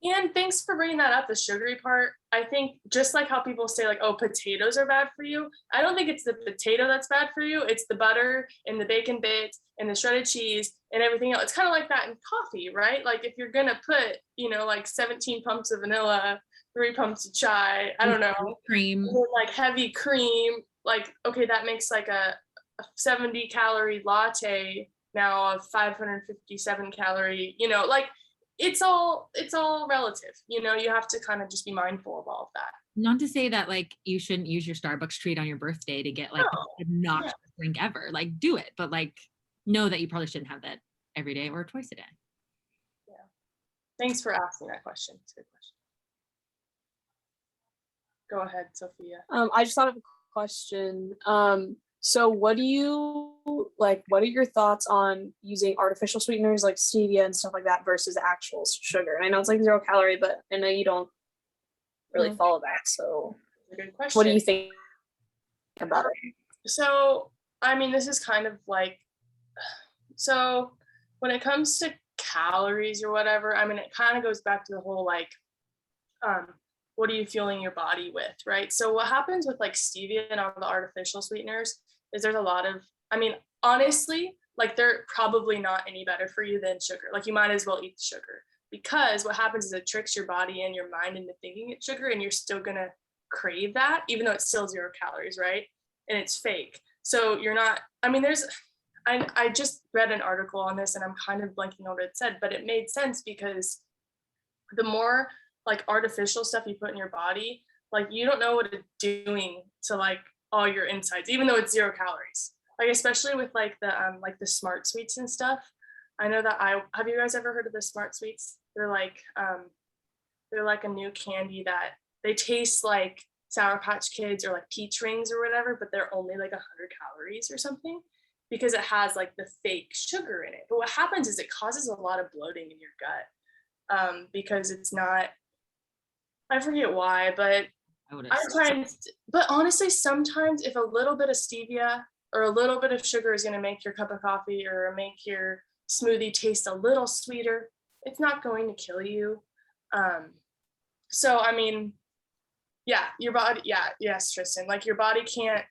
And thanks for bringing that up, the sugary part. I think just like how people say like, oh, potatoes are bad for you. I don't think it's the potato that's bad for you. It's the butter and the bacon bits and the shredded cheese and everything else. It's kind of like that in coffee, right? Like if you're gonna put, like 17 pumps of vanilla, 3 pumps of chai, I don't know, cream, like heavy cream, like, okay, that makes like a 70 calorie latte now a 557 calorie, like it's all relative, you have to kind of just be mindful of all of that. Not to say that like you shouldn't use your Starbucks treat on your birthday to get like a obnoxious drink ever. Like do it, but like know that you probably shouldn't have that every day or twice a day. Yeah. Thanks for asking that question. It's a good question. Go ahead, Sophia. I just thought of a question. So what are your thoughts on using artificial sweeteners like stevia and stuff like that versus actual sugar? And I know it's like 0 calorie, but I know you don't really follow that. So good question. What do you think about it? So, I mean, this is kind of like, so when it comes to calories or whatever, I mean, it kind of goes back to the whole like, what are you fueling your body with, right? So what happens with like stevia and all the artificial sweeteners is there's a lot of, I mean, honestly, like they're probably not any better for you than sugar. Like you might as well eat the sugar, because what happens is it tricks your body and your mind into thinking it's sugar, and you're still gonna crave that, even though it's still 0 calories, right? And it's fake. So you're not, I mean, I just read an article on this and I'm kind of blanking on what it said, but it made sense because the more like artificial stuff you put in your body, like you don't know what it's doing to like all your insides, even though it's 0 calories. Like especially with like the smart sweets and stuff. I know that have you guys ever heard of the smart sweets? They're like a new candy that they taste like Sour Patch Kids or like peach rings or whatever, but they're only like 100 calories or something because it has like the fake sugar in it. But what happens is it causes a lot of bloating in your gut because it's not, I forget why, but but honestly, sometimes if a little bit of stevia or a little bit of sugar is going to make your cup of coffee or make your smoothie taste a little sweeter, it's not going to kill you. So, I mean, yeah, your body, yes, Tristan, like your body can't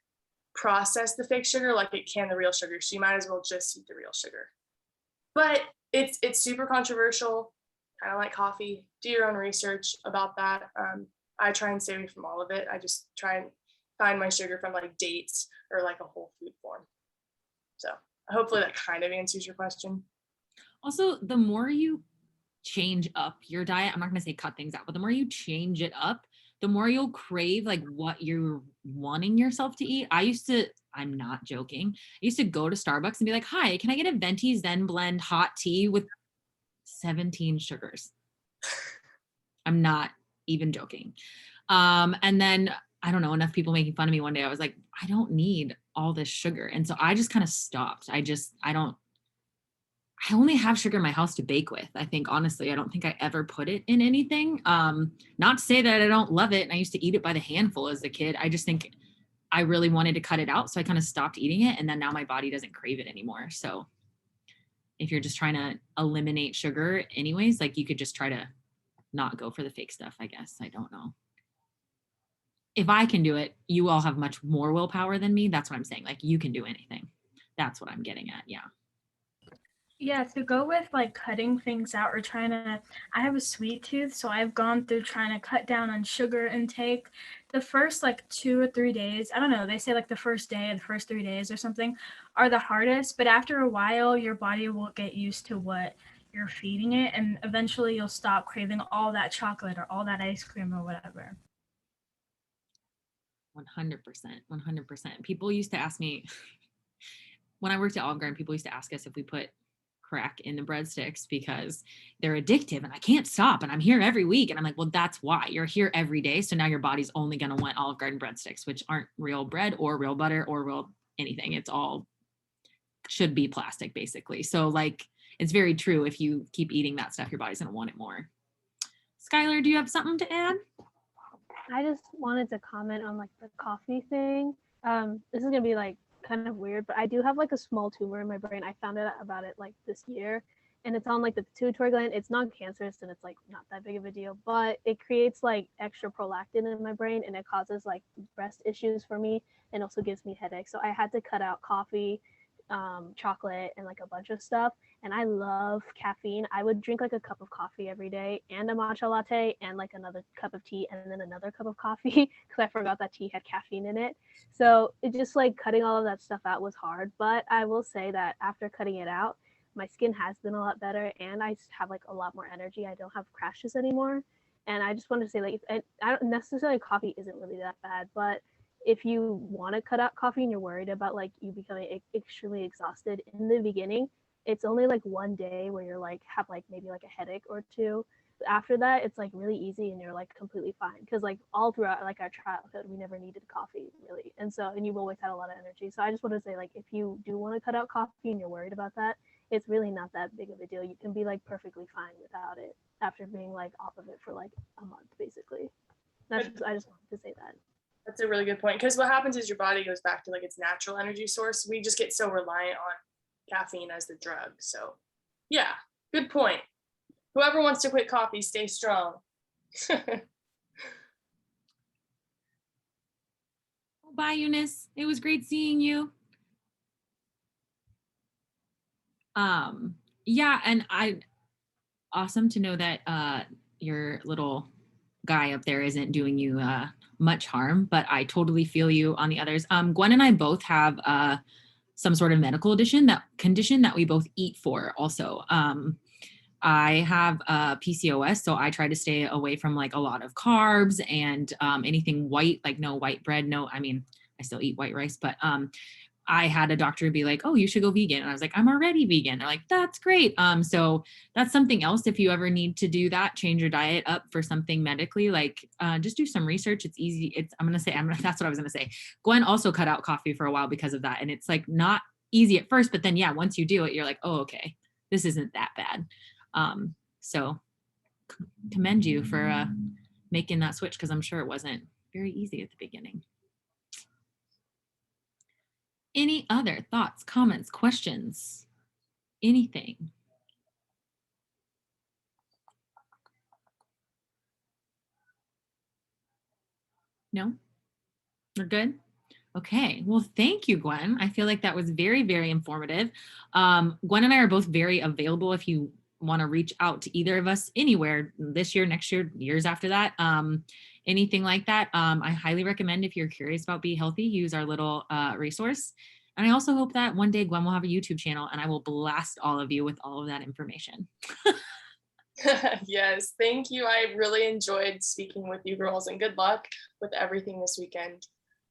process the fake sugar like it can the real sugar. So you might as well just eat the real sugar. But it's super controversial, kind of like coffee. Do your own research about that. I try and stay away from all of it. I just try and find my sugar from like dates or like a whole food form. So hopefully that kind of answers your question. Also, the more you change up your diet, I'm not going to say cut things out, but the more you change it up, the more you'll crave like what you're wanting yourself to eat. I'm not joking, I used to go to Starbucks and be like, hi, can I get a venti zen blend hot tea with 17 sugars? I'm not even joking. And then I don't know, enough people making fun of me one day, I was like, I don't need all this sugar. And so I just kind of stopped. I only have sugar in my house to bake with. I think, honestly, I don't think I ever put it in anything. Not to say that I don't love it. And I used to eat it by the handful as a kid. I just think I really wanted to cut it out. So I kind of stopped eating it. And then now my body doesn't crave it anymore. So if you're just trying to eliminate sugar anyways, like you could just try to not go for the fake stuff, I guess. I don't know. If I can do it, you all have much more willpower than me. That's what I'm saying. Like you can do anything. That's what I'm getting at. Yeah. Yeah, to go with like cutting things out or I have a sweet tooth, so I've gone through trying to cut down on sugar intake. The first like 2 or 3 days, I don't know, they say like the first 3 days or something are the hardest, but after a while, your body will get used to what you're feeding it, and eventually you'll stop craving all that chocolate or all that ice cream or whatever. 100%. People used to ask me when I worked at Olive Garden, people used to ask us if we put crack in the breadsticks because they're addictive and I can't stop and I'm here every week. And I'm like, well, that's why you're here every day. So now your body's only going to want Olive Garden breadsticks, which aren't real bread or real butter or real anything. It's all should be plastic basically. So like, it's very true. If you keep eating that stuff, your body's going to want it more. Skylar, do you have something to add? I just wanted to comment on like the coffee thing. This is going to be like kind of weird, but I do have like a small tumor in my brain. I found out about it like this year, and it's on like the pituitary gland. It's non-cancerous and it's like not that big of a deal, but it creates like extra prolactin in my brain, and it causes like breast issues for me, and also gives me headaches. So I had to cut out coffee, chocolate, and like a bunch of stuff. And I love caffeine. I would drink like a cup of coffee every day and a matcha latte and like another cup of tea and then another cup of coffee because I forgot that tea had caffeine in it. So it just like cutting all of that stuff out was hard. But I will say that after cutting it out, my skin has been a lot better and I just have like a lot more energy. I don't have crashes anymore. And I just want to say, like, I don't necessarily, coffee isn't really that bad, but if you want to cut out coffee and you're worried about like you becoming extremely exhausted in the beginning, it's only like one day where you're like have like maybe like a headache or two. But after that, it's like really easy and you're like completely fine. Because like all throughout like our childhood, we never needed coffee really, and you've always had a lot of energy. So I just want to say, like, if you do want to cut out coffee and you're worried about that, it's really not that big of a deal. You can be like perfectly fine without it after being like off of it for like a month basically. I just wanted to say that. That's a really good point, because what happens is your body goes back to like its natural energy source. We just get so reliant on caffeine as the drug. So yeah, good point. Whoever wants to quit coffee, stay strong. Bye, Eunice. It was great seeing you. Yeah, and awesome to know that your little guy up there isn't doing you much harm, but I totally feel you on the others. Gwen and I both have some sort of medical condition that we both eat for also. I have PCOS, so I try to stay away from like a lot of carbs and anything white, like no white bread, I still eat white rice, but I had a doctor be like, oh, you should go vegan. And I was like, I'm already vegan. They're like, that's great. So that's something else. If you ever need to do that, change your diet up for something medically, like just do some research. It's easy. That's what I was going to say. Gwen also cut out coffee for a while because of that. And it's like not easy at first, but then yeah, once you do it, you're like, oh, okay, this isn't that bad. So commend you for making that switch, because I'm sure it wasn't very easy at the beginning. Any other thoughts, comments, questions, anything? No? We're good? Okay, well, thank you, Gwen. I feel like that was very, very informative. Gwen and I are both very available if you want to reach out to either of us anywhere this year, next year, years after that, anything like that. I highly recommend, if you're curious about Be Healthy, use our little resource. And I also hope that one day Gwen will have a YouTube channel and I will blast all of you with all of that information. Yes, thank you. I really enjoyed speaking with you girls, and good luck with everything this weekend.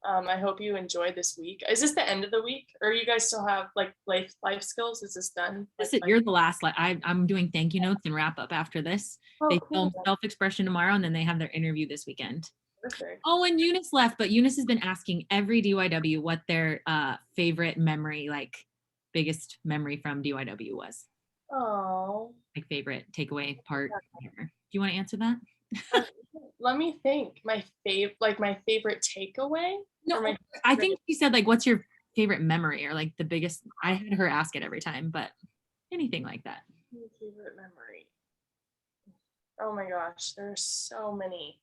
I hope you enjoyed this week. Is this the end of the week, or you guys still have like life skills? Is this done? You're the last. I'm doing thank you notes and wrap up after this. They film self-expression tomorrow, and then they have their interview this weekend. Perfect. Oh, and Eunice left, but Eunice has been asking every DYW what their favorite memory, like biggest memory from DYW was. Oh. Like favorite takeaway part. Whatever. Do you want to answer that? Let me think. My favorite takeaway? No, I think she said like, what's your favorite memory, or like the biggest. I had her ask it every time, but anything like that. My favorite memory. Oh my gosh, there's so many.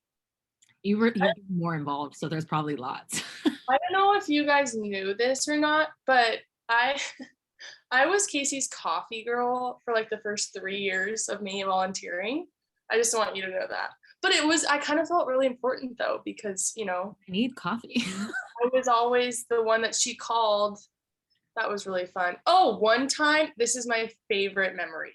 You're more involved, so there's probably lots. I don't know if you guys knew this or not, but I was Casey's coffee girl for like the first 3 years of me volunteering. I just want you to know that. But I kind of felt really important though, because, I need coffee. I was always the one that she called. That was really fun. Oh, one time, this is my favorite memory.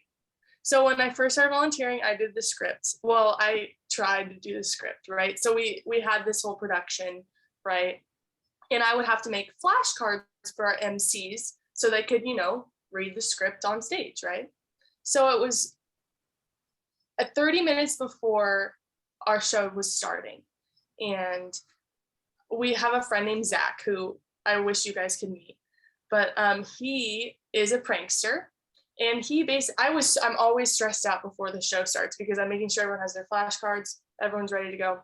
So when I first started volunteering, I did the script. Well, I tried to do the script, right? So we had this whole production, right? And I would have to make flashcards for our MCs so they could, read the script on stage, right? So it was 30 minutes before our show was starting. And we have a friend named Zach, who I wish you guys could meet. But he is a prankster. And I'm always stressed out before the show starts because I'm making sure everyone has their flashcards, everyone's ready to go.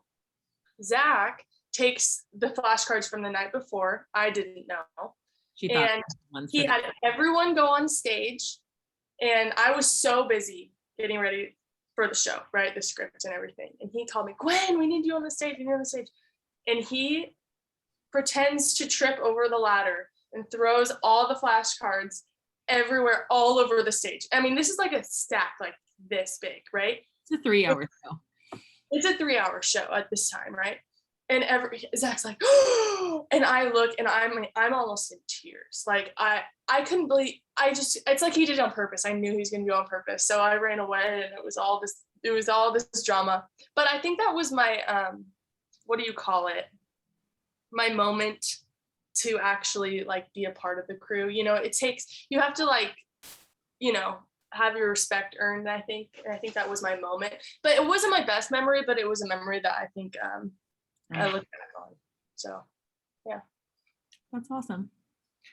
Zach takes the flashcards from the night before. I didn't know. She thought And ones he for had everyone go on stage, and I was so busy getting ready for the show, right? The script and everything. And he called me, Gwen, we need you on the stage. We need you on the stage. And he pretends to trip over the ladder and throws all the flashcards everywhere, all over the stage. I mean, this is like a stack like this big, right? It's a 3-hour show. It's a 3-hour show at this time, right? And Zach's like, and I look, and I'm almost in tears. Like I couldn't believe. It's like he did it on purpose. I knew he was gonna do it on purpose. So I ran away, and it was all this drama. But I think that was my what do you call it? My moment to actually like be a part of the crew. You know, you have to like, you know, have your respect earned, I think. And I think that was my moment. But it wasn't my best memory, but it was a memory that I think I look back on. So yeah. That's awesome.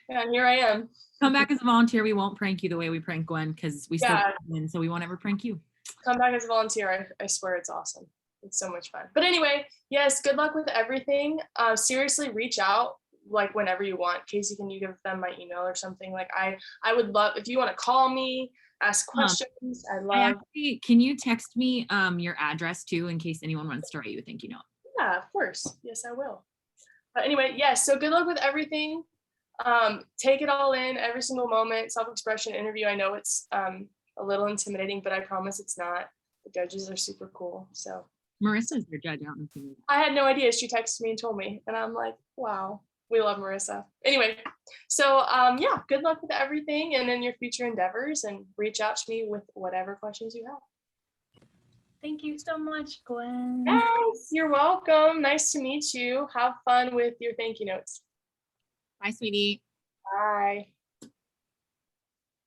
Yeah, and here I am. Come back as a volunteer. We won't prank you the way we prank Gwen because we still win, so we won't ever prank you. Come back as a volunteer. I swear it's awesome. It's so much fun. But anyway, yes, good luck with everything. Seriously, reach out like whenever you want. Casey, can you give them my email or something? Like I would love if you want to call me, ask questions. Can you text me your address too in case anyone wants to write you a thank you note? Yeah, of course. Yes, I will. But anyway, yes, so good luck with everything. Take it all in, every single moment. Self-expression interview, I know it's a little intimidating, but I promise it's not. The judges are super cool. So Marissa's your judge. I don't know if you knew that. I had no idea. She texted me and told me, and I'm like, wow, we love Marissa. Anyway, so yeah, good luck with everything and in your future endeavors, and reach out to me with whatever questions you have. Thank you so much, Gwen. Yes, you're welcome. Nice to meet you. Have fun with your thank you notes. Bye, sweetie. Bye.